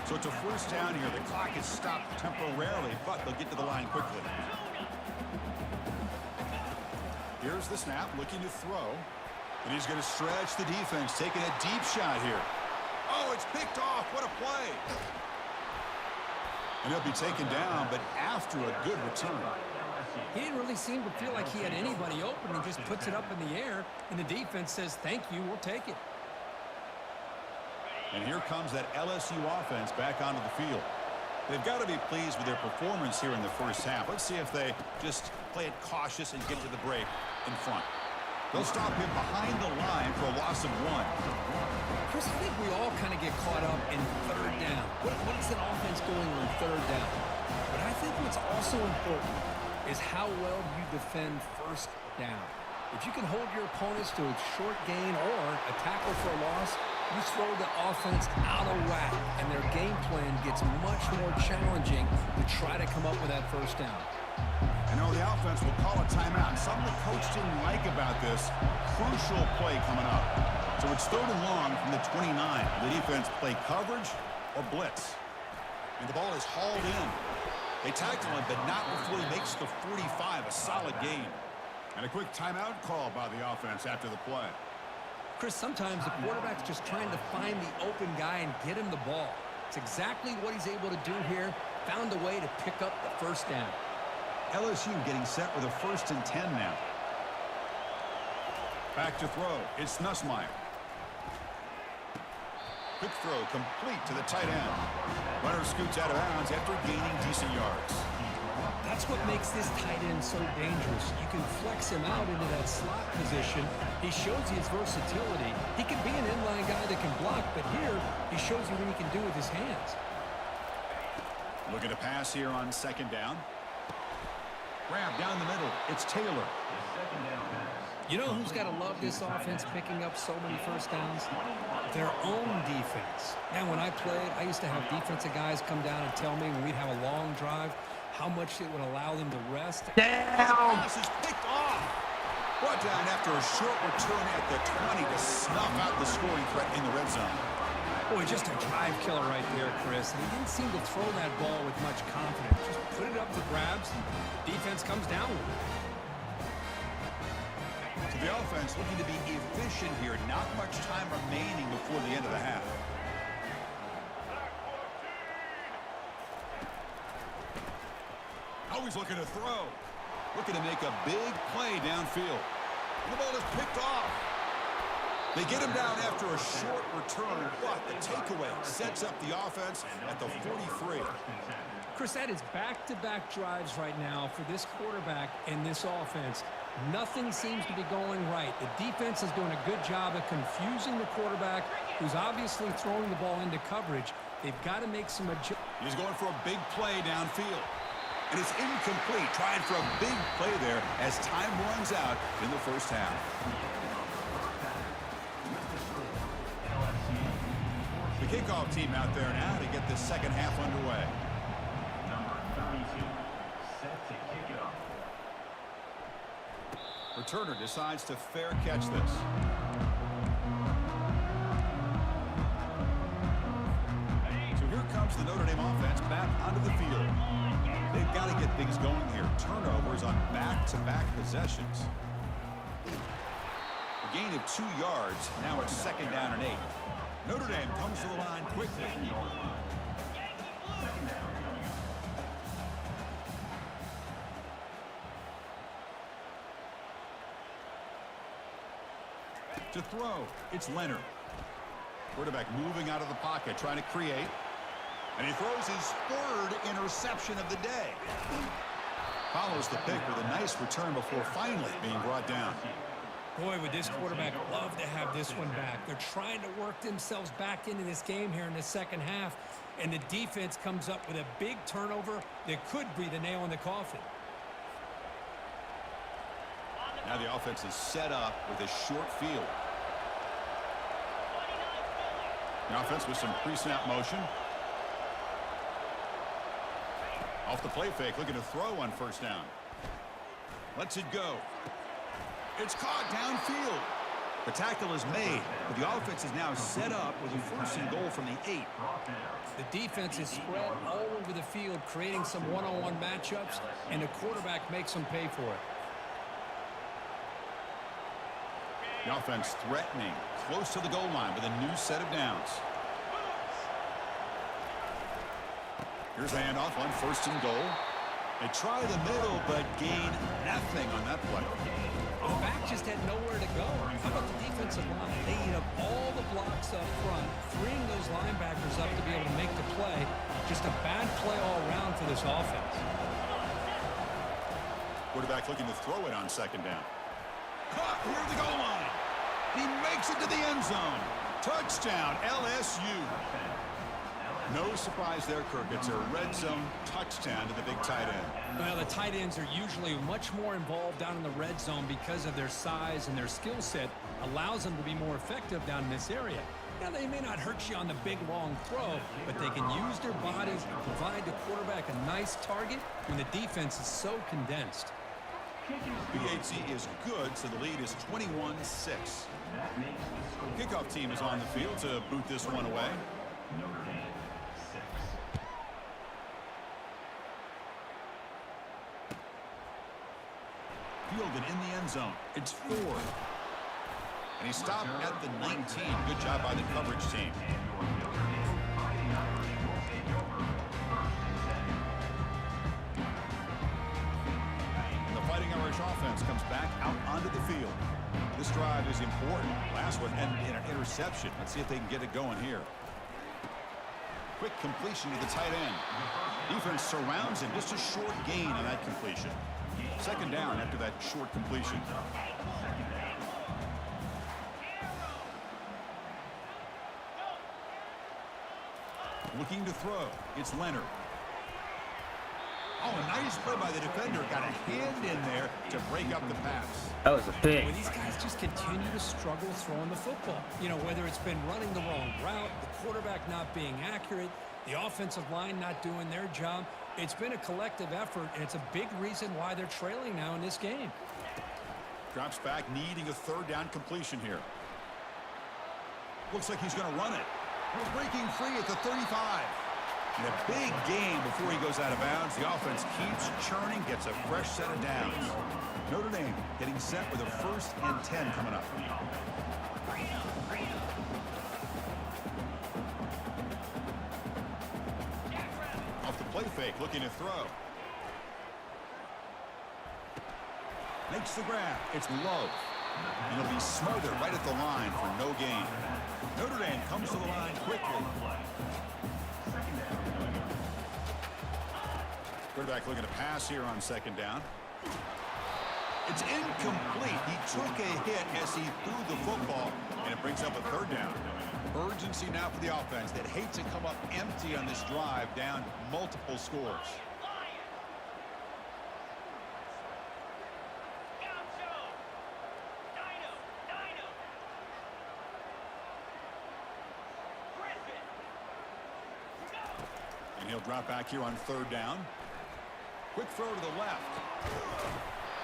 So it's a first down here. The clock is stopped temporarily, but they'll get to the line quickly. Here's the snap, looking to throw. And he's going to stretch the defense, taking a deep shot here. Oh, it's picked off. What a play. And he'll be taken down, but after a good return. He didn't really seem to feel like he had anybody open. He just puts it up in the air, and the defense says, thank you, we'll take it. And here comes that LSU offense back onto the field. They've got to be pleased with their performance here in the first half. Let's see if they just play it cautious and get to the break in front. They'll stop him behind the line for a loss of 1. Chris, I think we all kind of get caught up in third down. What is an offense doing on third down? But I think what's also important is how well you defend first down. If you can hold your opponents to a short gain or a tackle for a loss, you throw the offense out of whack, and their game plan gets much more challenging to try to come up with that first down. I know the offense will call a timeout. Something the coach didn't like about this. Crucial play coming up. So it's 3rd and long from the 29. The defense play coverage or blitz. And the ball is hauled in. They tackle him, but not before he makes the 45. A solid gain. And a quick timeout call by the offense after the play. Chris, sometimes the quarterback's just trying to find the open guy and get him the ball. It's exactly what he's able to do here. Found a way to pick up the first down. LSU getting set with a 1st and 10 now. Back to throw. It's Nussmeier. Quick throw complete to the tight end. Runner scoots out of bounds after gaining decent yards. That's what makes this tight end so dangerous. You can flex him out into that slot position. He shows you his versatility. He can be an inline guy that can block, but here he shows you what he can do with his hands. Looking to pass here on 2nd down. Grab down the middle. It's Taylor. You know who's got to love this offense picking up so many first downs? Their own defense. Man, when I played, I used to have defensive guys come down and tell me when we'd have a long drive how much it would allow them to rest. Down! Pass is picked off. Brought down after a short return at the 20 to snuff out the scoring threat in the red zone. Boy, just a drive killer right there, Chris. And he didn't seem to throw that ball with much confidence. Just put it up for grabs, and the defense comes down with it. So the offense looking to be efficient here. Not much time remaining before the end of the half. Always looking to throw. Looking to make a big play downfield. The ball is picked off. They get him down after a short return, but the takeaway sets up the offense at the 43. Chris, that is back-to-back drives right now for this quarterback and this offense. Nothing seems to be going right. The defense is doing a good job of confusing the quarterback, who's obviously throwing the ball into coverage. They've got to make some adjustments. He's going for a big play downfield. And it's incomplete. Trying for a big play there as time runs out in the first half. The kickoff team out there now to get this second half underway. Number 32, set to kick it off. Returner decides to fair catch this. So here comes the Notre Dame offense back onto the field. They've got to get things going here. Turnovers on back-to-back possessions. The gain gain of 2 yards. Now it's 2nd down and 8. Notre Dame comes to the line quickly. To throw, it's Leonard. Quarterback moving out of the pocket, trying to create. And he throws his 3rd interception of the day. Follows the pick with a nice return before finally being brought down. Boy, would this quarterback love to have this one back. They're trying to work themselves back into this game here in the second half, and the defense comes up with a big turnover that could be the nail in the coffin. Now the offense is set up with a short field. The offense with some pre-snap motion. Off the play fake, looking to throw on 1st down. Lets it go. It's caught downfield. The tackle is made, but the offense is now set up with a 1st and goal from the 8. The defense is spread all over the field, creating some one-on-one matchups, and the quarterback makes them pay for it. The offense threatening, close to the goal line with a new set of downs. Here's a handoff on 1st and goal. They try the middle, but gain nothing on that play. The back just had nowhere to go. How about the defensive line? They eat up all the blocks up front, freeing those linebackers up to be able to make the play. Just a bad play all around for this offense. Quarterback looking to throw it on 2nd down. Caught near the goal line. He makes it to the end zone. Touchdown, LSU. No surprise there, Kirk. It's a red zone touchdown to the big tight end. Well, the tight ends are usually much more involved down in the red zone because of their size, and their skill set allows them to be more effective down in this area. Now, they may not hurt you on the big, long throw, but they can use their bodies to provide the quarterback a nice target when the defense is so condensed. BHC is good, so the lead is 21-6. Kickoff team is on the field to boot this one away. Fielded in the end zone. It's 4. And he stopped at the 19. Good job by the coverage team. And the Fighting Irish offense comes back out onto the field. This drive is important. Last one ended in an interception. Let's see if they can get it going here. Quick completion to the tight end. Defense surrounds him. Just a short gain on that completion. 2nd down after that short completion. Looking to throw. It's Leonard. Oh, a nice play by the defender. Got a hand in there to break up the pass. That was a pick. Well, these guys just continue to struggle throwing the football. You know, whether it's been running the wrong route, the quarterback not being accurate, the offensive line not doing their job. It's been a collective effort, and it's a big reason why they're trailing now in this game. Drops back, needing a 3rd down completion here. Looks like he's going to run it. We're breaking free at the 35. And a big gain before he goes out of bounds. The offense keeps churning, gets a fresh set of downs. Notre Dame getting set with a 1st and 10 coming up. Off the play fake, looking to throw. Makes the grab. It's Love. And he'll be smothered right at the line for no gain. Notre Dame comes to the line quickly. Quarterback looking to pass here on 2nd down. It's incomplete. He took a hit as he threw the football, and it brings up a 3rd down. Urgency now for the offense that hates to come up empty on this drive, down multiple scores. And he'll drop back here on 3rd down. Quick throw to the left.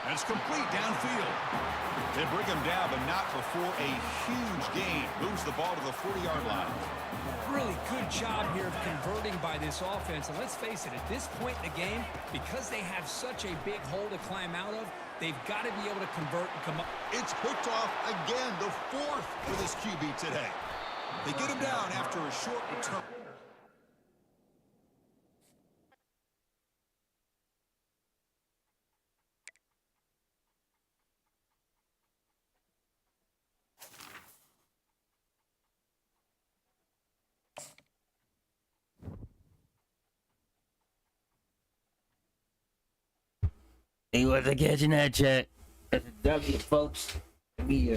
And it's complete downfield. They bring him down, but not before a huge gain. Moves the ball to the 40-yard line. Really good job here of converting by this offense. And let's face it, at this point in the game, because they have such a big hole to climb out of, they've got to be able to convert and come up. It's picked off again, the 4th for this QB today. They get him down after a short return. He wasn't catching that chat. That's a W, folks. Let me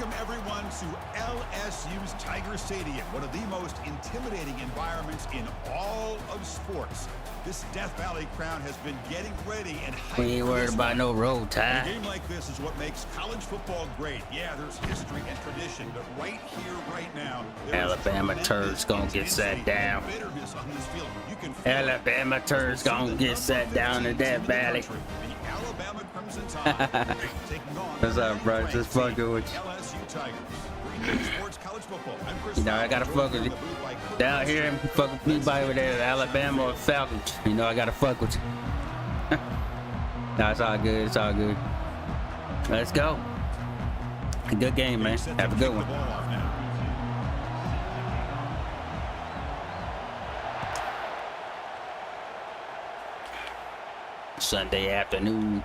Welcome, everyone, to LSU's Tiger Stadium, one of the most intimidating environments in all of sports. This Death Valley crowd has been getting ready and hyped. We ain't worried about no road A tie. game like this is what makes college football great. Yeah, there's history and tradition, but right here, right now, Alabama turds gonna get sat down. bitterness on this field. You can feel it. Alabama turds gonna get sat down in that valley. The Alabama Crimson Tide taking on What's up, bro? Just fucking with you. LSU Tigers. Green Sports College Football. I'm Chris You know, I gotta Fowler, fuck with joined you. in the booth by Chris Down here, Wilson. fuck with anybody with that Alabama or Falcons. You know, I gotta fuck with you. Nah, it's all good. It's all good. Let's go. A good game, man. Set to Have a kick good the one. ball off now. Sunday afternoon.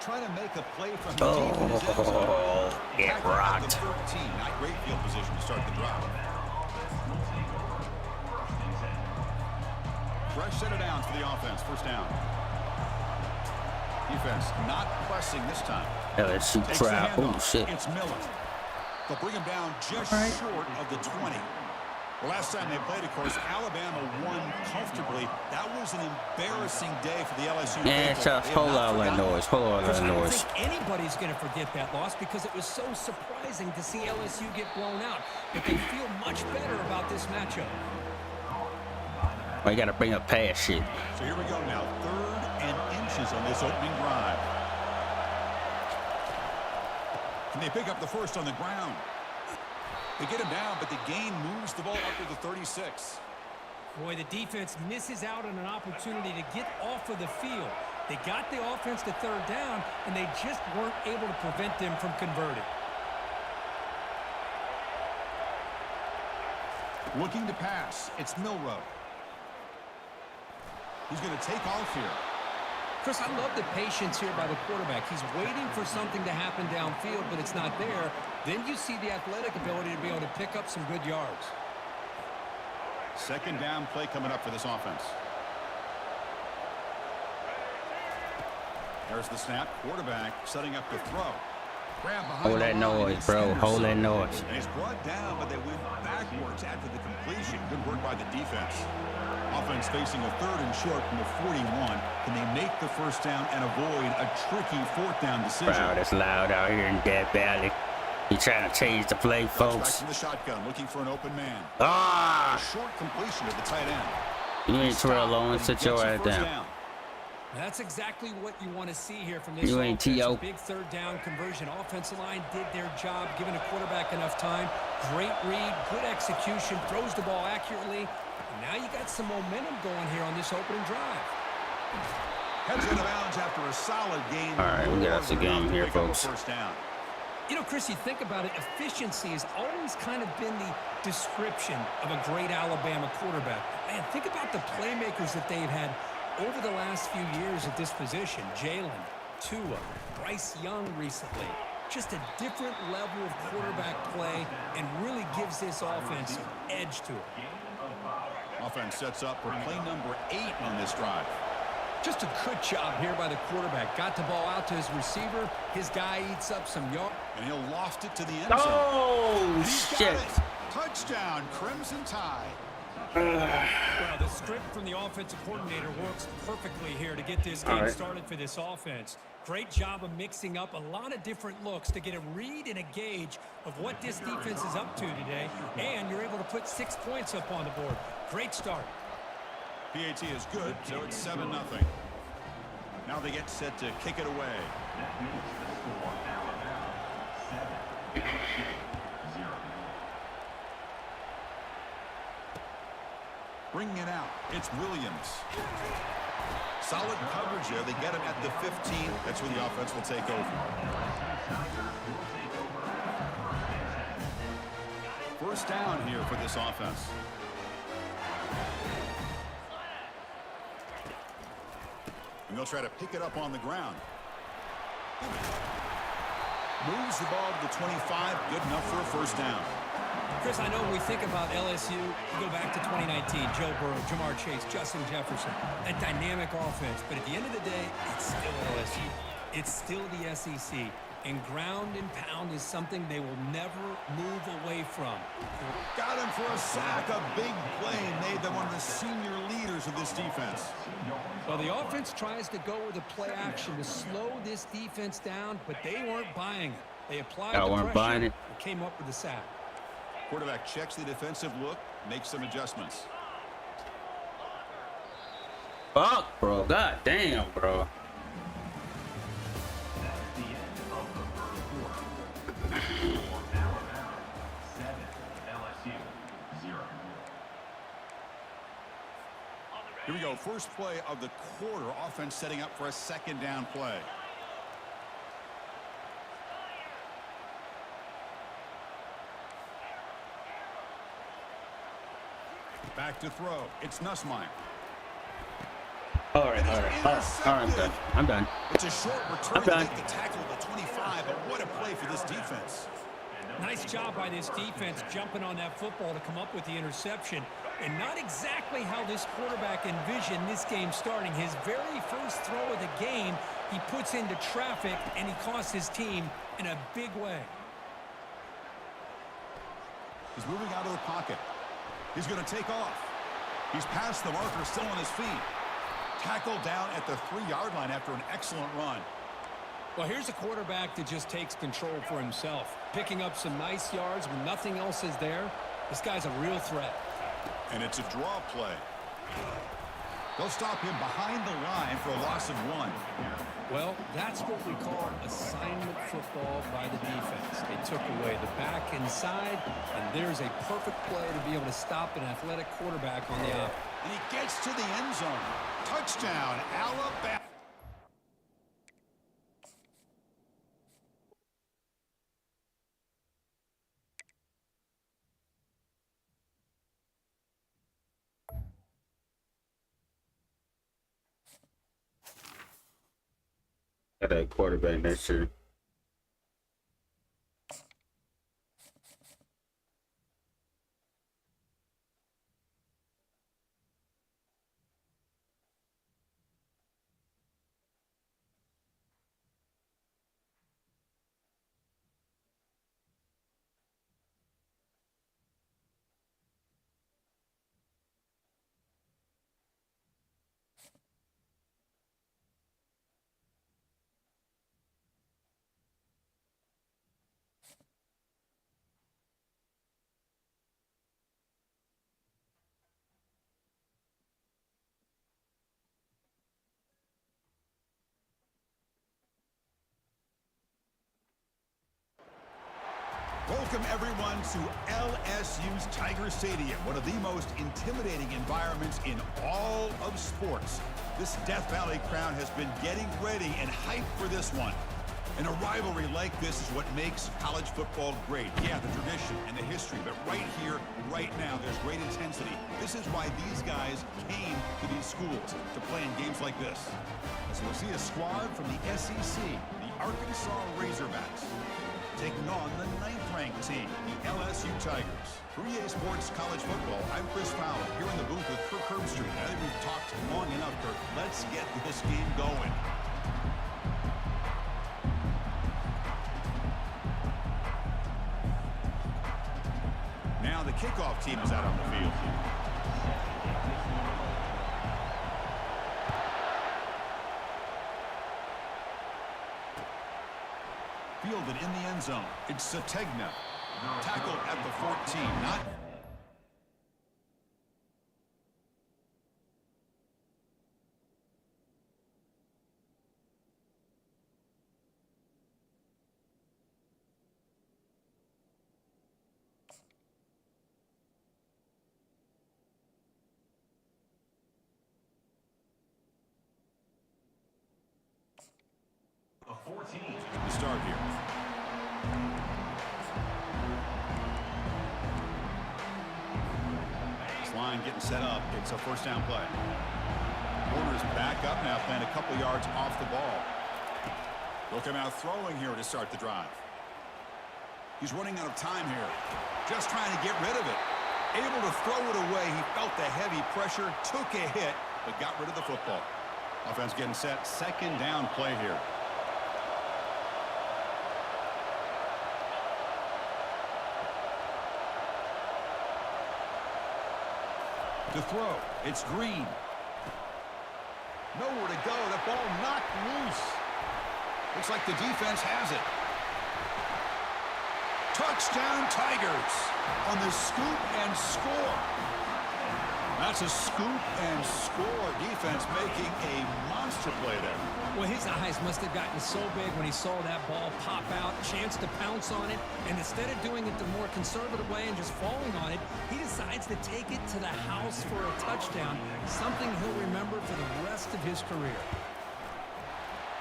Trying to make a play from deep in his end zone. Oh, get Tackle at rocked. the 13. Not great field position to start the drive. Fresh set of downs for the offense. First down. Defense not pressing this time. LSU Takes the crowd. Oh, handoff. shit. It's Miller. They'll bring him down just short of the 20. The last time they played, of course, Alabama won comfortably. That was an embarrassing day for the LSU. Man, faithful. shots, They have hold not on that forgotten. noise. Hold on Chris, that I don't noise. think anybody's going to forget that loss because it was so surprising to see LSU get blown out. But they feel much better about this matchup. Oh, you gotta bring up pass shit. So here we go now. 3rd and inches on this opening drive. Can they pick up the first on the ground? They get him down, but the gain moves the ball up to the 36. Boy, the defense misses out on an opportunity to get off of the field. They got the offense to 3rd down, and they just weren't able to prevent them from converting. Looking to pass. It's Milrow. He's going to take off here. Chris, I love the patience here by the quarterback. He's waiting for something to happen downfield, but it's not there. Then you see the athletic ability to be able to pick up some good yards. Second down play coming up for this offense. There's the snap. Quarterback setting up to throw. Grab behind Hold the that line. noise, It's bro. intercepted. Hold that noise. And he's brought down, but they went backwards after the completion. Good work by the defense. Offense facing a 3rd and short from the 41. Can they make the first down and avoid a tricky 4th down decision? Crowd is loud out here in Death Valley. He trying to change the play, Back folks. from the shotgun, looking for an open man. Ah! A short completion to the tight end. You ain't Terrell Owens. Sit your ass down. That's exactly what you want to see here from this You ain't offense. T.O. A big 3rd down conversion. Offensive line did their job, giving the quarterback enough time. Great read, good execution, throws the ball accurately. And now you got some momentum going here on this opening drive. Heads out of bounds after a solid game. All right, we got us a game here, Pick up a folks. First down. You know, Chris, you think about it, efficiency has always kind of been the description of a great Alabama quarterback. Man, think about the playmakers that they've had over the last few years at this position. Jalen, Tua, Bryce Young recently. Just a different level of quarterback play and really gives this offense an edge to it. Offense sets up for play number 8 on this drive. Just a good job here by the quarterback. Got the ball out to his receiver. His guy eats up some yards. And he'll loft it to the end zone. Oh, He's got shit. it. Touchdown, Crimson Tide. Well, the script from the offensive coordinator works perfectly here to get this game started for this offense. Great job of mixing up a lot of different looks to get a read and a gauge of what this defense is up to today, and you're able to put 6 points up on the board. Great start. PAT is good, so it's 7-0. Now they get set to kick it away. That makes the score Alabama 7, LSU 0. Bringing it out, it's Williams. Solid coverage there. They get him at the 15. That's where the offense will take over. First down here for this offense. And they'll try to pick it up on the ground. Moves the ball to the 25. Good enough for a first down. Chris, I know when we think about LSU, you go back to 2019, Joe Burrow, Jamar Chase, Justin Jefferson, that dynamic offense. But at the end of the day, it's still LSU. It's still the SEC. And ground and pound is something they will never move away from. Got him for a sack. A big play made them one of the senior leaders of this defense. Well, the offense tries to go with a play action to slow this defense down, but they weren't buying it. They applied the pressure and came up with the sack. Quarterback checks the defensive look, makes some adjustments. Fuck, bro. God damn, bro. That's the end of the first quarter. For Alabama, 7, LSU, 0. Here we go. First play of the quarter. Offense setting up for a second down play. Back to throw. It's Nussmeier. All right. I'm done. It's a short return I'm to done. make the tackle at the 25, but what a play for this defense. Nice job by this defense jumping on that football to come up with the interception. And not exactly how this quarterback envisioned this game starting. His very first throw of the game, he puts into traffic, and he costs his team in a big way. He's moving out of the pocket. He's going to take off. He's past the marker, still on his feet. Tackled down at the 3-yard line after an excellent run. Well, here's a quarterback that just takes control for himself, picking up some nice yards when nothing else is there. This guy's a real threat. And it's a draw play. They'll stop him behind the line for a loss of 1. Well, that's what we call assignment football by the defense. They took away the back inside, and there's a perfect play to be able to stop an athletic quarterback on the offense. And he gets to the end zone. Touchdown, Alabama. Got that quarterback next year. Welcome, everyone, to LSU's Tiger Stadium, one of the most intimidating environments in all of sports. This Death Valley crowd has been getting ready and hyped for this one. And a rivalry like this is what makes college football great. Yeah, the tradition and the history, but right here, right now, there's great intensity. This is why these guys came to these schools to play in games like this. So we'll see a squad from the SEC, the Arkansas Razorbacks, taking on the 9th-ranked team, the LSU Tigers. For EA Sports College Football, I'm Chris Fowler, here in the booth with Kirk Herbstreit. I think we've talked long enough, Kirk. Let's get this game going. Now the kickoff team is out on the field. Fielded in the end zone. It's Sategna. Tackled at the 14. Not... The 14. to start here. This line getting set up. It's a first down play. Warner's back up now, playing a couple yards off the ball. They'll come out throwing here to start the drive. He's running out of time here. Just trying to get rid of it. Able to throw it away. He felt the heavy pressure, took a hit, but got rid of the football. Offense getting set. Second down play here. To throw, it's Green. Nowhere to go. That ball knocked loose. Looks like the defense has it. Touchdown Tigers on the scoop and score. That's a scoop and score. Defense making a monster play there. Well, his eyes must have gotten so big when he saw that ball pop out, chance to pounce on it, and instead of doing it the more conservative way and just falling on it, he decides to take it to the house for a touchdown, something he'll remember for the rest of his career.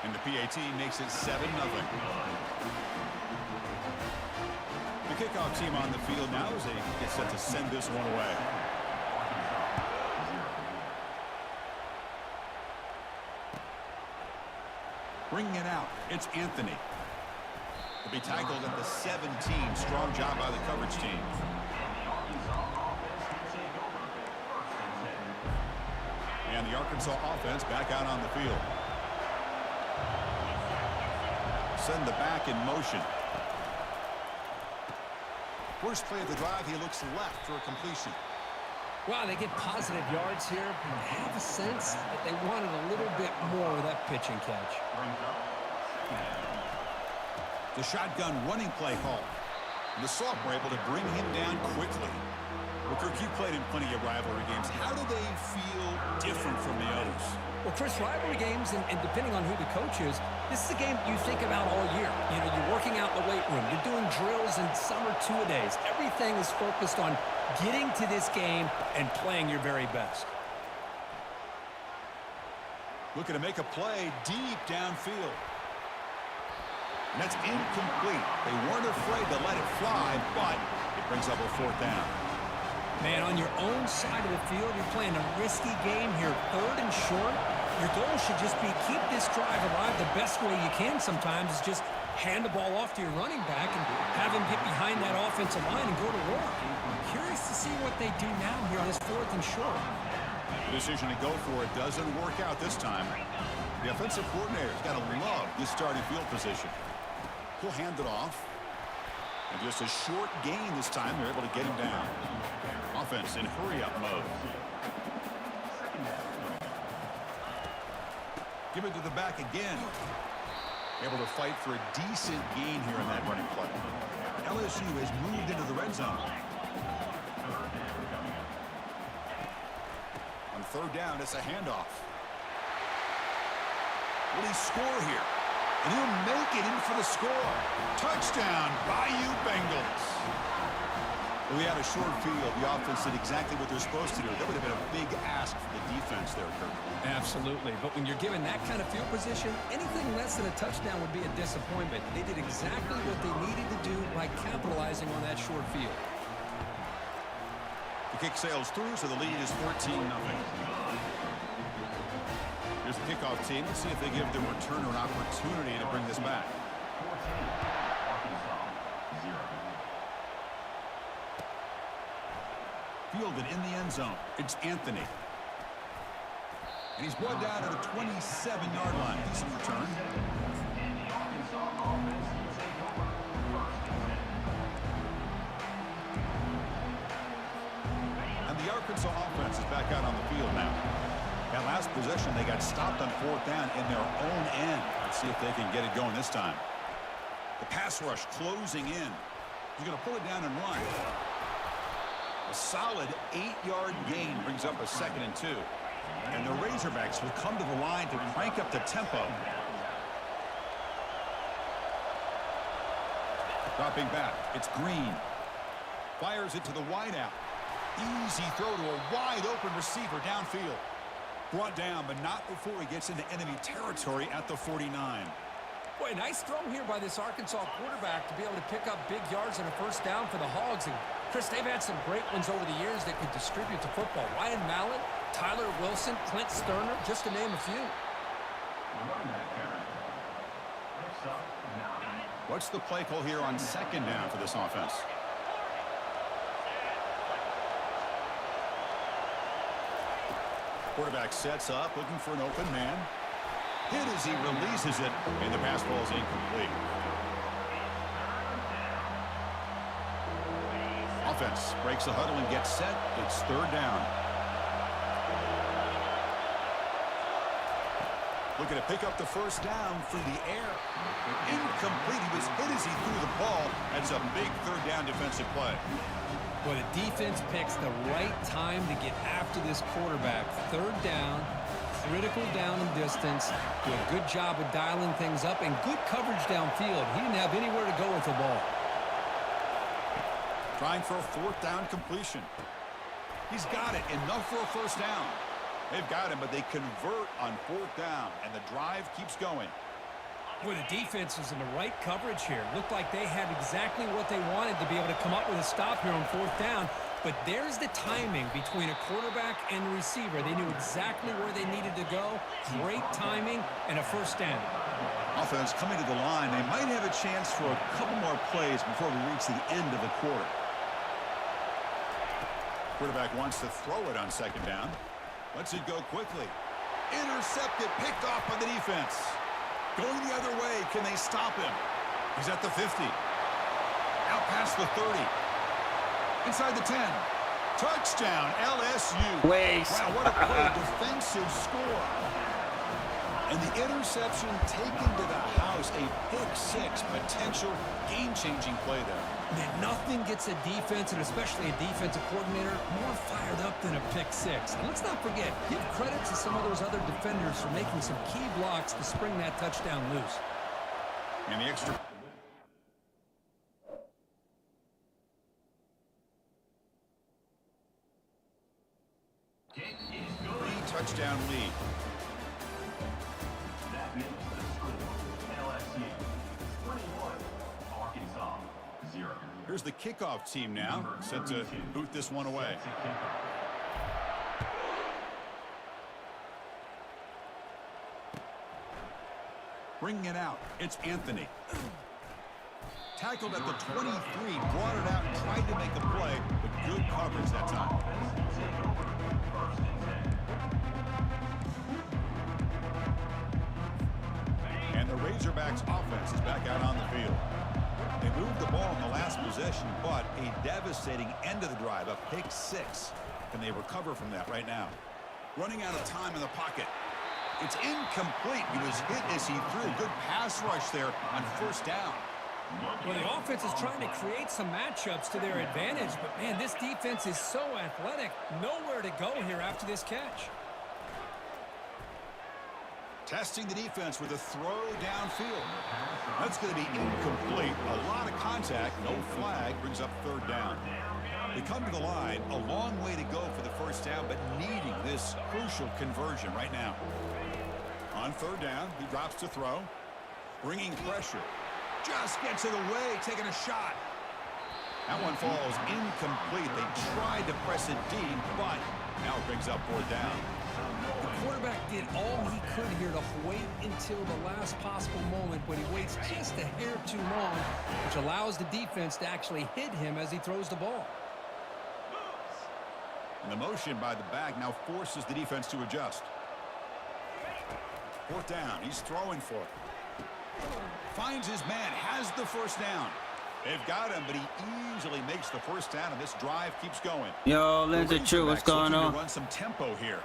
And the PAT makes it 7-0. The kickoff team on the field now as they get set to send this one away. Bringing it out, it's Anthony. He'll be tackled at the 17. Strong job by the coverage team. And the Arkansas offense back out on the field. Send the back in motion. First play of the drive, he looks left for a completion. Wow, they get positive yards here, but I have a sense that they wanted a little bit more with that pitch and catch. The shotgun running play call. And the Soft were able to bring him down quickly. Well, Kirk, you played in plenty of rivalry games. How do they feel different from the others? Well, Chris, rivalry games, and depending on who the coach is, this is a game you think about all year. You know, you're working out in the weight room. You're doing drills and summer two-a-days. Everything is focused on getting to this game and playing your very best. Looking to make a play deep downfield. And that's incomplete. They weren't afraid to let it fly, but it brings up a fourth down. Man, on your own side of the field, you're playing a risky game here. 3rd and short. Your goal should just be keep this drive alive the best way you can sometimes is just hand the ball off to your running back and have him get behind that offensive line and go to work. I'm curious to see what they do now here on this 4th and short. The decision to go for it doesn't work out this time. The offensive coordinator's got to love this starting field position. He'll hand it off. And just a short gain this time, they're able to get him down. Offense in hurry-up mode. Give it to the back again. Able to fight for a decent gain here in that running play. LSU has moved into the red zone. On 3rd down, it's a handoff. Will he score here? And he'll make it in for the score. Touchdown, Bayou Bengals. Well, we had a short field. The offense did exactly what they're supposed to do. That would have been a big ask for the defense there, Kirk. Absolutely. But when you're given that kind of field position, anything less than a touchdown would be a disappointment. They did exactly what they needed to do by capitalizing on that short field. The kick sails through, so the lead is 14-0. Here's the kickoff team. Let's see if they give the returner an opportunity to bring this back. Fielded in the end zone. It's Anthony. And he's brought down to the 27-yard line. Decent return. And the Arkansas offense is back out on the field now. That last possession, they got stopped on 4th down in their own end. Let's see if they can get it going this time. The pass rush closing in. He's going to pull it down and run. A solid 8-yard gain brings up a 2nd and 2. And the Razorbacks will come to the line to crank up the tempo. Dropping back, it's Green. Fires it to the wideout. Easy throw to a wide-open receiver downfield. Brought down, but not before he gets into enemy territory at the 49. Boy, nice throw here by this Arkansas quarterback to be able to pick up big yards and a 1st down for the Hogs. And Chris, they've had some great ones over the years that could distribute the football. Ryan Mallett, Tyler Wilson, Clint Sterner, just to name a few. What's the play call here on 2nd down for this offense? Quarterback sets up, looking for an open man. Hit as he releases it, and the pass ball is incomplete. Offense breaks the huddle and gets set. It's 3rd down. Looking to pick up the first down through the air. Incomplete. He was hit as he threw the ball. That's a big third down defensive play. Well, the defense picks the right time to get after this quarterback. Third down, critical down and distance. Do a good job of dialing things up and good coverage downfield. He didn't have anywhere to go with the ball. Trying for a fourth down completion. He's got it. Enough for a first down. They've got him, but they convert on fourth down, and the drive keeps going. Well, the defense was in the right coverage here. Looked like they had exactly what they wanted to be able to come up with a stop here on fourth down. But there's the timing between a quarterback and the receiver. They knew exactly where they needed to go. Great timing and a first down. Offense coming to the line. They might have a chance for a couple more plays before we reach the end of the quarter. Quarterback wants to throw it on second down. Lets it go quickly. Intercepted, picked off by the defense. Going the other way, can they stop him? He's at the 50. Out past the 30. Inside the 10. Touchdown, LSU. Waste. Wow, what a great defensive score. And the interception taken to the house. A pick-6 potential game-changing play there. Man, nothing gets a defense, and especially a defensive coordinator, more fired up than a pick-6. And let's not forget, give credit to some of those other defenders for making some key blocks to spring that touchdown loose. And the extra... Touchdown lead. That is the score. LSU 21, Arkansas 0. Here's the kickoff team now, set to boot this one away. Bringing it out, it's Anthony. Tackled at the 23, brought it out, and tried to make a play, but good coverage that time. And the Razorbacks offense is back out on the field. They moved the ball in the last possession, but a devastating end of the drive, a pick-6. Can they recover from that right now? Running out of time in the pocket. It's incomplete. He was hit as he threw. Good pass rush there on first down. Well, the offense is trying to create some matchups to their advantage, but, man, this defense is so athletic. Nowhere to go here after this catch. Testing the defense with a throw downfield. That's going to be incomplete. A lot of contact, no flag, brings up third down. They come to the line, a long way to go for the first down, but needing this crucial conversion right now. On third down, he drops to throw. Bringing pressure. Just gets it away, taking a shot. That one falls incomplete. They tried to press it deep, but now it brings up fourth down. The quarterback did all he could here to wait until the last possible moment, but he waits just a hair too long, which allows the defense to actually hit him as he throws the ball. And the motion by the back now forces the defense to adjust. Fourth down, he's throwing for it. Finds his man, has the first down. They've got him, but he easily makes the first down, and this drive keeps going. Yo, Lindsay True, what's going on? Run some tempo here.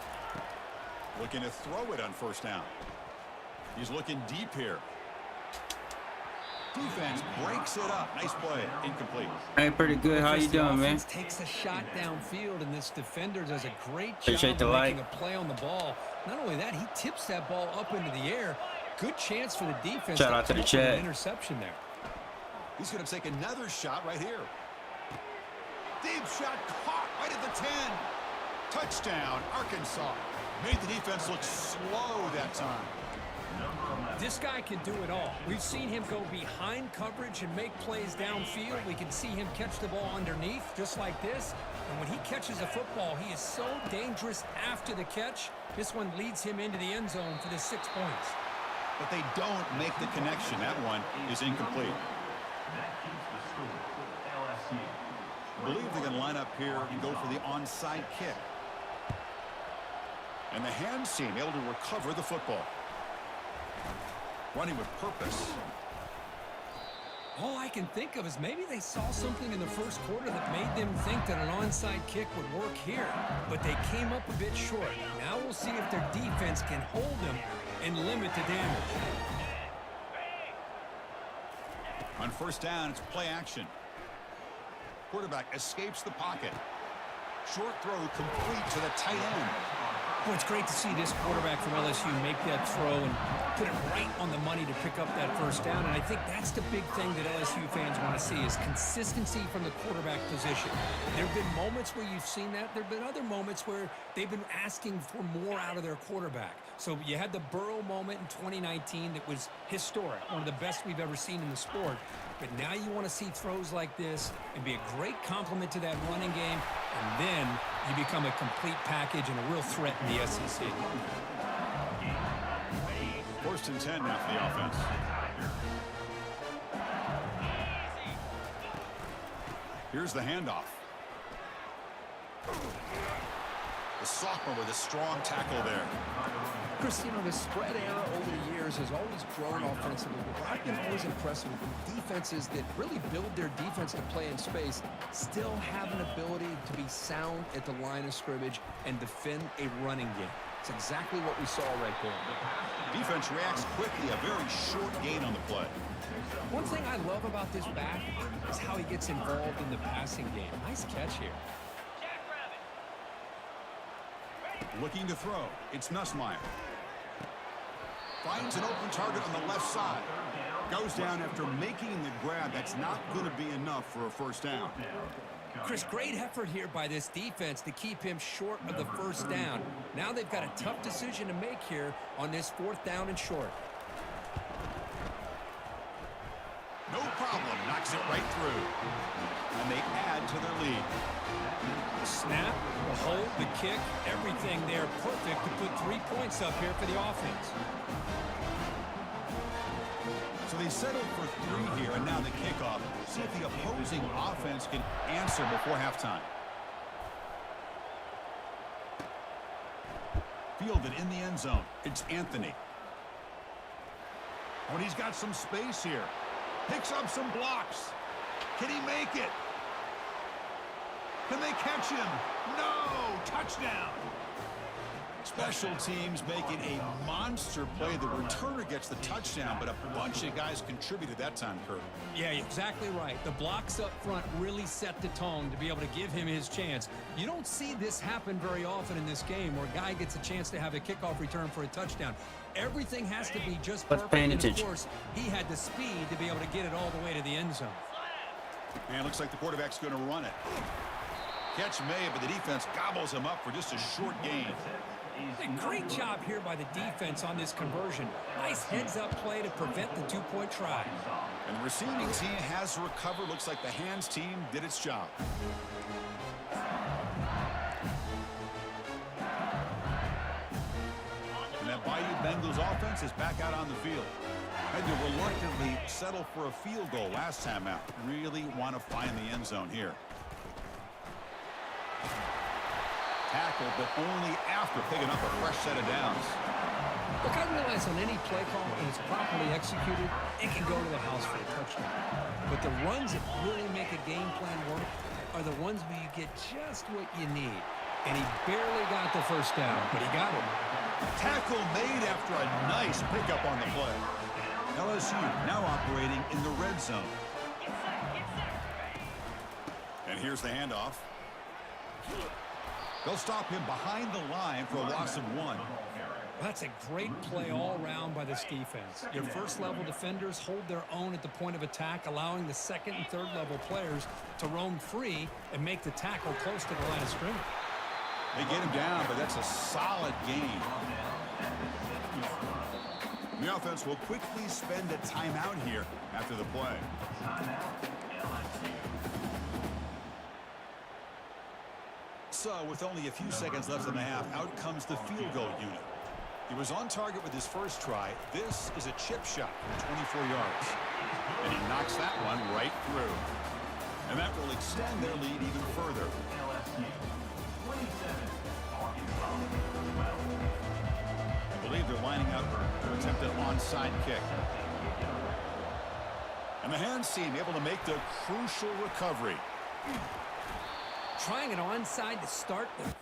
Looking to throw it on first down. He's looking deep here. Defense breaks it up. Nice play. Incomplete. Hey, pretty good. How you doing, man? Takes a shot downfield, and this defender does a great Appreciate job the of making like. a play on the ball. Not only that, he tips that ball up into the air. Good chance for the defense. Shout out to the chat. An interception there. He's going to take another shot right here. Deep shot caught right at the 10. Touchdown, Arkansas. Made the defense look slow that time. This guy can do it all. We've seen him go behind coverage and make plays downfield. We can see him catch the ball underneath, just like this. And when he catches a football, he is so dangerous after the catch. This one leads him into the end zone for the 6 points. But they don't make the connection. That one is incomplete. That keeps the score. LSU. I believe they're going to line up here and go for the onside kick. And the hands team able to recover the football. Running with purpose. All I can think of is maybe they saw something in the first quarter that made them think that an onside kick would work here. But they came up a bit short. Now we'll see if their defense can hold them and limit the damage. On first down, it's play action. Quarterback escapes the pocket. Short throw complete to the tight end. Well, it's great to see this quarterback from LSU make that throw and put it right on the money to pick up that first down. And I think that's the big thing that LSU fans want to see is consistency from the quarterback position. There have been moments where you've seen that. There have been other moments where they've been asking for more out of their quarterback. So you had the Burrow moment in 2019 that was historic, one of the best we've ever seen in the sport. But now you want to see throws like this and be a great complement to that running game, and then you become a complete package and a real threat in the SEC. First and 10 now for the offense. Here's the handoff. The sophomore with a strong tackle there. Chris, you know, the spread era over the years has always grown offensively, but I've been always impressed with defenses that really build their defense to play in space, still have an ability to be sound at the line of scrimmage and defend a running game. It's exactly what we saw right there. Defense reacts quickly, a very short gain on the play. One thing I love about this back is how he gets involved in the passing game. Nice catch here. Looking to throw. It's Nussmeier. Finds an open target on the left side. Goes down after making the grab. That's not going to be enough for a first down. Chris, great effort here by this defense to keep him short of the first down. Now they've got a tough decision to make here on this fourth down and short. No problem. Knocks it right through. And they add to their lead. Snap, the hold, the kick, everything there perfect to put 3 points up here for the offense. So they settled for 3 here, and now the kickoff. See if the opposing offense can answer before halftime. Fielded in the end zone. It's Anthony. Oh, and he's got some space here. Picks up some blocks. Can he make it? Can they catch him? No! Touchdown! Special teams making a monster play. The returner gets the touchdown, but a bunch of guys contributed that time, Kurt. Yeah, exactly right. The blocks up front really set the tone to be able to give him his chance. You don't see this happen very often in this game where a guy gets a chance to have a kickoff return for a touchdown. Everything has to be just perfect, and of course, he had the speed to be able to get it all the way to the end zone. And it looks like the quarterback's going to run it. Catch made, but the defense gobbles him up for just a short gain. A great job here by the defense on this conversion. Nice heads-up play to prevent the two-point try. And the receiving team has recovered. Looks like the hands team did its job. And that Bayou Bengals offense is back out on the field. Had to reluctantly settle for a field goal last time out. Really want to find the end zone here. Tackle, but only after picking up a fresh set of downs. Look, I realize on any play call, when it's properly executed, it can go to the house for a touchdown. But the runs that really make a game plan work are the ones where you get just what you need. And he barely got the first down, but he got it. Tackle made after a nice pickup on the play. LSU now operating in the red zone. And here's the handoff. They'll stop him behind the line for a loss of 1. That's a great play all around by this defense. Your first-level defenders hold their own at the point of attack, allowing the second and third-level players to roam free and make the tackle close to the line of scrimmage. They get him down, but that's a solid gain. The offense will quickly spend a timeout here after the play. So, with only a few seconds left in the half, out comes the field goal unit. He was on target with his first try. This is a chip shot from 24 yards. And he knocks that one right through. And that will extend their lead even further. I believe they're lining up to attempt an onside kick. And the hands team able to make the crucial recovery. Trying an onside to start. 'Cause,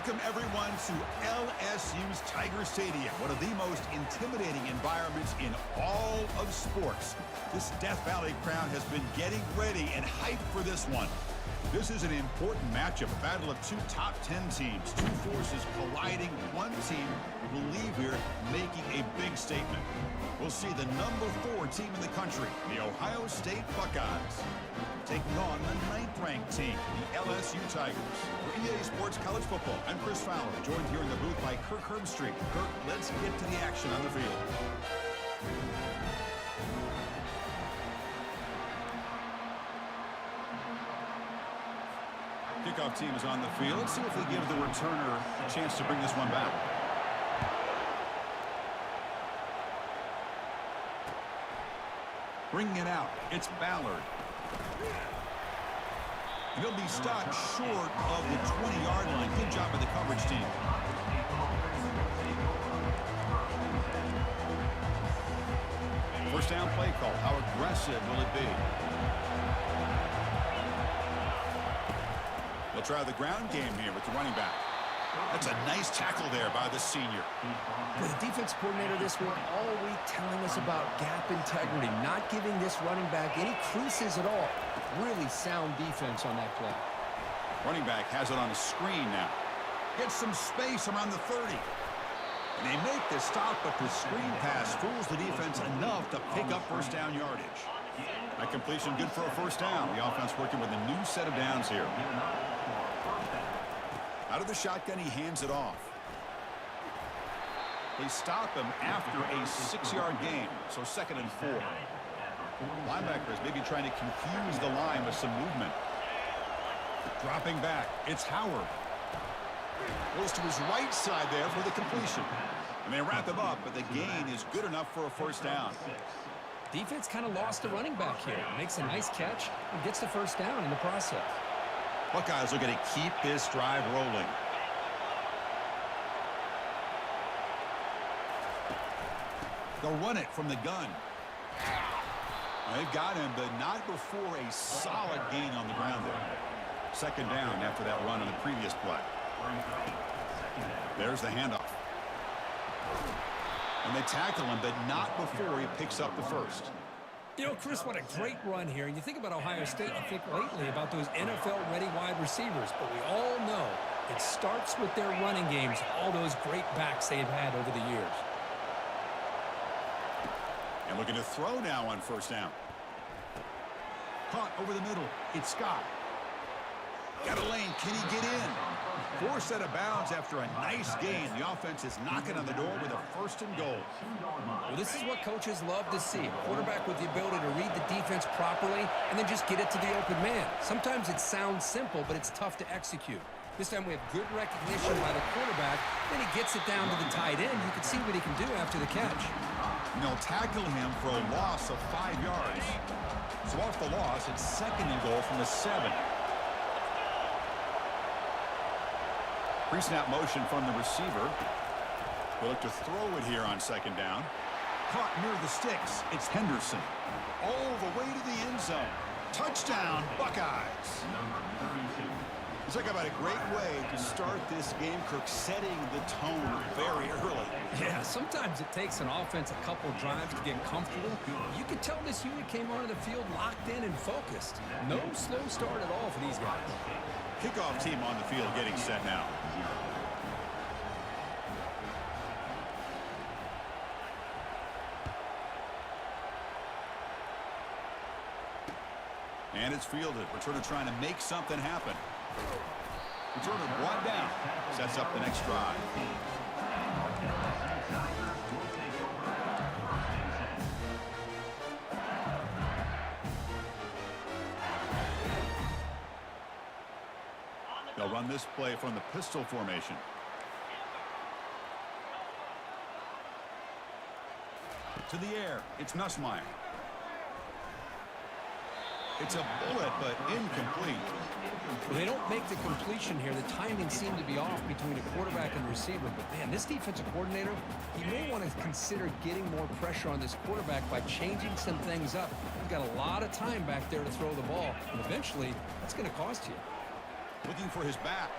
Welcome, everyone, to LSU's Tiger Stadium, one of the most intimidating environments in all of sports. This Death Valley crowd has been getting ready and hyped for this one. This is an important matchup, a battle of two top 10 teams, two forces colliding, one team who will leave here making a big statement. We'll see the number 4 team in the country, the Ohio State Buckeyes, taking on the 9th-ranked team, the LSU Tigers. For EA Sports College Football, I'm Chris Fowler, joined here in the booth by Kirk Herbstreit. Kirk, let's get to the action on the field. Kickoff team is on the field. Let's see if they give the returner a chance to bring this one back. Bringing it out, it's Ballard. And he'll be stopped short of the 20-yard line. Good job by the coverage team. First down play call. How aggressive will it be? They'll try the ground game here with the running back. That's a nice tackle there by the senior. With the defense coordinator this week all week telling us about gap integrity, not giving this running back any creases at all. Really sound defense on that play. Running back has it on the screen now. Gets some space around the 30. And they make the stop, but the screen pass fools the defense enough to pick up first down yardage. That completion good for a first down. The offense working with a new set of downs here. Out of the shotgun, he hands it off. They stop him after a 6-yard gain, so 2nd and 4. Linebackers maybe trying to confuse the line with some movement. Dropping back, it's Howard. Goes to his right side there for the completion. And they wrap him up, but the gain is good enough for a first down. Defense kind of lost the running back here. Makes a nice catch and gets the first down in the process. Buckeyes are going to keep this drive rolling. They'll run it from the gun. They've got him, but not before a solid gain on the ground there. 2nd down after that run on the previous play. There's the handoff. And they tackle him, but not before he picks up the first. You know, Chris, what a great run here. And you think about Ohio State, you think lately about those NFL-ready wide receivers. But we all know it starts with their running games, all those great backs they've had over the years. And looking to throw now on first down. Caught over the middle. It's Scott. Got a lane. Can he get in? Forced out of bounds after a nice gain. The offense is knocking on the door with a 1st and goal. Well, this is what coaches love to see. A quarterback with the ability to read the defense properly and then just get it to the open man. Sometimes it sounds simple, but it's tough to execute. This time we have good recognition by the quarterback. Then he gets it down to the tight end. You can see what he can do after the catch. And they'll tackle him for a loss of 5 yards. So off the loss, it's 2nd and goal from the 7. Pre-snap motion from the receiver. They'll look to throw it here on 2nd down. Caught near the sticks. It's Henderson. All the way to the end zone. Touchdown, Buckeyes. Talk about a great way to start this game, Kirk, setting the tone very early. Yeah, sometimes it takes an offense a couple drives to get comfortable. You could tell this unit came onto the field locked in and focused. No slow start at all for these guys. Kickoff team on the field getting set now. And it's fielded. Returner trying to make something happen. Returner brought down. Sets up the next drive. They'll run this play from the pistol formation. To the air. It's Nussmeier. It's a bullet, but incomplete. Well, they don't make the completion here. The timing seemed to be off between a quarterback and receiver. But, man, this defensive coordinator, he may want to consider getting more pressure on this quarterback by changing some things up. He's got a lot of time back there to throw the ball. And eventually, that's going to cost you. Looking for his back.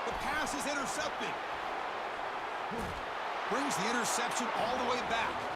The pass is intercepted. Brings the interception all the way back.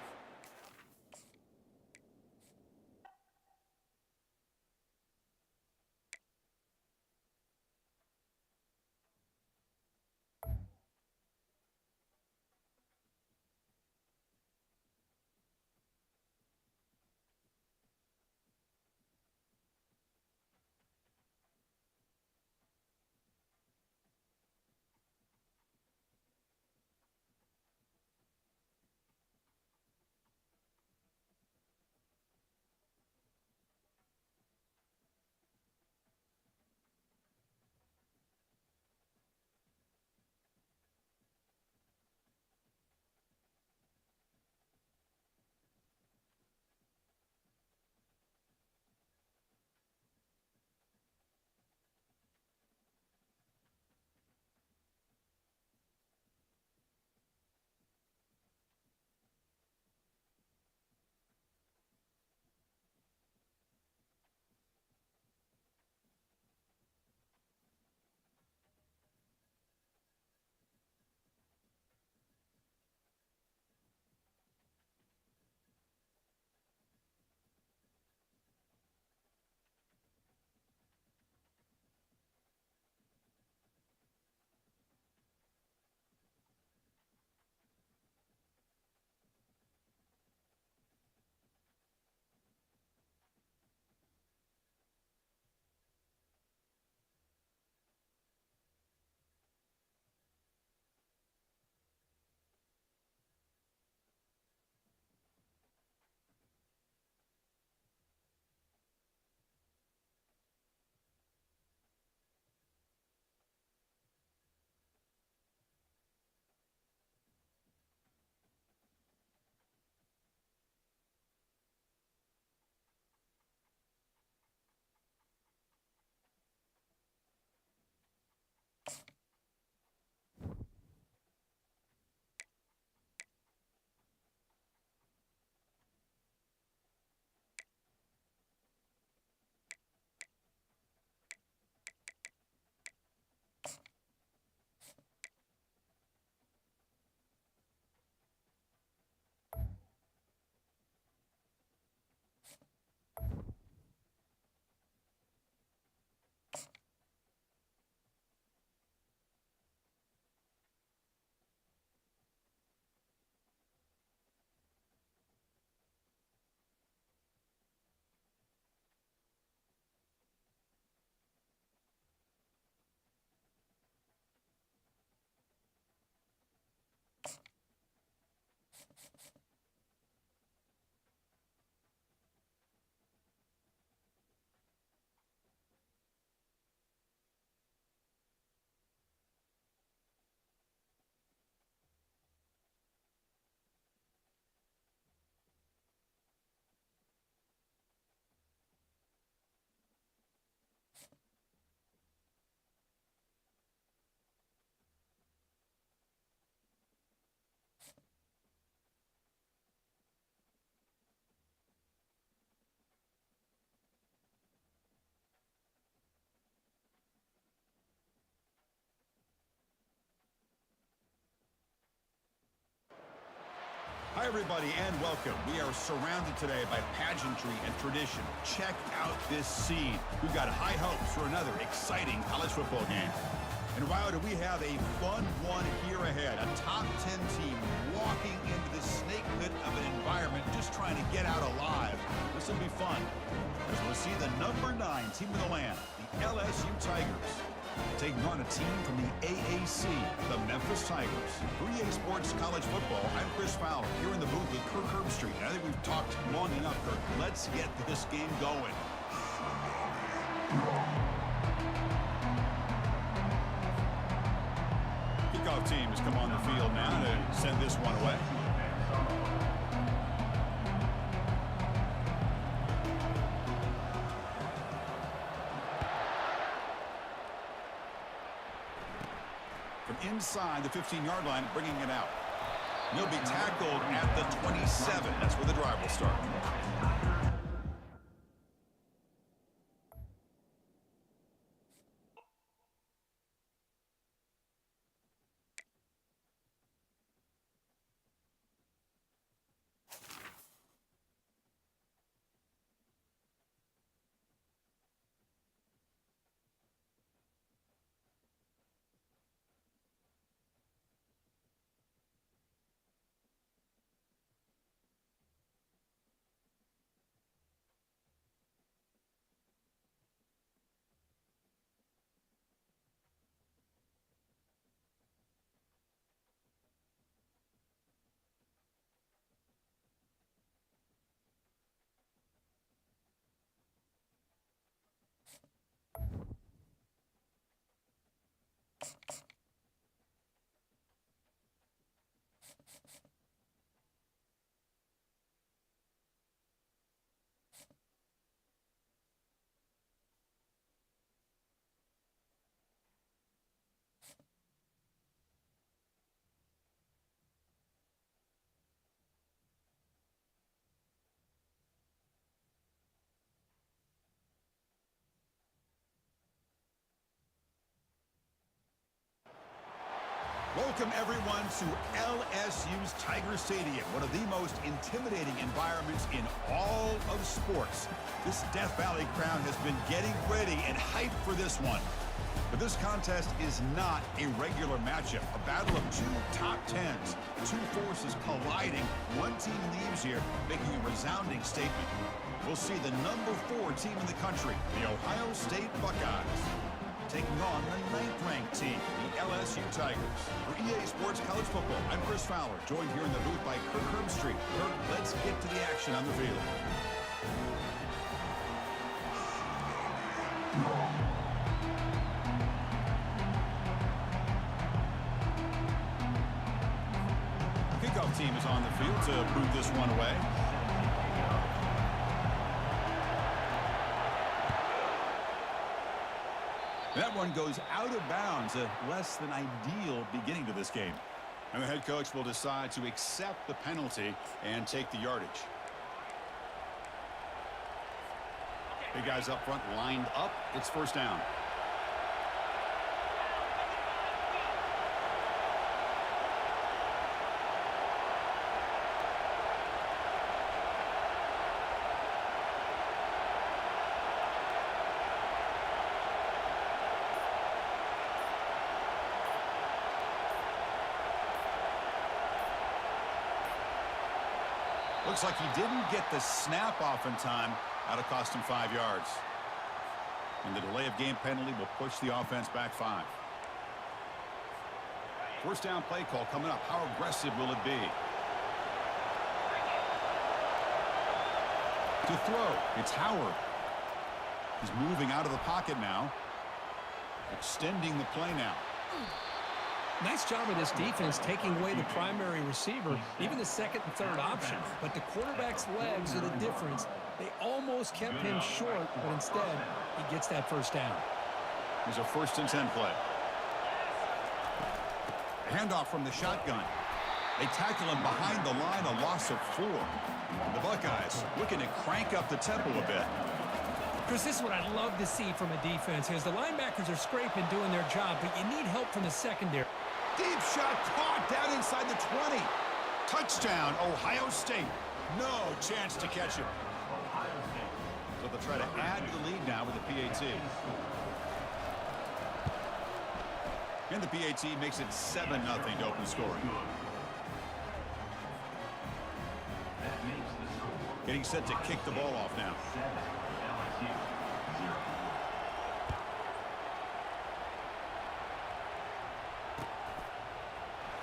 Hi, everybody, and welcome. We are surrounded today by pageantry and tradition. Check out this scene. We've got high hopes for another exciting college football game. And wow, do we have a fun one here ahead. A top 10 team walking into the snake pit of an environment just trying to get out alive. This will be fun, as we'll see the number 9 team of the land, the LSU Tigers, taking on a team from the AAC, the Memphis Tigers. For EA Sports College Football, I'm Chris Fowler, here in the booth with Kirk Herbstreit. I think we've talked long enough, Kirk. Let's get this game going. Kickoff team has come on the field now to send this one away. From inside the 15-yard line, bringing it out. He'll be tackled at the 27. That's where the drive will start. Welcome, everyone, to LSU's Tiger Stadium, one of the most intimidating environments in all of sports. This Death Valley crowd has been getting ready and hyped for this one. But this contest is not a regular matchup, a battle of two top tens, two forces colliding. One team leaves here making a resounding statement. We'll see the number 4 team in the country, the Ohio State Buckeyes, taking on the 9th-ranked team, the LSU Tigers. For EA Sports College Football, I'm Chris Fowler, joined here in the booth by Kirk Herbstreit. Kirk, let's get to the action on the field. Kickoff team is on the field to boot this one away. That one goes out of bounds, a less than ideal beginning to this game. And the head coach will decide to accept the penalty and take the yardage. Big guys up front lined up. It's first down. Looks like he didn't get the snap off in time. That'll cost him 5 yards. And the delay of game penalty will push the offense back 5. First down play call coming up. How aggressive will it be? To throw, it's Howard. He's moving out of the pocket now. Extending the play now. Nice job of this defense taking away the primary receiver, even the second and third option. But the quarterback's legs are the difference. They almost kept him short, but instead, he gets that first down. Here's a 1st and 10 play. A handoff from the shotgun. They tackle him behind the line, a loss of 4. The Buckeyes looking to crank up the tempo a bit. Chris, this is what I'd love to see from a defense. As the linebackers are scraping, doing their job, but you need help from the secondary. Deep shot caught down inside the 20. Touchdown, Ohio State. No chance to catch him. So they'll try to add to the lead now with the PAT. And the PAT makes it 7-0 to open scoring. Getting set to kick the ball off now.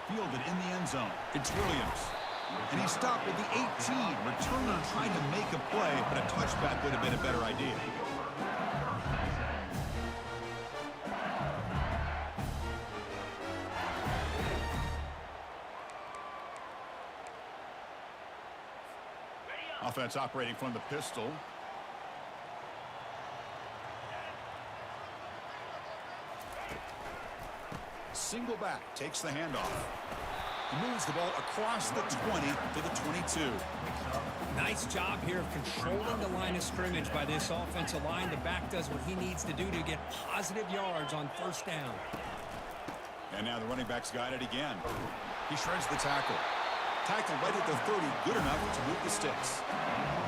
Fielded in the end zone. It's Williams. And he stopped at the 18. Returner trying to make a play, but a touchback would have been a better idea. Offense operating from the pistol. Single back, takes the handoff. He moves the ball across the 20 to the 22. Nice job here of controlling the line of scrimmage by this offensive line. The back does what he needs to do to get positive yards on first down. And now the running back's got it again. He shreds the tackle. Tackle right at the 30, good enough to move the sticks.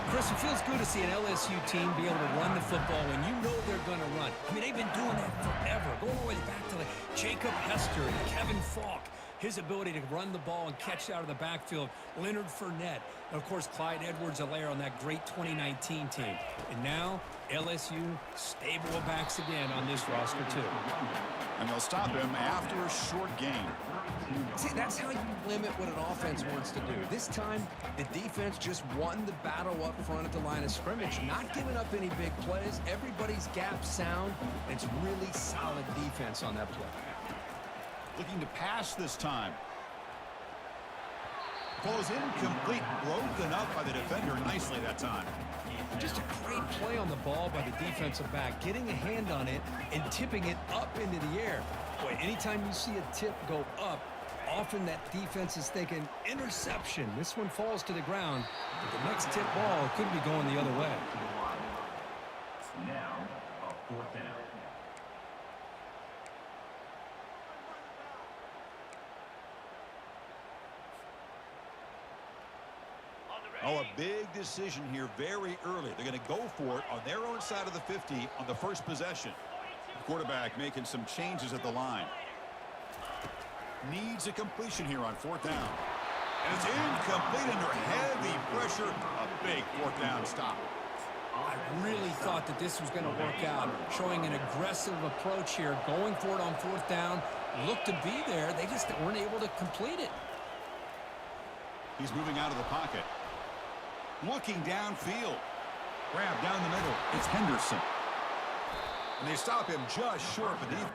Chris, it feels good to see an LSU team be able to run the football when you know they're going to run. I mean, they've been doing that forever. Going all the way back to like Jacob Hester and Kevin Falk. His ability to run the ball and catch out of the backfield. Leonard Fournette. And, of course, Clyde Edwards-Helaire on that great 2019 team. And now, LSU stable of backs again on this roster, too. And they'll stop him after a short gain. See, that's how you limit what an offense wants to do. This time, the defense just won the battle up front at the line of scrimmage, not giving up any big plays. Everybody's gap sound. It's really solid defense on that play. Looking to pass this time. Ball is incomplete, broken up by the defender nicely that time. Just a great play on the ball by the defensive back, getting a hand on it and tipping it up into the air. Boy, anytime you see a tip go up, often that defense is thinking interception. This one falls to the ground, but the next tip ball could be going the other way. Now, a 4th down. Oh, a big decision here very early. They're going to go for it on their own side of the 50 on the first possession. The quarterback making some changes at the line. Needs a completion here on 4th down. And it's incomplete under heavy pressure. A big 4th down stop. I really thought that this was going to work out, showing an aggressive approach here, going for it on 4th down. Looked to be there. They just weren't able to complete it. He's moving out of the pocket. Looking downfield. Grab down the middle. It's Henderson. And they stop him just short beneath.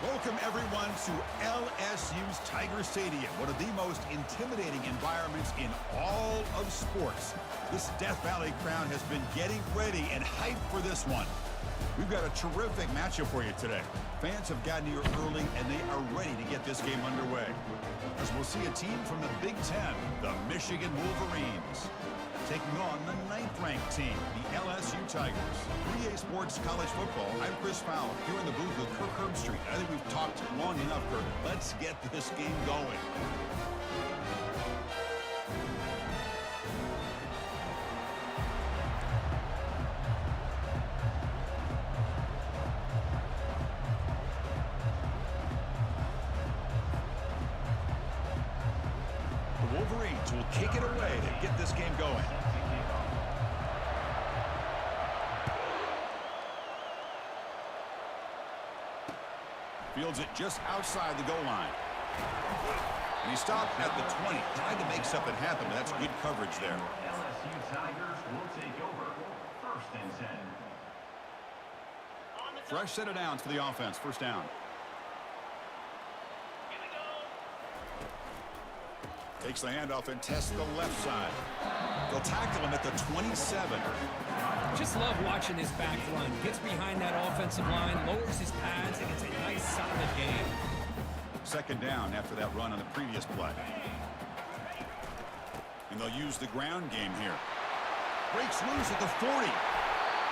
Welcome, everyone, to LSU's Tiger Stadium, one of the most intimidating environments in all of sports. This Death Valley crowd has been getting ready and hyped for this one. We've got a terrific matchup for you today. Fans have gotten here early, and they are ready to get this game underway. As we'll see a team from the Big Ten, the Michigan Wolverines, taking on the 9th-ranked team, the LSU Tigers. 3A Sports College Football, I'm Chris Fowler, here in the booth with Kirk Herbstreit. I think we've talked long enough, Kirk. Let's get this game going. The Wolverines will kick it away to get this game going. Fields it just outside the goal line. And he stopped at the 20. Tried to make something happen, but that's good coverage there. LSU Tigers will take over. 1st and 10. Fresh set of downs for the offense. 1st down. Takes the handoff and tests the left side. They'll tackle him at the 27. Just love watching his back run. Gets behind that offensive line, lowers his pads, and it's a nice, solid game. 2nd down after that run on the previous play. And they'll use the ground game here. Breaks loose at the 40.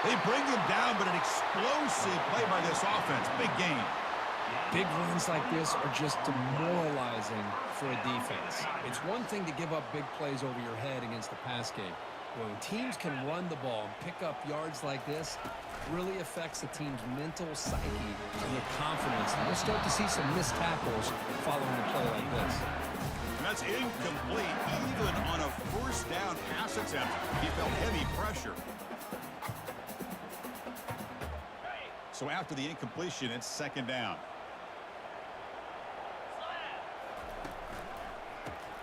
They bring him down, but an explosive play by this offense. Big game. Big runs like this are just demoralizing for a defense. It's one thing to give up big plays over your head against the pass game. When teams can run the ball and pick up yards like this, it really affects the team's mental psyche and their confidence. And we'll start to see some missed tackles following a play like this. And that's incomplete. Even on a 1st down pass attempt, he felt heavy pressure. So after the incompletion, it's 2nd down.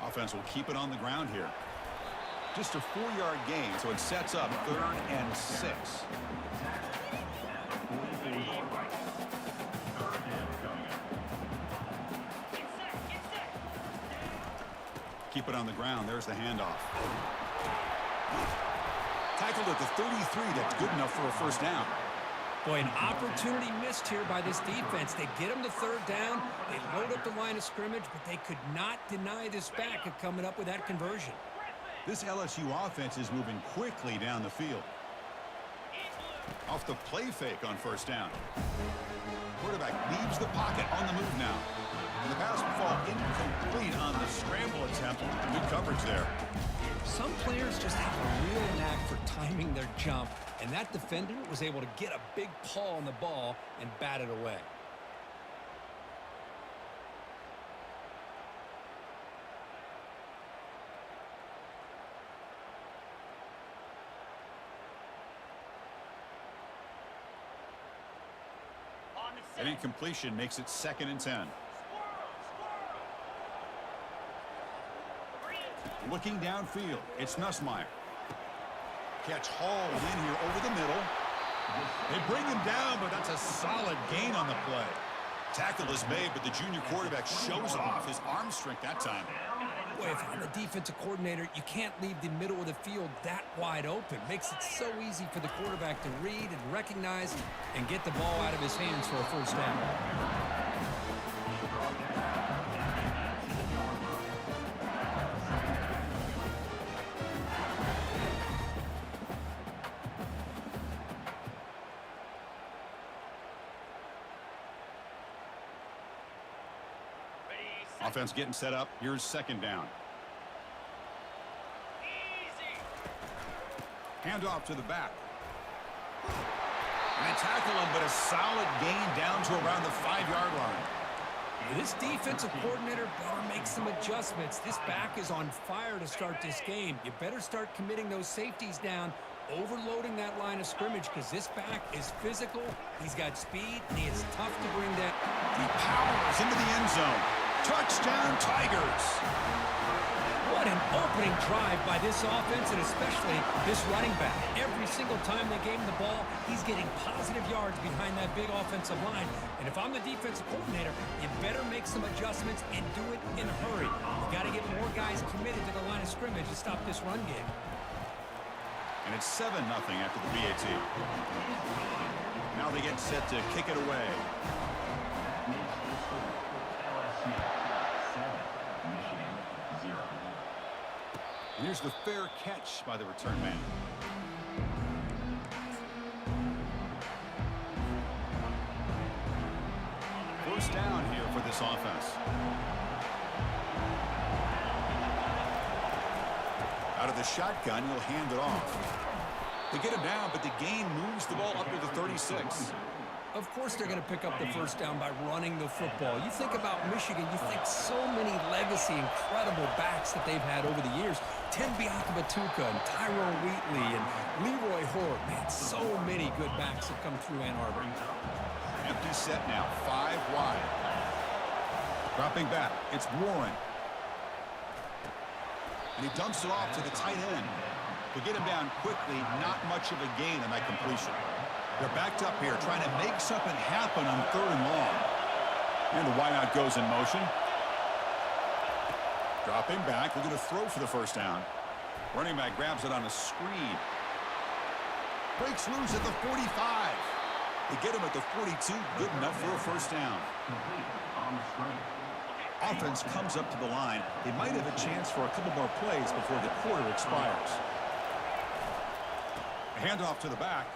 Offense will keep it on the ground here. Just a 4-yard gain, so it sets up 3rd and 6. Keep it on the ground. There's the handoff. Tackled at the 33. That's good enough for a 1st down. Boy, an opportunity missed here by this defense. They get them to 3rd down. They load up the line of scrimmage, but they could not deny this back of coming up with that conversion. This LSU offense is moving quickly down the field. Off the play fake on 1st down. Quarterback leaves the pocket on the move now. And the pass will fall incomplete on the scramble attempt. Good coverage there. Some players just have a real knack for timing their jump, and that defender was able to get a big paw on the ball and bat it away. An incompletion makes it 2nd and 10. Looking downfield, it's Nussmeier. Catch hauled in here over the middle. They bring him down, but that's a solid gain on the play. Tackle is made, but the junior quarterback shows off his arm strength that time. Boy, if I'm the defensive coordinator, you can't leave the middle of the field that wide open. Makes it so easy for the quarterback to read and recognize and get the ball out of his hands for a first down. Offense getting set up. Here's second down. Handoff to the back. And they tackle him, but a solid gain down to around the 5-yard line. This defensive coordinator better make some adjustments. This back is on fire to start this game. You better start committing those safeties down, overloading that line of scrimmage, because this back is physical. He's got speed, and he is tough to bring down. He powers into the end zone. Touchdown, Tigers. What an opening drive by this offense, and especially this running back. Every single time they gave him the ball, he's getting positive yards behind that big offensive line. And if I'm the defensive coordinator, you better make some adjustments and do it in a hurry. You got to get more guys committed to the line of scrimmage to stop this run game. And it's 7-0 after the BAT. Now they get set to kick it away. And here's the fair catch by the return man. First down here for this offense. Out of the shotgun, he'll hand it off. They get him down, but the gain moves the ball up to the 36. Of course they're going to pick up the first down by running the football. You think about Michigan, you think so many legacy, incredible backs that they've had over the years. Tim Biakabatuka and Tyrone Wheatley and Leroy Hort. Man, so many good backs have come through Ann Arbor. Empty set now, 5 wide. Dropping back, it's Warren. And he dumps it off to the tight end. To get him down quickly, not much of a gain on that completion. They're backed up here, trying to make something happen on 3rd and long. And the wideout goes in motion. Dropping back, looking to throw for the first down. Running back grabs it on a screen. Breaks loose at the 45. They get him at the 42, good enough for a first down. Offense comes up to the line. They might have a chance for a couple more plays before the quarter expires. A handoff to the back.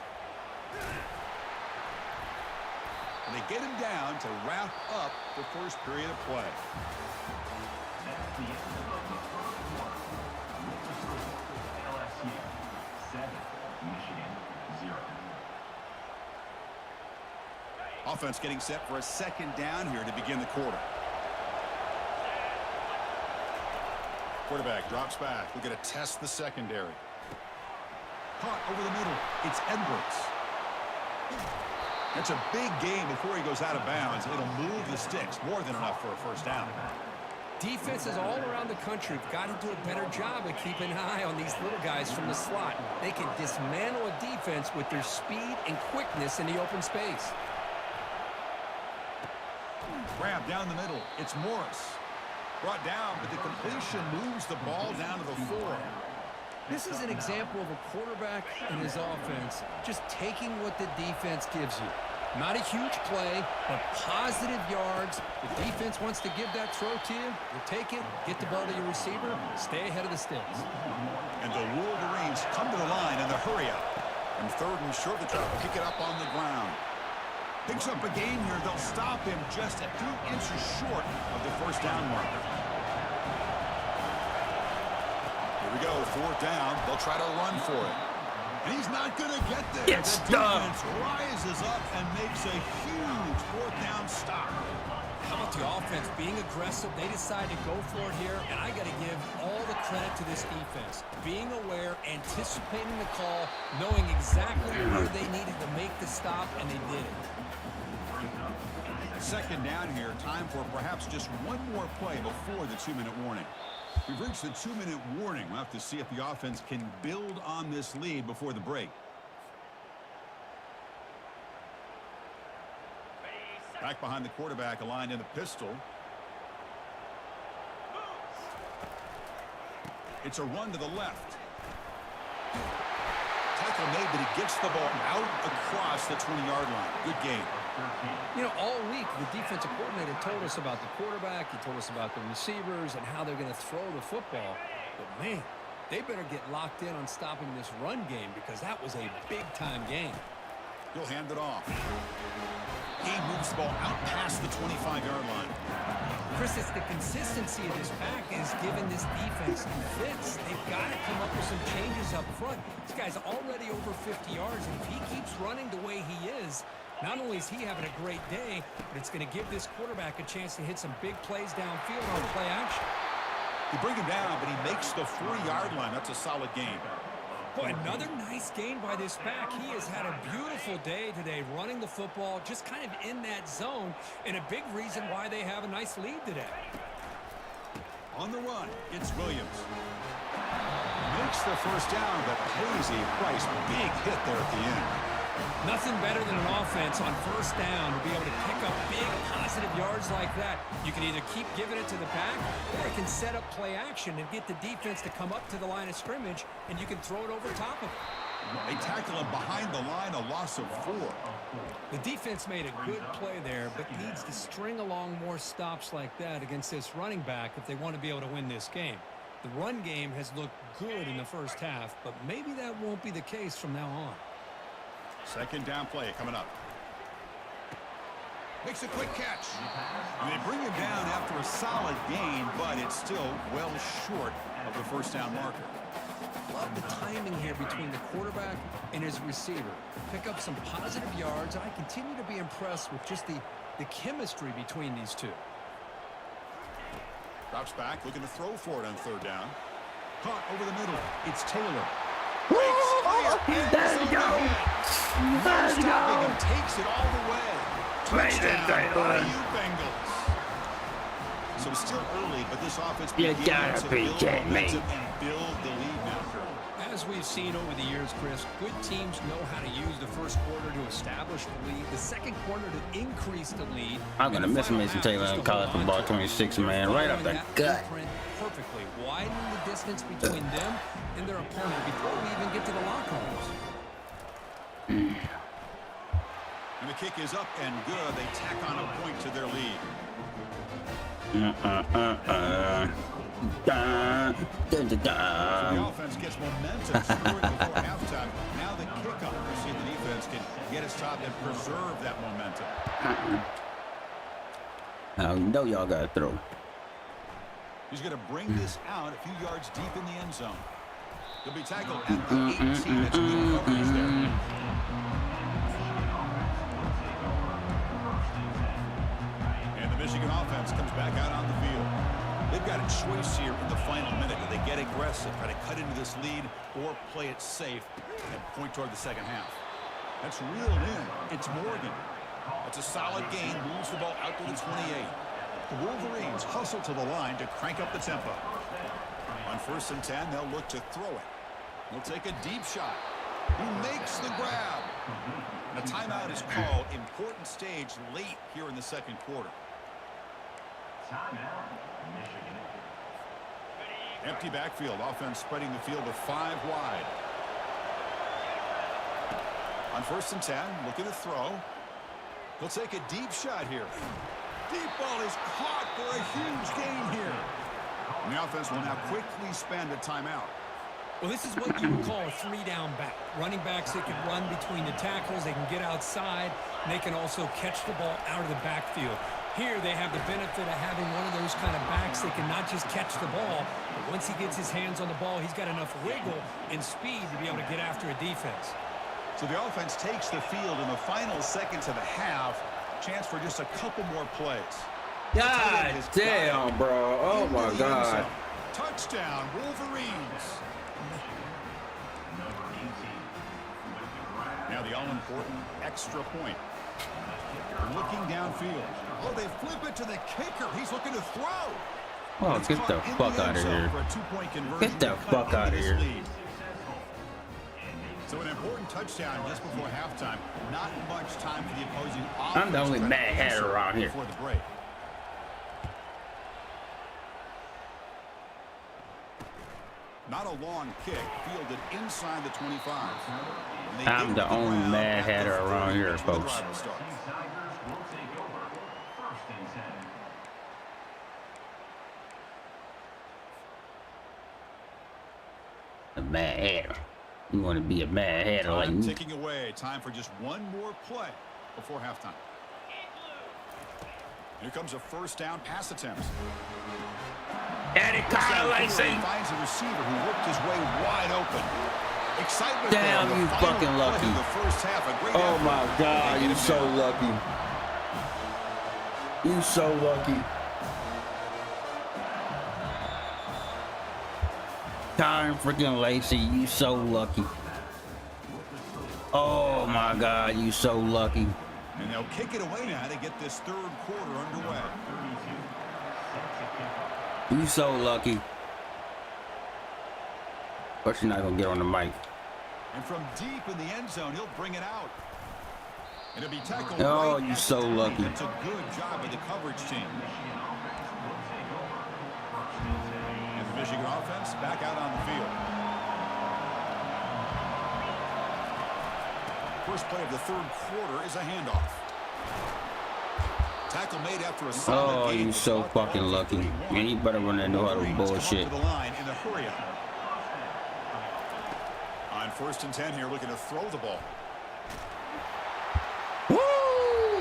And they get him down to wrap up the first period of play. That's the end of the first quarter. With the score, LSU 7, Michigan 0. Offense getting set for a second down here to begin the quarter. Quarterback drops back. We're going to test the secondary. Caught over the middle. It's Edwards. That's a big game before he goes out of bounds. It'll move the sticks. More than enough for a first down. Defenses all around the country have got to do a better job of keeping an eye on these little guys from the slot. They can dismantle a defense with their speed and quickness in the open space. Grab down the middle. It's Morris. Brought down, but the completion moves the ball down to the 4. This is an example of a quarterback and his offense just taking what the defense gives you. Not a huge play, but positive yards. The defense wants to give that throw to you. You take it, get the ball to your receiver, stay ahead of the sticks. And the Wolverines come to the line in the hurry-up. And 3rd and short, the try to pick it up on the ground. Picks up a gain here. They'll stop him just a few inches short of the first down mark. Here we go, 4th down. They'll try to run for it. And he's not going to get there. Get the defense rises up and makes a huge 4th down stop. How about the offense being aggressive? They decide to go for it here, and I got to give all the credit to this defense. Being aware, anticipating the call, knowing exactly where they needed to make the stop, and they did it. Second down here, time for perhaps just one more play before the 2-minute warning. We've reached the 2-minute warning. We'll have to see if the offense can build on this lead before the break. Back behind the quarterback, aligned in the pistol. It's a run to the left. Tackle made, but he gets the ball out across the 20-yard line. Good game. You know, all week, the defensive coordinator told us about the quarterback. He told us about the receivers and how they're going to throw the football. But, man, they better get locked in on stopping this run game because that was a big-time game. He'll hand it off. He moves the ball out past the 25-yard line. Chris, it's the consistency of this pack is giving this defense some fits. They've got to come up with some changes up front. This guy's already over 50 yards, and if he keeps running the way he is, not only is he having a great day, but it's going to give this quarterback a chance to hit some big plays downfield on play action. You bring him down, but he makes the 4-yard line. That's a solid game. Boy, another nice gain by this back. He has had a beautiful day today running the football, just kind of in that zone, and a big reason why they have a nice lead today. On the run, it's Williams. Makes the first down, but pays a price. Big hit there at the end. Nothing better than an offense on first down to be able to pick up big positive yards like that. You can either keep giving it to the back, or it can set up play action and get the defense to come up to the line of scrimmage, and you can throw it over top of it. They tackle him behind the line, a loss of 4. The defense made a good play there, but needs to string along more stops like that against this running back if they want to be able to win this game. The run game has looked good in the first half, but maybe that won't be the case from now on. Second down play coming up. Makes a quick catch. And they bring him down after a solid gain, but it's still well short of the first down marker. Love the timing here between the quarterback and his receiver. Pick up some positive yards, and I continue to be impressed with just the chemistry between these two. Drops back, looking to throw for it on third down. Caught over the middle. It's Taylor. There we go. There we go. Him, takes it all the way. Touchdown, Bayou Bengals. So still early, but this offense You begins gotta to be build kidding me. momentum and build the lead now. As we've seen over the years, Chris, good teams know how to use the first quarter to establish the lead, the second quarter to increase the lead. I'm gonna miss Mason Taylor in college football 26, man, right up the gut. Perfectly, widening the distance between them and their opponent before we even get to the locker rooms. And the kick is up and good. They tack on a point to their lead. So the offense gets momentum scoring before halftime. Now the kickoff. We see the defense can get a stop and preserve that momentum. I know y'all gotta throw. He's going to bring this out a few yards deep in the end zone. He'll be tackled at the 18. That's a good coverage there. And the Michigan offense comes back out on the field. They've got a choice here in the final minute. Do they get aggressive, try to cut into this lead, or play it safe and point toward the second half? That's reeled in. It's Morgan. That's a solid gain. Moves the ball out to the 28. The Wolverines hustle to the line to crank up the tempo. On 1st and 10, they'll look to throw it. He'll take a deep shot. He makes the grab. And a timeout is called. Important stage late here in the second quarter. Timeout, Michigan. Empty backfield. Offense spreading the field with 5 wide. On 1st and 10, looking to throw. He'll take a deep shot here. Deep ball is caught for a huge gain here. And the offense will now quickly spend a timeout. Well, this is what you would call a 3-down back. Running backs that can run between the tackles, they can get outside, and they can also catch the ball out of the backfield. Here they have the benefit of having one of those kind of backs that can not just catch the ball, but once he gets his hands on the ball, he's got enough wiggle and speed to be able to get after a defense. So the offense takes the field in the final seconds of the half. Chance for just a couple more plays. God damn, bro. Oh my God. Touchdown, Wolverines. Now the all-important extra point. Looking downfield. Oh, they flip it to the kicker. He's looking to throw. Oh, get the fuck out of here. Get the fuck out of here. So an important touchdown just before halftime. Not much time for the opposing offense. I'm the only mad hatter around here. Before the break. Not a long kick, fielded inside the 25. I'm the only mad hatter around here, folks. A mad hatter. You want to be a mad hatter like me? Ticking away. Time for just one more play before halftime. Here comes a first down pass attempt. Eddie Lacey. Finds a receiver who worked his way wide open. Excitement. Damn, there. you fucking lucky. The first half, a great Oh effort. my God, you so lucky. You so lucky. Tyron freaking Lacey, you so lucky. Oh my God, you so lucky. And they'll kick it away now to get this third quarter underway. You so lucky. But you're not gonna get on the mic. And from deep in the end zone, he'll bring it out. And it'll be tackled. Oh, right you at so the lucky. That's a good job of the coverage team. And the Michigan offense back out on the field. First play of the third quarter is a handoff. Tackle made after a solid Oh, gain. you so fucking lucky. Man, you better run that no huddle bullshit. To the line in a hurry up. On 1st and 10 here, looking to throw the ball. Woo!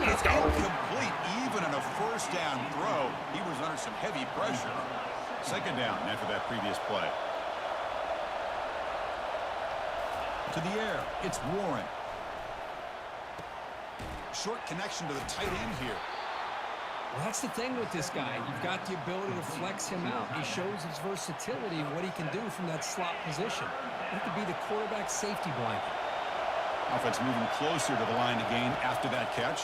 It's incomplete, even on a first down throw. He was under some heavy pressure. Second down after that previous play. To the air, it's Warren. Short connection to the tight end here. Well, that's the thing with this guy. You've got the ability to flex him out. He shows his versatility and what he can do from that slot position. He could be the quarterback safety blanket. Offense moving closer to the line to gain after that catch.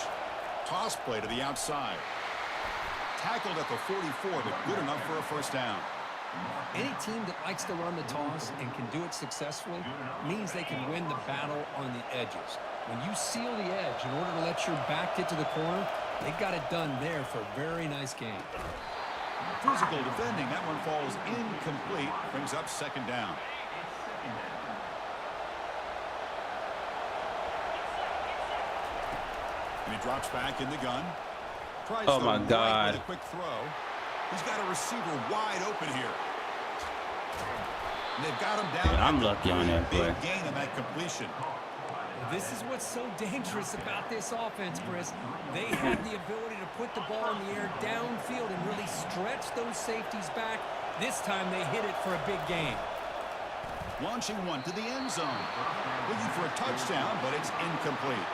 Toss play to the outside. Tackled at the 44, but good enough for a first down. Any team that likes to run the toss and can do it successfully means they can win the battle on the edges. When you seal the edge in order to let your back get to the corner, they got it done there for a very nice game. Physical defending. That one falls incomplete. Brings up second down. And he drops back in the gun. Tries Oh the my right God. with a quick throw. He's got a receiver wide open here. And they've got him down. Yeah, I'm at the lucky on that big play. gain on that completion. This is what's so dangerous about this offense, Chris. They have the ability to put the ball in the air downfield and really stretch those safeties back. This time they hit it for a big gain. Launching one to the end zone. Looking for a touchdown, but it's incomplete.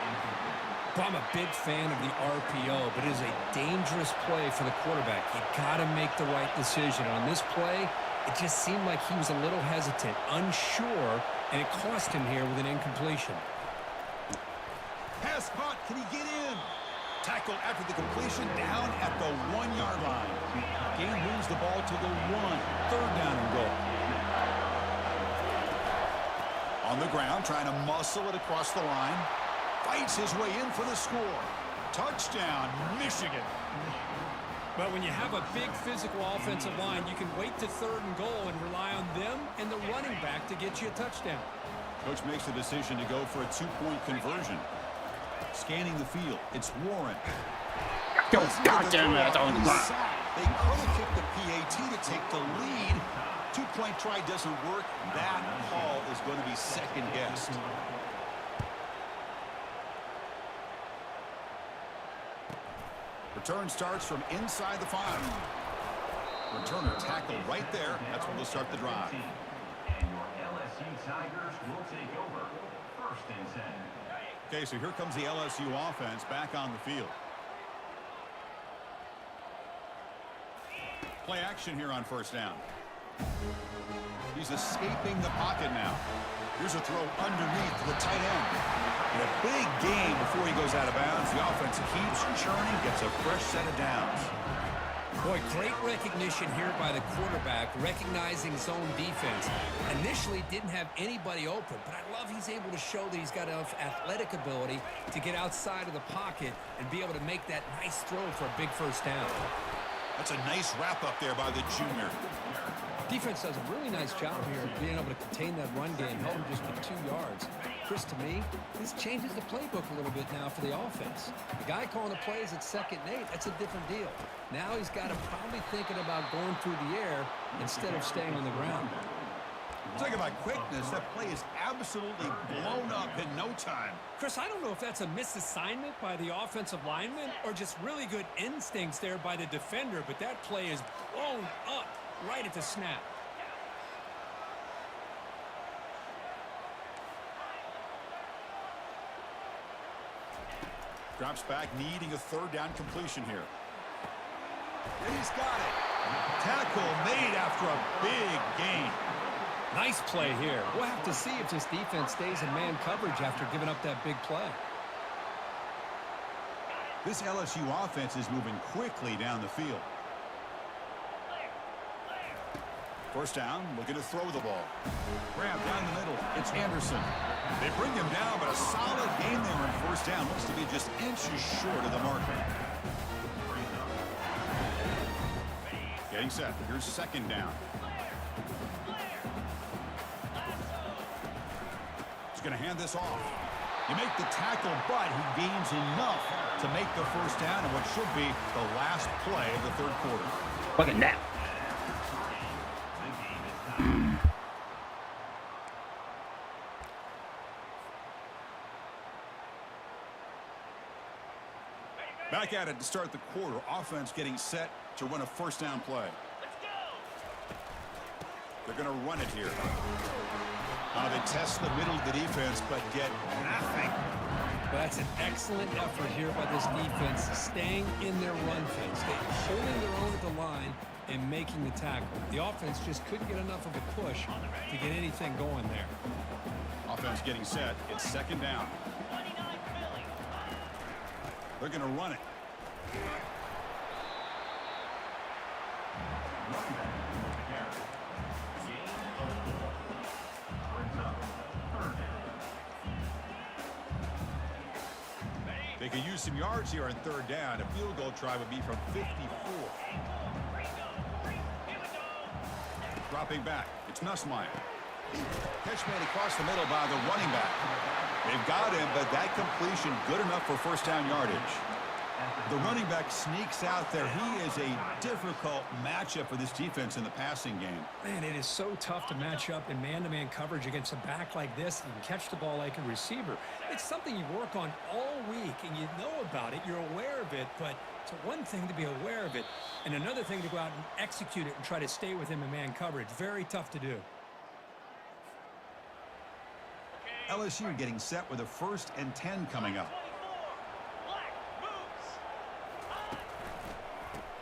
Well, I'm a big fan of the RPO, but it is a dangerous play for the quarterback. You got to make the right decision. On this play, it just seemed like he was a little hesitant, unsure, and it cost him here with an incompletion. Pass caught. Can he get in? Tackle after the completion down at the 1-yard line. Gain moves the ball to the 1. Third down and goal. On the ground, trying to muscle it across the line. Fights his way in for the score. Touchdown, Michigan. But when you have a big physical offensive line, you can wait to third and goal and rely on them and the running back to get you a touchdown. Coach makes the decision to go for a 2-point conversion. Scanning the field, it's Warren. Goddamn it, on the ground. They could have kicked the PAT to take the lead. 2-point try doesn't work. That call is going to be second-guessed. Return starts from inside the 5. Returner tackled right there. That's where we'll start the drive. And your LSU Tigers will take over 1st and 10. Okay, so here comes the LSU offense back on the field. Play action here on first down. He's escaping the pocket now. Here's a throw underneath to the tight end. And a big gain before he goes out of bounds. The offense keeps churning, gets a fresh set of downs. Boy, great recognition here by the quarterback, recognizing zone defense. Initially didn't have anybody open, but I love he's able to show that he's got enough athletic ability to get outside of the pocket and be able to make that nice throw for a big first down. That's a nice wrap up there by the junior. Defense does a really nice job here of being able to contain that run game, held him just to 2 yards. Chris, to me, this changes the playbook a little bit now for the offense. The guy calling the plays at 2nd and 8, that's a different deal. Now he's got him probably thinking about going through the air instead of staying on the ground. Talking about quickness, that play is absolutely blown up in no time. Chris, I don't know if that's a misassignment by the offensive lineman or just really good instincts there by the defender, but that play is blown up right at the snap. Drops back, needing a 3rd down completion here. And he's got it. Tackle made after a big gain. Nice play here. We'll have to see if this defense stays in man coverage after giving up that big play. This LSU offense is moving quickly down the field. First down, looking to throw the ball. Grab down the middle. It's Anderson. They bring him down, but a solid gain there on first down. Looks to be just inches short of the marker. Getting set. Here's 2nd down. He's going to hand this off. You make the tackle, but he gains enough to make the first down in what should be the last play of the 3rd quarter. Fucking now. Back at it to start the quarter. Offense getting set to run a first down play. They're going to run it here. They test the middle of the defense, but get nothing. That's an excellent effort here by this defense, staying in their run phase, holding their own at the line and making the tackle. The offense just couldn't get enough of a push to get anything going there. Offense getting set. It's 2nd down. They're going to run it. They could use some yards here on 3rd down. A field goal try would be from 54. Dropping back. It's Nussmeier. Catch made across the middle by the running back. They've got him, but that completion good enough for first down yardage. The running back sneaks out there. He is a difficult matchup for this defense in the passing game. Man, it is so tough to match up in man-to-man coverage against a back like this and catch the ball like a receiver. It's something you work on all week, and you know about it. You're aware of it, but it's one thing to be aware of it, and another thing to go out and execute it and try to stay with him in man coverage. Very tough to do. LSU getting set with a 1st and 10 coming up.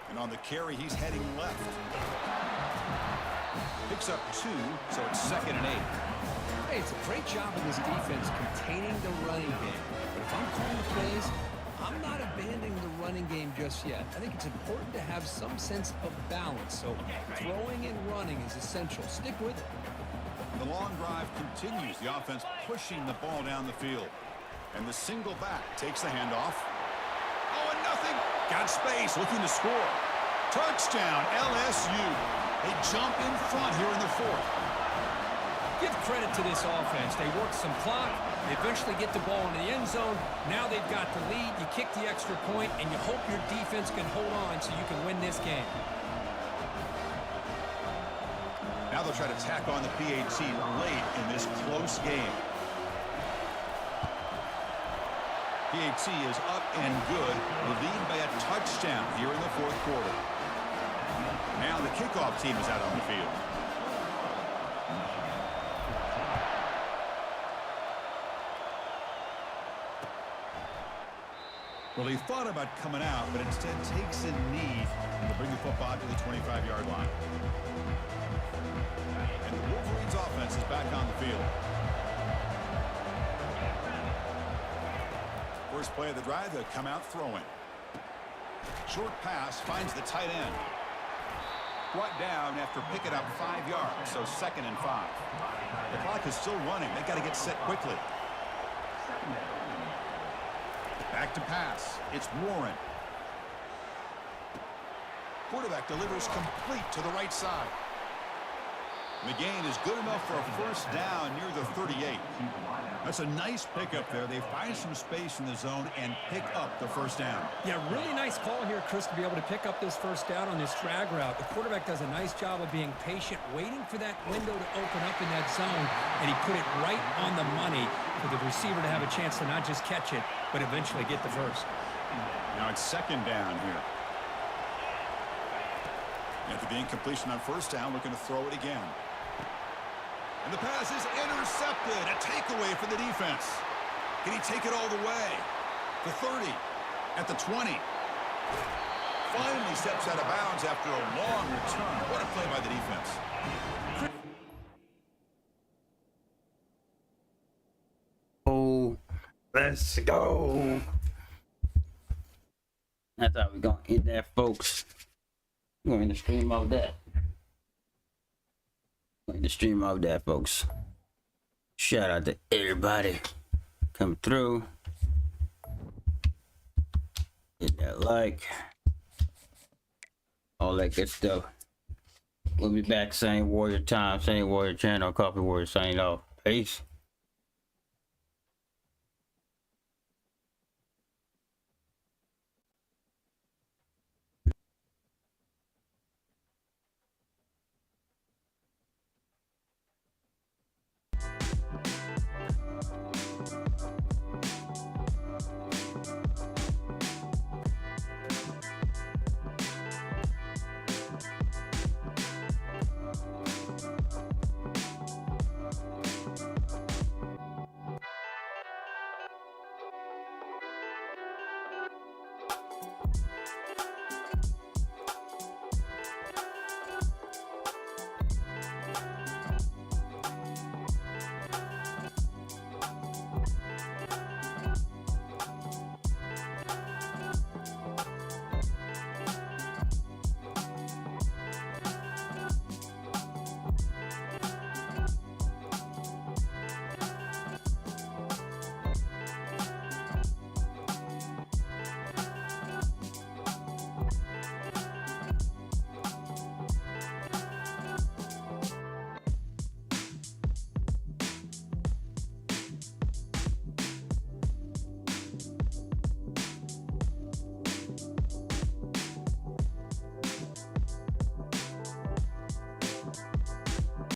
And on the carry, he's heading left. Picks up 2, so it's 2nd and 8. Hey, it's a great job of this defense containing the running game. But if I'm calling the plays, I'm not abandoning the running game just yet. I think it's important to have some sense of balance. So throwing and running is essential. Stick with it. The long drive continues. The offense pushing the ball down the field. And the single back takes the handoff. Oh, and nothing. Got space, looking to score. Touchdown, LSU. They jump in front here in the 4th. Give credit to this offense. They work some clock. They eventually get the ball in the end zone. Now they've got the lead. You kick the extra point, and you hope your defense can hold on so you can win this game. Now they'll try to tack on the PAT late in this close game. PAT is up and good. The lead by a touchdown here in the 4th quarter. Now the kickoff team is out on the field. Well, he thought about coming out, but instead takes a knee to bring the football to the 25-yard line. And the Wolverines offense is back on the field. First play of the drive, they'll come out throwing. Short pass finds the tight end. Brought down after picking up 5 yards, so 2nd and 5. The clock is still running. They got to get set quickly. Back to pass. It's Warren. Quarterback delivers complete to the right side. McGain is good enough for a first down near the 38. That's a nice pickup there. They find some space in the zone and pick up the first down. Yeah, really nice call here, Chris, to be able to pick up this first down on this drag route. The quarterback does a nice job of being patient, waiting for that window to open up in that zone, and he put it right on the money for the receiver to have a chance to not just catch it, but eventually get the first. Now it's 2nd down here. After the incompletion on first down, looking to throw it again. And the pass is intercepted. A takeaway for the defense. Can he take it all the way? The 30. At the 20. Finally steps out of bounds after a long return. What a play by the defense. Oh, let's go. That's how we're gonna end that, folks. We're going to stream off that. Going to stream off that, folks. Shout out to everybody come through. Hit that like. All that good stuff. We'll be back, same Warrior time, same Warrior channel, Coffee Warrior signing off. Peace.